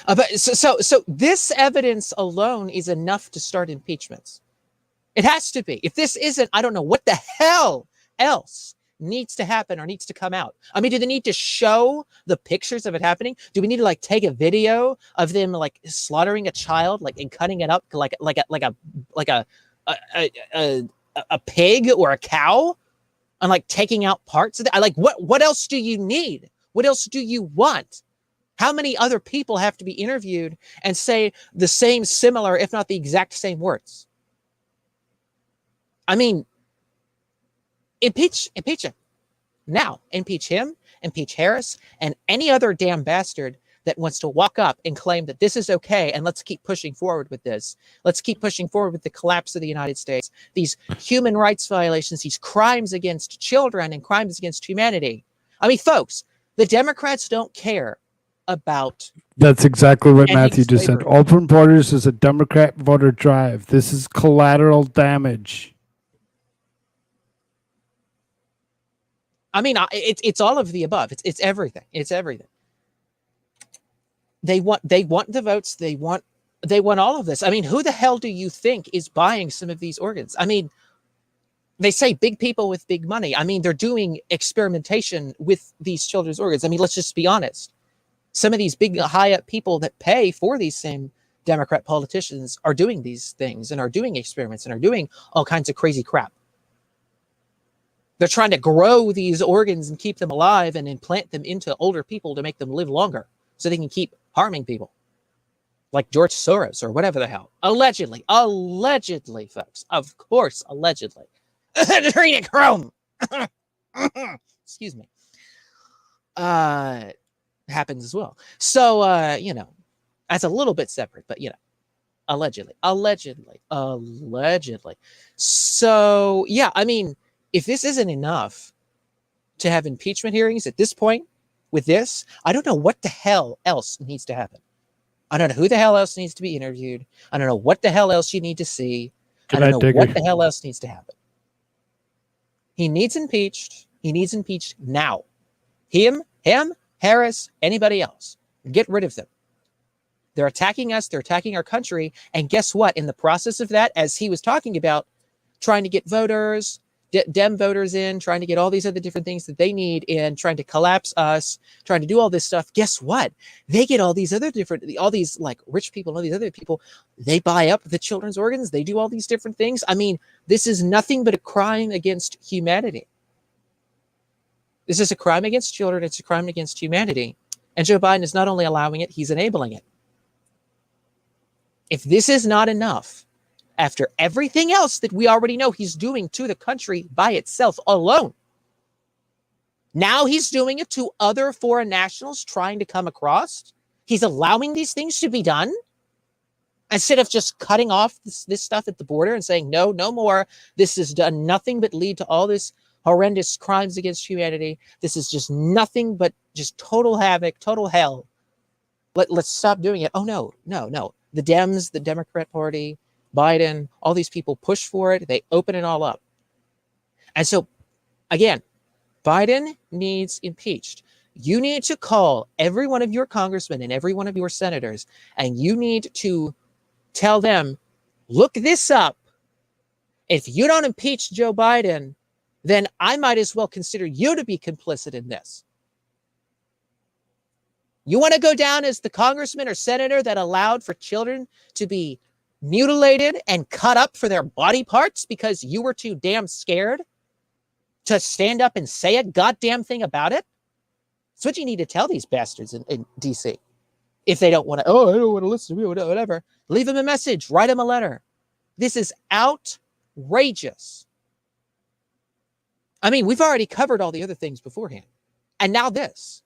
But so this evidence alone is enough to start impeachments. It has to be. If this isn't, I don't know what the hell else needs to happen or needs to come out. I mean, do they need to show the pictures of it happening? Do we need to like take a video of them like slaughtering a child, like and cutting it up like a pig or a cow, and like taking out parts of it? Like what else do you need? What else do you want? How many other people have to be interviewed and say the same, similar, if not the exact same words? I mean, impeach him. Now, impeach him, impeach Harris, and any other damn bastard that wants to walk up and claim that this is okay, and let's keep pushing forward with this. Let's keep pushing forward with the collapse of the United States, these human rights violations, these crimes against children and crimes against humanity. I mean, folks, the Democrats don't care about... That's exactly what Matthew just said. Open borders is a Democrat voter drive. This is collateral damage. I mean, it's all of the above. It's everything. It's everything. They want the votes. They want all of this. I mean, who the hell do you think is buying some of these organs? I mean, they say big people with big money. I mean, they're doing experimentation with these children's organs. I mean, let's just be honest. Some of these big high up people that pay for these same Democrat politicians are doing these things and are doing experiments and are doing all kinds of crazy crap. They're trying to grow these organs and keep them alive and implant them into older people to make them live longer so they can keep harming people. Like George Soros or whatever the hell. Allegedly, folks. Of course, allegedly. Adrenochrome. Excuse me. Happens as well. So, that's a little bit separate, but, allegedly. So, yeah, I mean, if this isn't enough to have impeachment hearings at this point, with this, I don't know what the hell else needs to happen. I don't know who the hell else needs to be interviewed. I don't know what the hell else you need to see. I don't know what the hell else needs to happen. He needs impeached. He needs impeached now. Him, Harris, anybody else. Get rid of them. They're attacking us. They're attacking our country. And guess what? In the process of that, as he was talking about, trying to get voters, Dem voters in, trying to get all these other different things that they need in, trying to collapse us, trying to do all this stuff. Guess what? They get all these other different, all these like rich people, all these other people, they buy up the children's organs. They do all these different things. I mean, this is nothing but a crime against humanity. This is a crime against children. It's a crime against humanity. And Joe Biden is not only allowing it, he's enabling it. If this is not enough, after everything else that we already know he's doing to the country by itself alone, now he's doing it to other foreign nationals trying to come across. He's allowing these things to be done instead of just cutting off this stuff at the border and saying, no, no more. This has done nothing but lead to all this horrendous crimes against humanity. This is just nothing but just total havoc, total hell. Let's stop doing it. Oh, no. The Dems, the Democrat Party, Biden, all these people push for it. They open it all up. And so, again, Biden needs impeached. You need to call every one of your congressmen and every one of your senators, and you need to tell them, look this up. If you don't impeach Joe Biden, then I might as well consider you to be complicit in this. You want to go down as the congressman or senator that allowed for children to be mutilated and cut up for their body parts because you were too damn scared to stand up and say a goddamn thing about it? That's what you need to tell these bastards in D.C. If they don't want to, I don't want to listen to me, whatever. Leave them a message. Write them a letter. This is outrageous. I mean, we've already covered all the other things beforehand. And now this.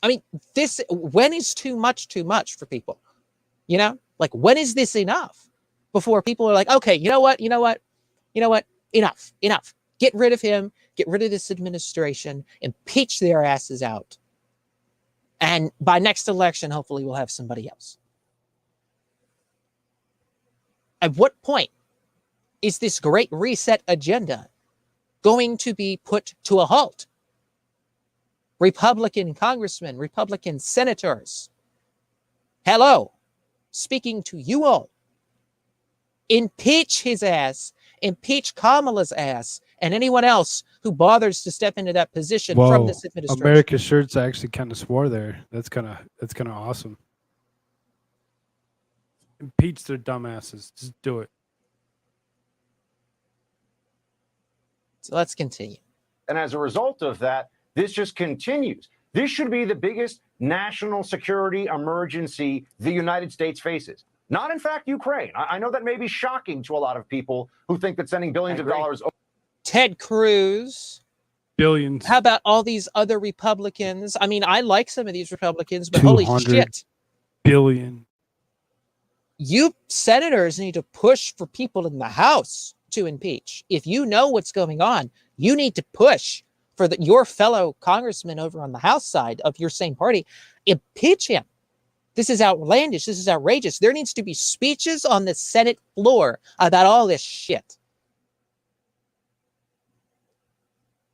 I mean, when is too much for people? You know, like, when is this enough before people are like, okay, you know what? Enough. Get rid of him. Get rid of this administration. Impeach their asses out. And by next election, hopefully we'll have somebody else. At what point is this great reset agenda going to be put to a halt? Republican congressmen, Republican senators, hello, speaking to you all. Impeach his ass, impeach Kamala's ass, and anyone else who bothers to step into that position from this administration. AmericaShirts actually kind of swore there. That's kind of awesome. Impeach their dumbasses. Just do it. So let's continue. And as a result of that, this just continues. This should be the biggest national security emergency the United States faces. Not, in fact, Ukraine. I know that may be shocking to a lot of people who think that sending billions of dollars. Ted Cruz. Billions. How about all these other Republicans? I mean, I like some of these Republicans, but holy shit. Billion. You senators need to push for people in the House to impeach. If you know what's going on, you need to push for your fellow congressman over on the House side of your same party. Impeach him. This is outlandish. This is outrageous. There needs to be speeches on the Senate floor about all this shit.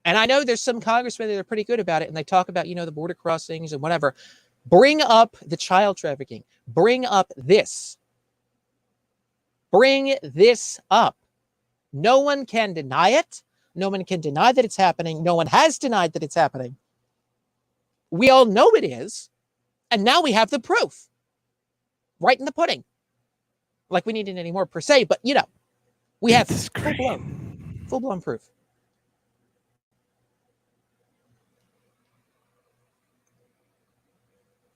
And I know there's some congressmen that are pretty good about it, and they talk about, the border crossings and whatever. Bring up the child trafficking. Bring up this. Bring this up. No one can deny it. No one can deny that it's happening. No one has denied that it's happening. We all know it is. And now we have the proof. Right in the pudding. Like we need it anymore per se, but we have full-blown proof.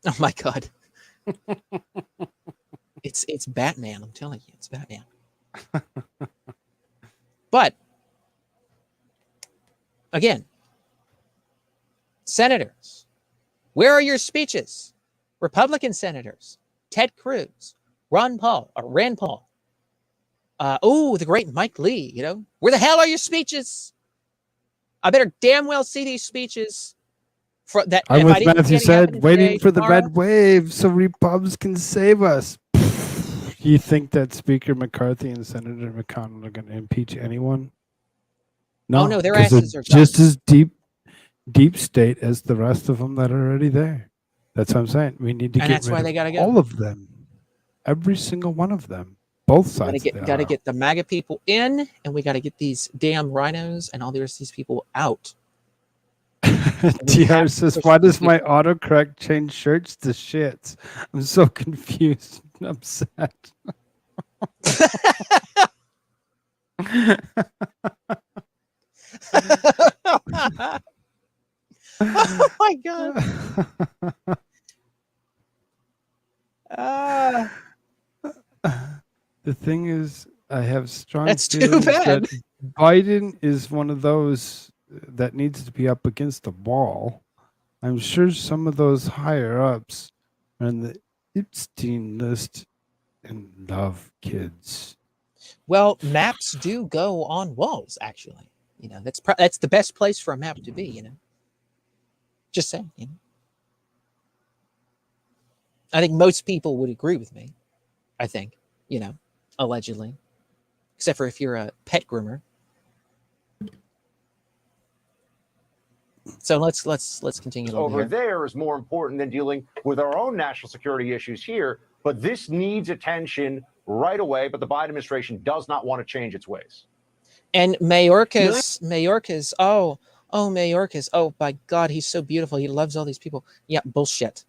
Oh my God. It's Batman, I'm telling you, it's Batman. But again, senators, where are your speeches? Republican senators, Ted Cruz, Rand Paul. The great Mike Lee, where the hell are your speeches? I better damn well see these speeches. I'm with Matthew said, today, waiting for the tomorrow. red wave so Repubs can save us. You think that Speaker McCarthy and Senator McConnell are going to impeach anyone? No, Oh, no, their 'cause they're asses are just done. as deep state as the rest of them that are already there. That's what I'm saying. We need to And get that's why rid they of gotta go. all of them. Every single one of them. Both sides of the Gotta aisle. get the MAGA people in, and we gotta get these damn rhinos and all the rest of these people out. TR says, why does my autocorrect change shirts to shits? I'm so confused and upset. Oh my god. The thing is, I have strong That's too feelings bad. that Biden is one of those that needs to be up against the wall. I'm sure some of those higher ups are in the Epstein list and love kids. Well, maps do go on walls, actually. You know, that's the best place for a map to be, you know. Just saying, you know. I think most people would agree with me. I think, you know, allegedly. Except for if you're a pet groomer. So let's continue over here. there is more important than dealing with our own national security issues here. But this needs attention right away. But the Biden administration does not want to change its ways. And Mayorkas, Mayorkas, oh my God, he's so beautiful. He loves all these people. Yeah, bullshit.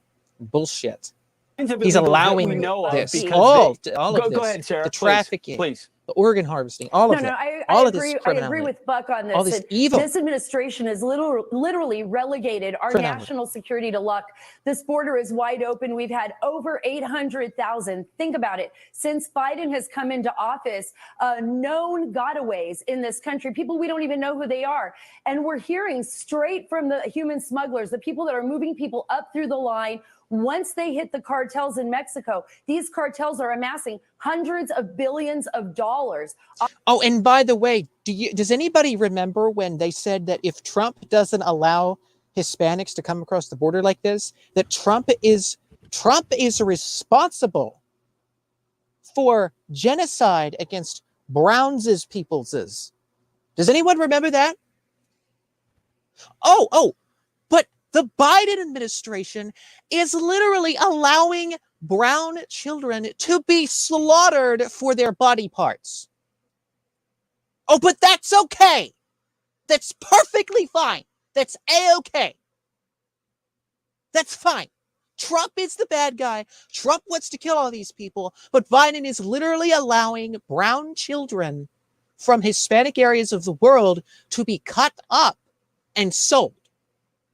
He's allowing this. All of this. Go ahead, Sarah. The please, trafficking, please. the organ harvesting, all of it. I agree. I agree with Buck on this. All this evil. This administration has literally relegated our national security to luck. This border is wide open. We've had over 800,000. Think about it. Since Biden has come into office, known gotaways in this country, people we don't even know who they are. And we're hearing straight from the human smugglers, the people that are moving people up through the line. Once they hit the cartels in Mexico, these cartels are amassing hundreds of billions of dollars. Oh, and by the way, does anybody remember when they said that if Trump doesn't allow Hispanics to come across the border like this, that Trump is responsible for genocide against Browns' peoples? Does anyone remember that? Oh, but the Biden administration is literally allowing brown children to be slaughtered for their body parts. Oh, but that's okay. That's perfectly fine. That's A-okay. That's fine. Trump is the bad guy. Trump wants to kill all these people, but Biden is literally allowing brown children from Hispanic areas of the world to be cut up and sold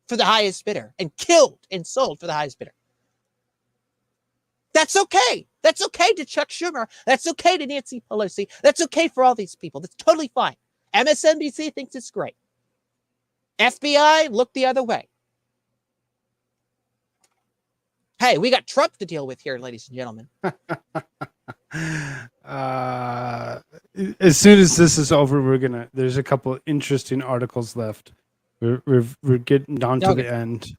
for the highest bidder, and killed and sold for the highest bidder. That's okay. That's okay to Chuck Schumer. That's okay to Nancy Pelosi. That's okay for all these people. That's totally fine. MSNBC thinks it's great. FBI, look the other way. Hey, we got Trump to deal with here, ladies and gentlemen. As soon as this is over, there's a couple interesting articles left. We're getting down to the end.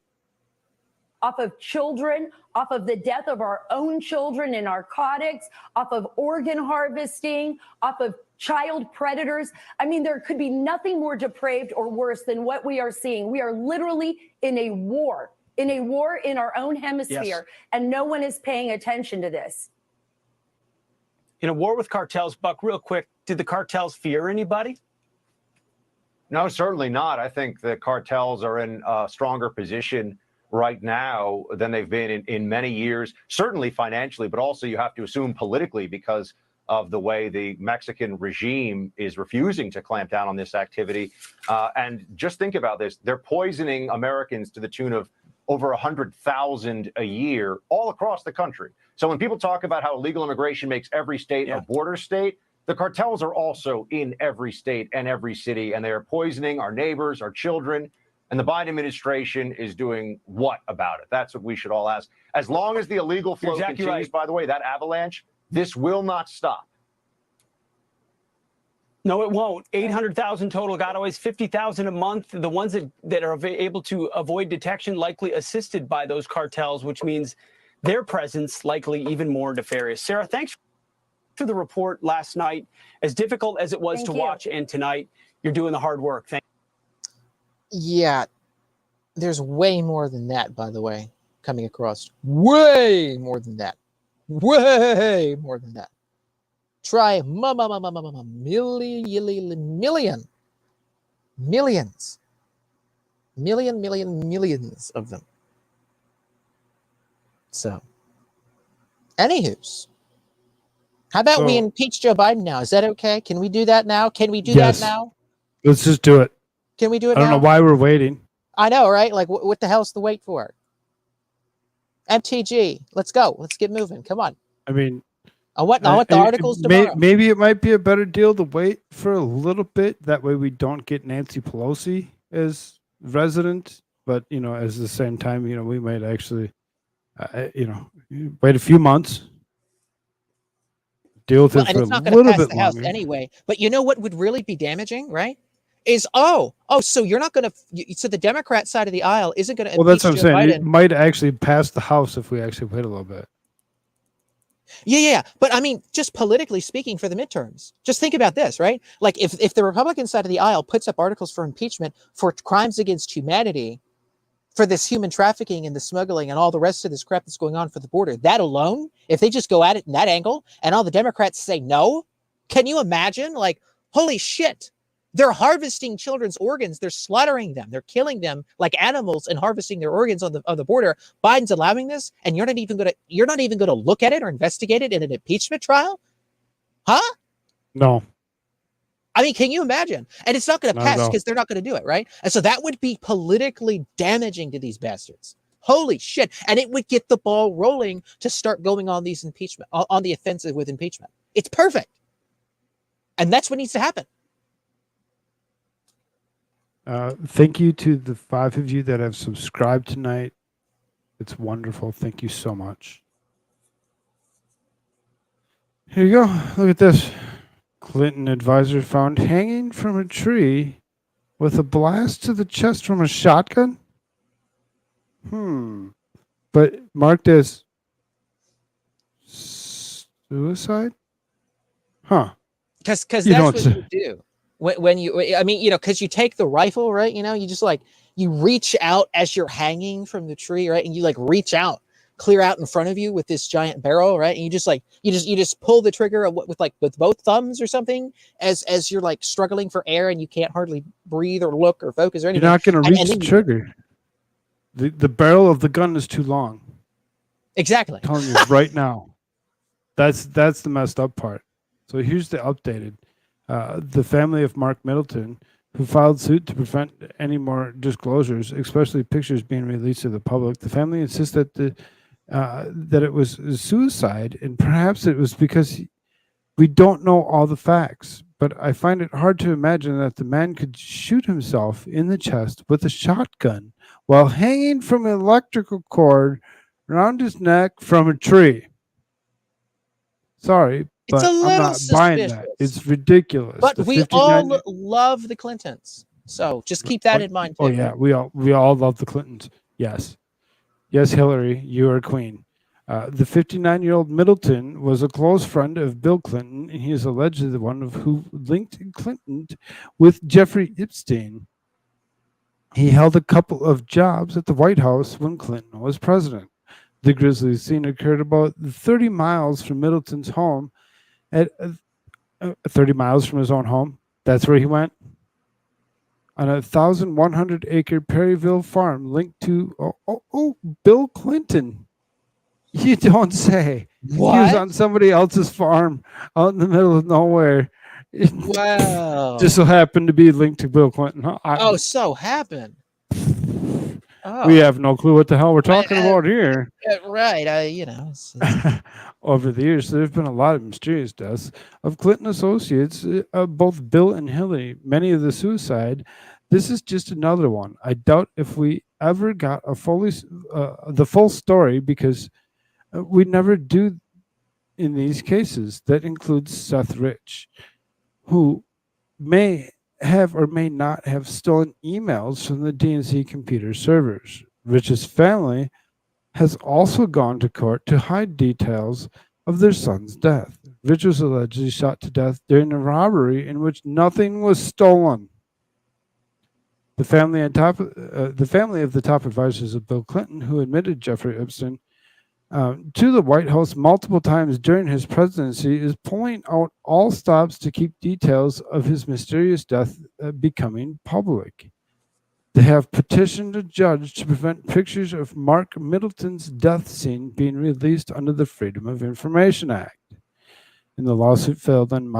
Off of children, off of the death of our own children in narcotics, off of organ harvesting, off of child predators. I mean, there could be nothing more depraved or worse than what we are seeing. We are literally in a war in our own hemisphere, and no one is paying attention to this. In a war with cartels, Buck, real quick, did the cartels fear anybody? No, certainly not. I think the cartels are in a stronger position right now than they've been in many years, certainly financially, but also you have to assume politically because of the way the Mexican regime is refusing to clamp down on this activity. And just think about this. They're poisoning Americans to the tune of over 100,000 a year all across the country. So when people talk about how illegal immigration makes every state a border state, the cartels are also in every state and every city, and they are poisoning our neighbors, our children. And the Biden administration is doing what about it? That's what we should all ask. As long as the illegal flow continues, by the way, that avalanche, this will not stop. No, it won't. 800,000 total gotaways, 50,000 a month. The ones that are able to avoid detection likely assisted by those cartels, which means their presence likely even more nefarious. Sarah, thanks for the report last night. As difficult as it was to watch, and tonight, you're doing the hard work. Yeah, there's way more than that, by the way, coming across. Way more than that. Way more than that. Try millions of them. So, anywho's, how about we impeach Joe Biden now? Is that okay? Can we do that now? Can we do that now? Let's just do it. Can we do it I don't now? know why we're waiting. I know, right? Like, what the hell's the wait for? MTG, let's go. Let's get moving. Come on. I mean, I want the articles tomorrow. Maybe it might be a better deal to wait for a little bit. That way we don't get Nancy Pelosi as resident. But, at the same time, we might actually, wait a few months. Deal with it for a little bit longer. And it's not going to pass the House anyway. But you know what would really be damaging, right? Is, so you're not going to, so the Democrat side of the aisle isn't going to Well, that's what I'm saying. Biden. It might actually pass the House if we actually wait a little bit. Yeah. But I mean, just politically speaking for the midterms, just think about this, right? Like if the Republican side of the aisle puts up articles for impeachment for crimes against humanity, for this human trafficking and the smuggling and all the rest of this crap that's going on for the border, that alone, if they just go at it in that angle and all the Democrats say no, can you imagine? Like, holy shit. They're harvesting children's organs. They're slaughtering them. They're killing them like animals and harvesting their organs on the border. Biden's allowing this, and you're not even going to look at it or investigate it in an impeachment trial, huh? No. I mean, can you imagine? And it's not going to pass because they're not going to do it, right? And so that would be politically damaging to these bastards. Holy shit! And it would get the ball rolling to start going on these impeachment on the offensive with impeachment. It's perfect, and that's what needs to happen. Thank you to the 5 of you that have subscribed tonight. It's wonderful. Thank you so much. Here you go. Look at this. Clinton advisor found hanging from a tree with a blast to the chest from a shotgun. But marked as suicide? Huh. Because that's what you do. When you, I mean, because you take the rifle, right? You just you reach out as you're hanging from the tree, right? And you reach out, clear out in front of you with this giant barrel, right? And you just pull the trigger with both thumbs or something as you're struggling for air and you can't hardly breathe or look or focus or anything. You're not going to reach the trigger. The barrel of the gun is too long. Exactly. I'm telling you right now. That's the messed up part. So here's the updated. The family of Mark Middleton, who filed suit to prevent any more disclosures, especially pictures being released to the public. The family insists that that it was suicide, and perhaps it was because we don't know all the facts. But I find it hard to imagine that the man could shoot himself in the chest with a shotgun while hanging from an electrical cord around his neck from a tree. Sorry, but I'm not buying that. It's ridiculous. But we all love the Clintons, so just keep that in mind too. Oh yeah, we all love the Clintons. Yes, Hillary, you are queen. The 59-year-old Middleton was a close friend of Bill Clinton, and he is allegedly the one who linked Clinton with Jeffrey Epstein. He held a couple of jobs at the White House when Clinton was president. The grisly scene occurred about 30 miles from Middleton's home. At 30 miles from his own home, that's where he went. On a 1,100-acre Perryville farm linked to Bill Clinton. You don't say. What? He was on somebody else's farm out in the middle of nowhere. Wow. Just so happened to be linked to Bill Clinton. So happened. We have no clue what the hell we're talking about here. Right. Over the years, there have been a lot of mysterious deaths of Clinton associates, both Bill and Hillary. Many of the suicide. This is just another one. I doubt if we ever got the full story because we never do in these cases. That includes Seth Rich, who may have or may not have stolen emails from the DNC computer servers. Rich's family has also gone to court to hide details of their son's death. Rich was allegedly shot to death during a robbery in which nothing was stolen. The family of the top advisors of Bill Clinton, who admitted Jeffrey Epstein to the White House multiple times during his presidency, is pulling out all stops to keep details of his mysterious death becoming public. They have petitioned a judge to prevent pictures of Mark Middleton's death scene being released under the Freedom of Information Act. In the lawsuit filed on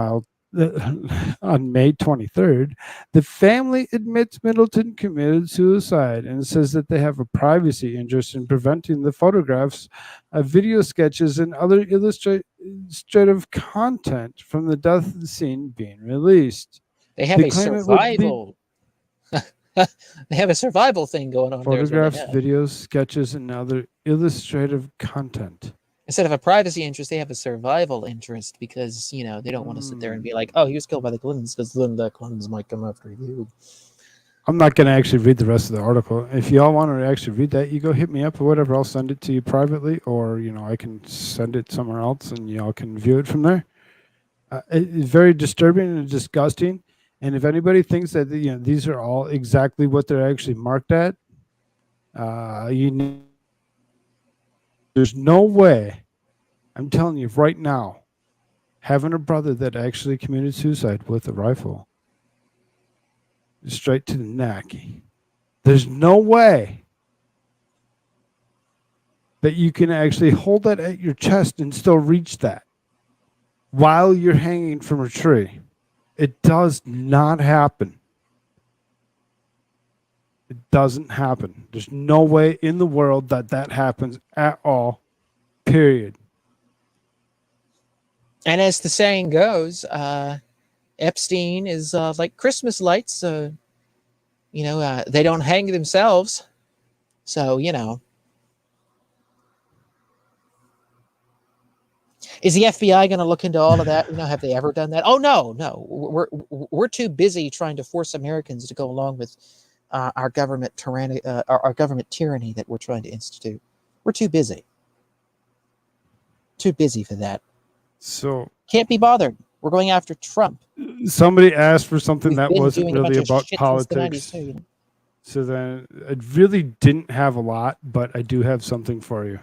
May 23rd, the family admits Middleton committed suicide and says that they have a privacy interest in preventing the photographs, video sketches, and other illustrative content from the death scene being released. They have a survival. They have a survival thing going on. Photographs, videos, sketches, and other illustrative content. Instead of a privacy interest, they have a survival interest because, you know, they don't want to sit there and be like, oh, he was killed by the Clintons because then the Clintons might come after you. I'm not going to actually read the rest of the article. If y'all want to actually read that, you go hit me up or whatever. I'll send it to you privately, or, you know, I can send it somewhere else and y'all can view it from there. It's very disturbing and disgusting. And if anybody thinks that, you know, these are all exactly what they're actually marked at, there's no way, I'm telling you right now, having a brother that actually committed suicide with a rifle straight to the neck, there's no way that you can actually hold that at your chest and still reach that while you're hanging from a tree. It does not happen. It doesn't happen. There's no way in the world that that happens at all, period. And as the saying goes, Epstein is like Christmas lights. You know, they don't hang themselves. So, you know. Is the FBI going to look into all of that? You know, have they ever done that? Oh, no. We're too busy trying to force Americans to go along with our government tyranny that we're trying to institute. We're too busy. Too busy for that. So can't be bothered. We're going after Trump. Somebody asked for something that wasn't really about politics. Too, you know? So then I really didn't have a lot, but I do have something for you.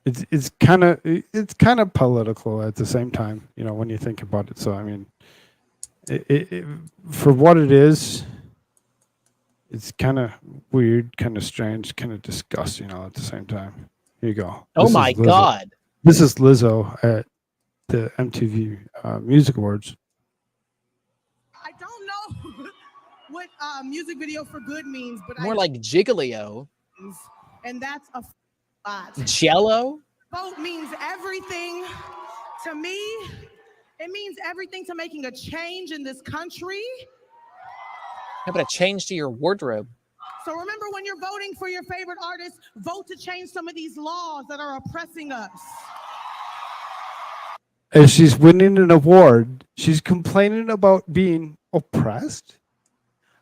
It's kind of political at the same time, you know, when you think about it. So I mean, for what it is, it's kind of weird, kind of strange, kind of disgusting all at the same time. Here you go. Oh my God! This is Lizzo at the MTV Music Awards. I don't know what music video for good means, but more like Jigglyo. And that's a lot. Jello? Vote means everything to me. It means everything to making a change in this country. How about a change to your wardrobe? So remember, when you're voting for your favorite artist, vote to change some of these laws that are oppressing us. As she's winning an award, she's complaining about being oppressed?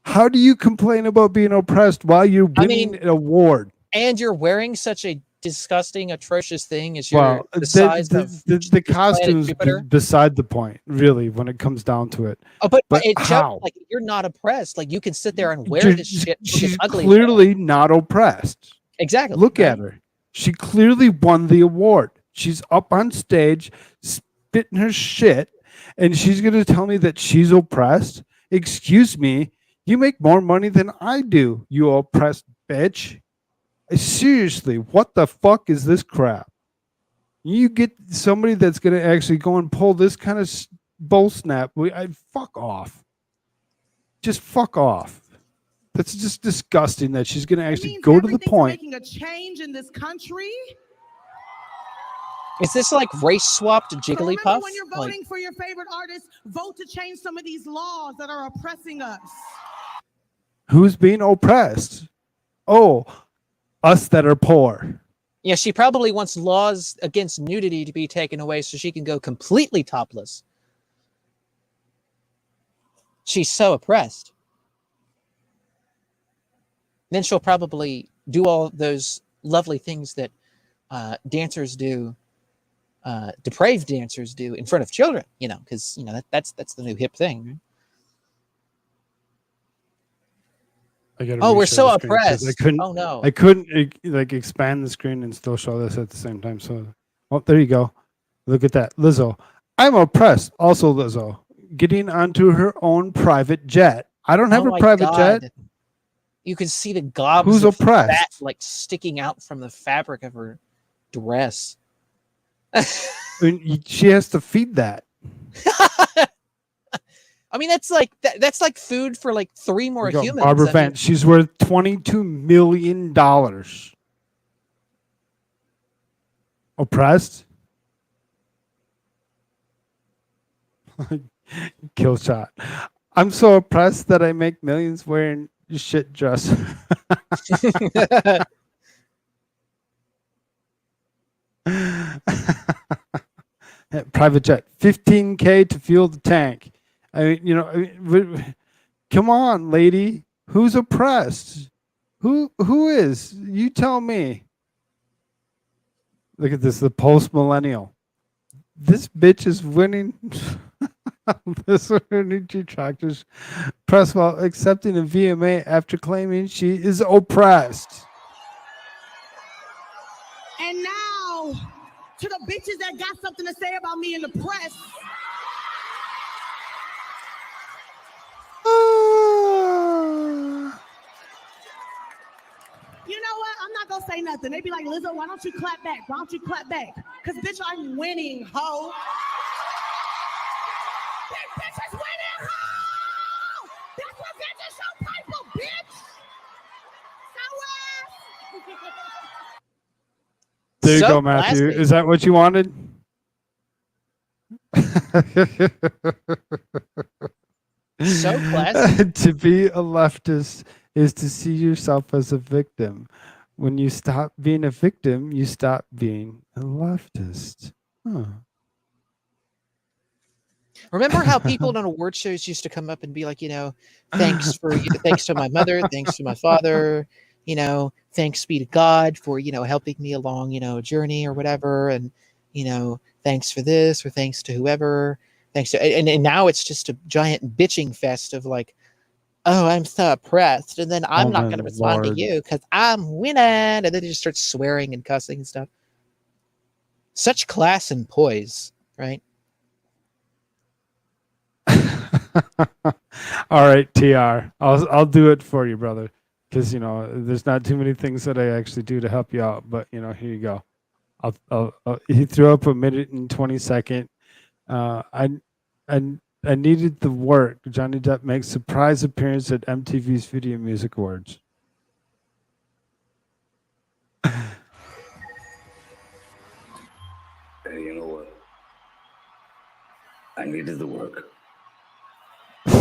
How do you complain about being oppressed while you're winning an award? And you're wearing such a disgusting, atrocious thing as you're the size of the costume's beside the point, really, when it comes down to it. Oh, but it how? Like, you're not oppressed. Like, you can sit there and wear this shit. She's clearly not oppressed. Exactly. Look at her. She clearly won the award. She's up on stage, spitting her shit, and she's going to tell me that she's oppressed? Excuse me. You make more money than I do, you oppressed bitch. Seriously, what the fuck is this crap? You get somebody that's going to actually go and pull this kind of bull snap. Fuck off. Just fuck off. That's just disgusting that she's going to actually go to the point. Making a change in this country. Is this like race swapped Jigglypuff? So when you're voting for your favorite artist, vote to change some of these laws that are oppressing us. Who's being oppressed? Oh, us that are poor. Yeah, she probably wants laws against nudity to be taken away so she can go completely topless. She's so oppressed. Then she'll probably do all those lovely things that dancers do, depraved dancers do in front of children, because that's the new hip thing. Right? I gotta Oh, we're reshare so the screen 'cause oppressed. Oh no. I couldn't like expand the screen and still show this at the same time. So, there you go. Look at that, Lizzo. I'm oppressed. Also, Lizzo getting onto her own private jet. I don't have Oh a my private God. jet. You can see the gobs Who's of oppressed? fat like sticking out from the fabric of her dress. I mean, she has to feed that. I mean, that's like food for like 3 more We got humans. Barbara I mean, Vance. She's worth $22 million. Oppressed? Kill shot. I'm so oppressed that I make millions wearing shit dress. Private jet, $15K to fuel the tank. I mean, come on, lady. Who's oppressed? Who is? You tell me. Look at this, the post millennial. This bitch is winning. This energy tractors press while accepting a VMA after claiming she is oppressed. And now, to the bitches that got something to say about me in the press. You know what? I'm not gonna say nothing. They be like, Lizzo, why don't you clap back? Why don't you clap back? Because, bitch, I'm winning, ho. This bitch is winning, ho! That's what bitches show people, bitch! There you So go, Matthew. classy. Is that what you wanted? So classy. To be a leftist is to see yourself as a victim. When you stop being a victim, you stop being a leftist. Huh. Remember how people on award shows used to come up and be like, thanks to my mother, thanks to my father, thanks be to God for, helping me along, a journey or whatever. And, thanks for this or thanks to whoever, and now it's just a giant bitching fest of like, oh, I'm so oppressed. And then I'm not going to respond to you because I'm winning. And then they just start swearing and cussing and stuff. Such class and poise, right? All right, TR. I'll do it for you, brother. Because there's not too many things that I actually do to help you out. But here you go. He threw up a 1:20. I needed the work. Johnny Depp makes surprise appearance at MTV's Video Music Awards. Hey, you know what? I needed the work. I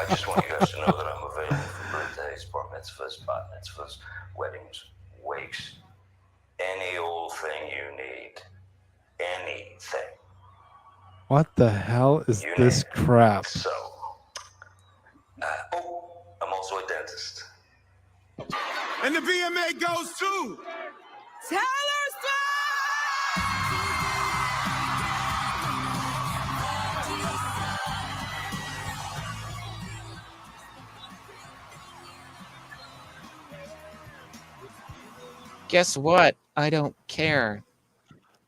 just want you guys to know that I'm available for birthdays, bar mitzvahs, bat mitzvahs, weddings, wakes, any old thing you need. Anything. What the hell is this crap? So, I'm also a dentist. And the VMA goes to Taylor Guess what? I don't care.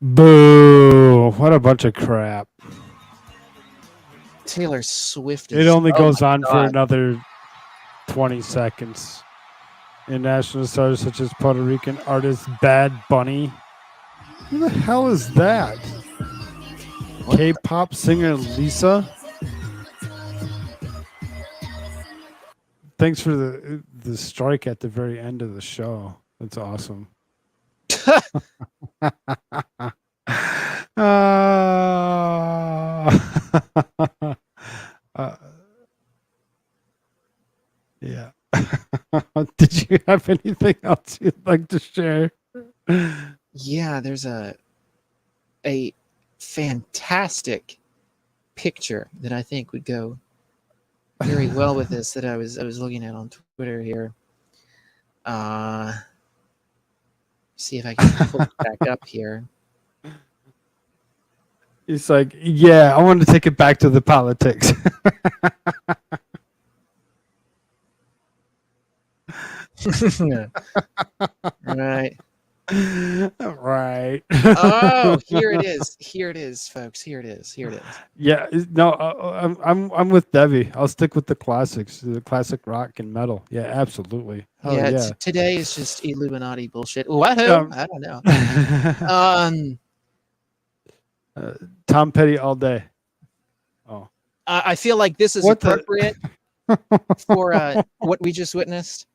Boo! What a bunch of crap. Taylor Swift is... It only goes on for God. another 20 seconds. International stars such as Puerto Rican artist Bad Bunny. Who the hell is that? K-pop singer Lisa? Thanks for the strike at the very end of the show. That's awesome. Yeah. Did you have anything else you'd like to share? Yeah, there's a fantastic picture that I think would go very well with this that I was looking at on Twitter here. See if I can pull it back up here. It's like, yeah, I want to take it back to the politics. Right. Right. Oh, here it is. Here it is, folks. Here it is. Here it is. Yeah, no, I'm with Debbie. I'll stick with the classics, the classic rock and metal. Yeah, absolutely. Hell Yeah, yeah. today is just Illuminati bullshit. What? Who? I don't know. Tom Petty all day. Oh, I feel like this is What the- appropriate for what we just witnessed.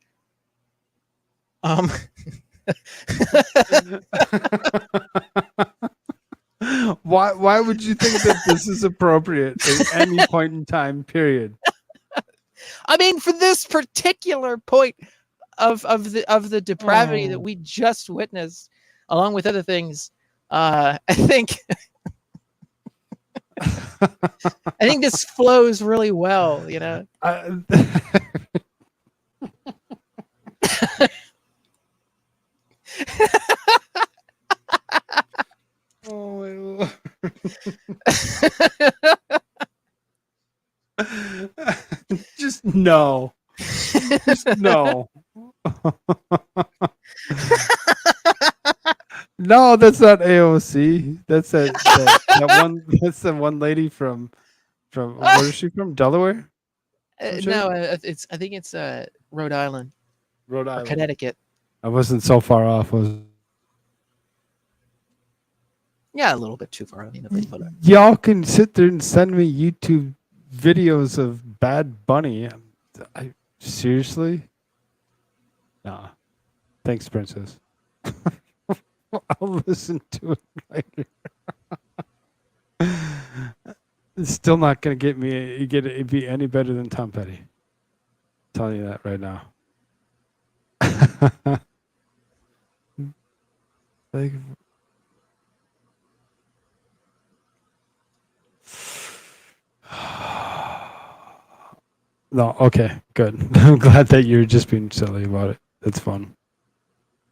Why would you think that this is appropriate at any point in time? Period. I mean, for this particular point of the depravity that we just witnessed, along with other things, I think I think this flows really well. You know. Oh my Lord. Just no. Just no. No, that's not AOC. That's that one. That's the one lady from where is she from? Delaware? No, it's I think it's Rhode Island. Rhode Or Island. Connecticut. I wasn't so far off. Yeah, a little bit too far. I mean, whatever. Y'all can sit there and send me YouTube videos of Bad Bunny. Seriously? Nah. Thanks, Princess. I'll listen to it later. It's still not gonna get me. It be any better than Tom Petty. I'm telling you that right now. Like. No, okay, good. I'm glad that you're just being silly about it. It's fun.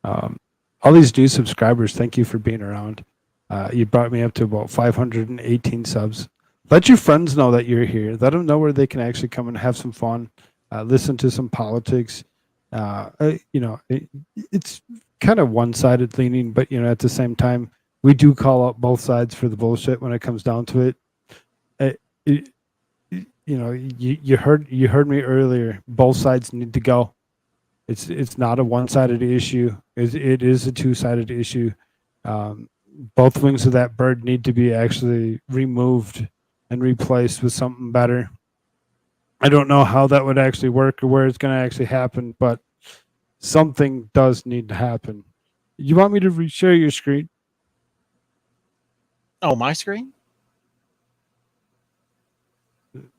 All these new subscribers, thank you for being around. You brought me up to about 518 subs. Let your friends know that you're here. Let them know where they can actually come and have some fun, listen to some politics. It's kind of one-sided leaning, but at the same time, we do call out both sides for the bullshit when it comes down to it. You heard me earlier. Both sides need to go. It's not a one-sided issue. It is a two-sided issue. Both wings of that bird need to be actually removed and replaced with something better. I don't know how that would actually work or where it's going to actually happen, but something does need to happen. You want me to reshare your screen? Oh, my screen?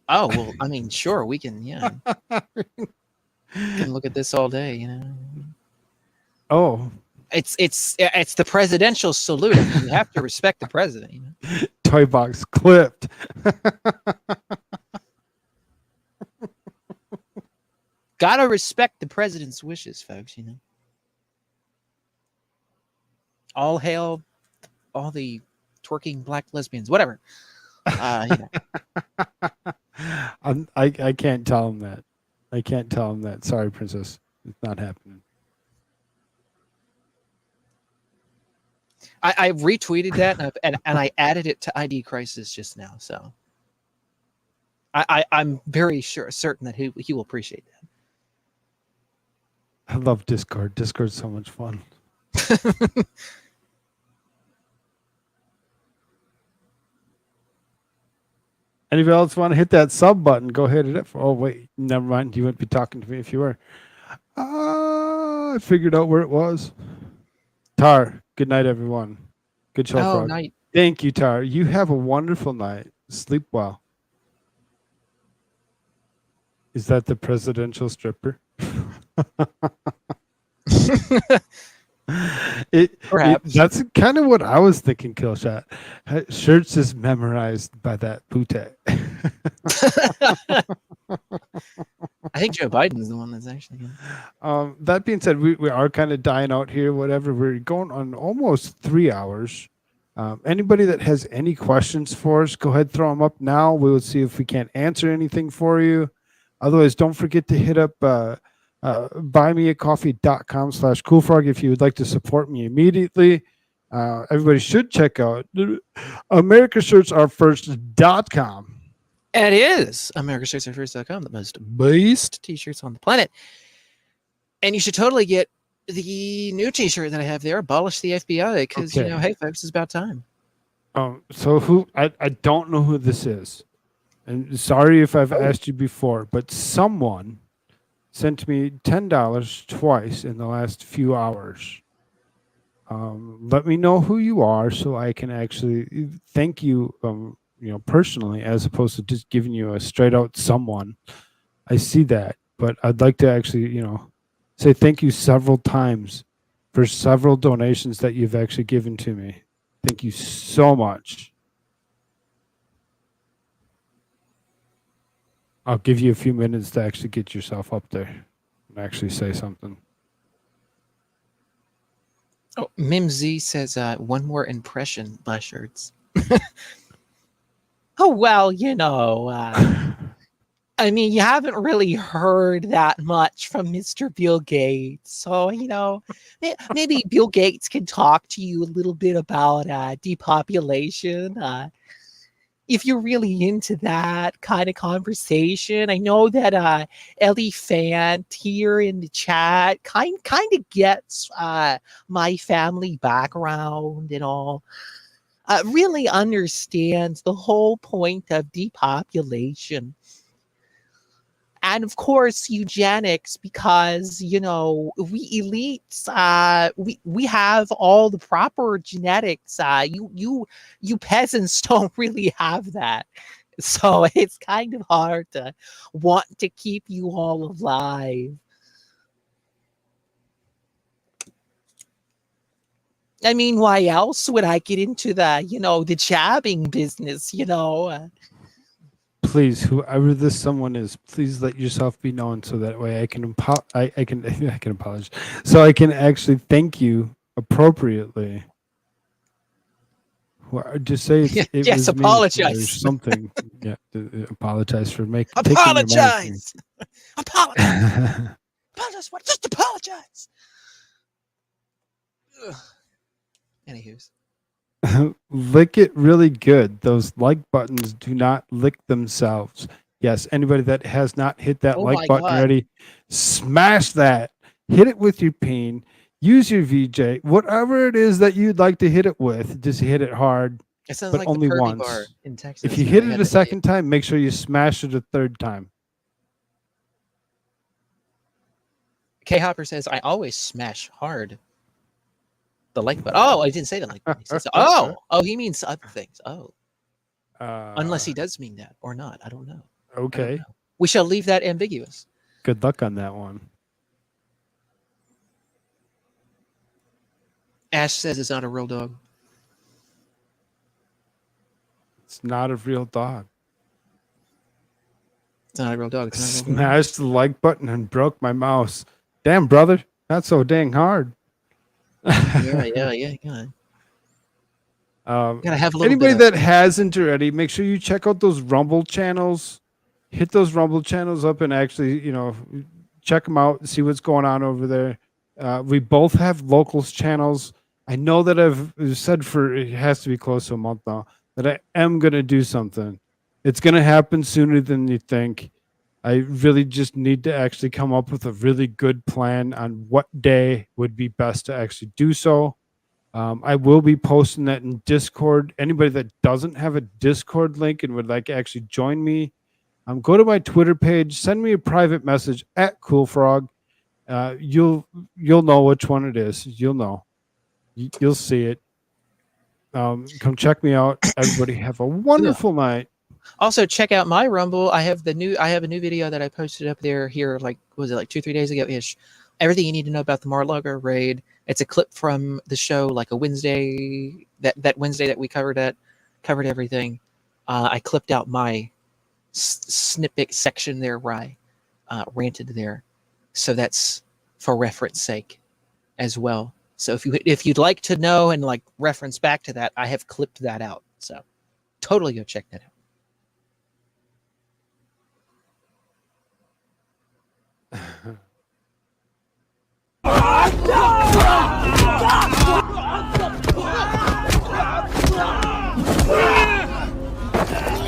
Oh, well, I mean, sure, we can, yeah. We can look at this all day, Oh. It's the presidential salute. I mean, you have to respect the president, Toy box clipped. Gotta respect the president's wishes, folks, All hail all the twerking black lesbians, whatever. I can't tell him that. I can't tell him that. Sorry, Princess. It's not happening. I retweeted that and I added it to ID Crisis just now, so I'm very certain that he will appreciate that. I love Discord. Discord's so much fun. Anybody else want to hit that sub button? Go ahead and hit it. Oh wait, never mind. You wouldn't be talking to me if you were. I figured out where it was. Tar, good night, everyone. Good show, Frog. Night. Thank you, Tar. You have a wonderful night. Sleep well. Is that the presidential stripper? Perhaps. That's kind of what I was thinking, Killshot. Shirts is memorized by that pute. I think Joe Biden's the one that's actually. That being said, we are kind of dying out here. Whatever, we're going on almost 3 hours. Anybody that has any questions for us, go ahead, throw them up now. We will see if we can't answer anything for you. Otherwise, don't forget to hit up buymeacoffee.com/Koolfrogg if you would like to support me immediately. Everybody should check out AmericaShirtsAreFirst.com. It is AmericaShirtsAreFirst.com, the most based t-shirts on the planet. And you should totally get the new t-shirt that I have there, Abolish the FBI, because, Okay. hey, folks, it's about time. So I don't know who this is. And sorry if I've asked you before, but someone sent me $10 twice in the last few hours. Let me know who you are so I can actually thank you, personally, as opposed to just giving you a straight out someone. I see that, but I'd like to actually, say thank you several times for several donations that you've actually given to me. Thank you so much. I'll give you a few minutes to actually get yourself up there and actually say something. Oh, Mimsy says one more impression by Shirts. Oh, well, I mean, you haven't really heard that much from Mr. Bill Gates. So, maybe Bill Gates can talk to you a little bit about depopulation. If you're really into that kind of conversation. I know that Ellie Fant here in the chat kind of gets my family background and all. Really understands the whole point of depopulation. And of course, eugenics, because, we elites, we have all the proper genetics. You peasants don't really have that. So it's kind of hard to want to keep you all alive. I mean, why else would I get into the jabbing business, Please, whoever this someone is, please let yourself be known so that way I can I can apologize. So I can actually thank you appropriately. Just say it yes, was apologize. me or something. Yeah, apologize for taking apologize. Apologize. Apologize. What? Just apologize. Ugh. Anywho's. Lick it really good. Those like buttons do not lick themselves. Yes, anybody that has not hit that like button already, smash that. Hit it with your peen. Use your VJ. Whatever it is that you'd like to hit it with, just hit it hard. It sounds but like only the Kirby once. bar in Texas. If you hit it a second time, make sure you smash it a third time. K Hopper says, I always smash hard. The like button. Oh, I didn't say the like button. He says, he means other things. Unless he does mean that or not. I don't know. Okay. We shall leave that ambiguous. Good luck on that one. Ash says it's not a real dog. It's not a real dog. It's not a real dog. Smashed the like button and broke my mouse. Damn, brother. That's so dang hard. Yeah. Gotta have a little anybody bit that hasn't already, make sure you check out those Rumble channels. Hit those Rumble channels up and actually, check them out and see what's going on over there. We both have locals channels. I know that I've said it has to be close to a month now that I am going to do something. It's going to happen sooner than you think. I really just need to actually come up with a really good plan on what day would be best to actually do so. I will be posting that in Discord. Anybody that doesn't have a Discord link and would like to actually join me, go to my Twitter page, send me a private message at Koolfrogg. You'll know which one it is. You'll know. You'll see it. Come check me out. Everybody have a wonderful night. Also, check out my Rumble. I have a new video that I posted up there here, like, was it like 2-3 days ago ish, everything you need to know about the Mar-a-Lago raid. It's a clip from the show, like a Wednesday, that Wednesday that we covered everything. I clipped out my snippet section there where I ranted there. So that's for reference sake as well. So if you'd like to know and like reference back to that, I have clipped that out. So totally go check that out.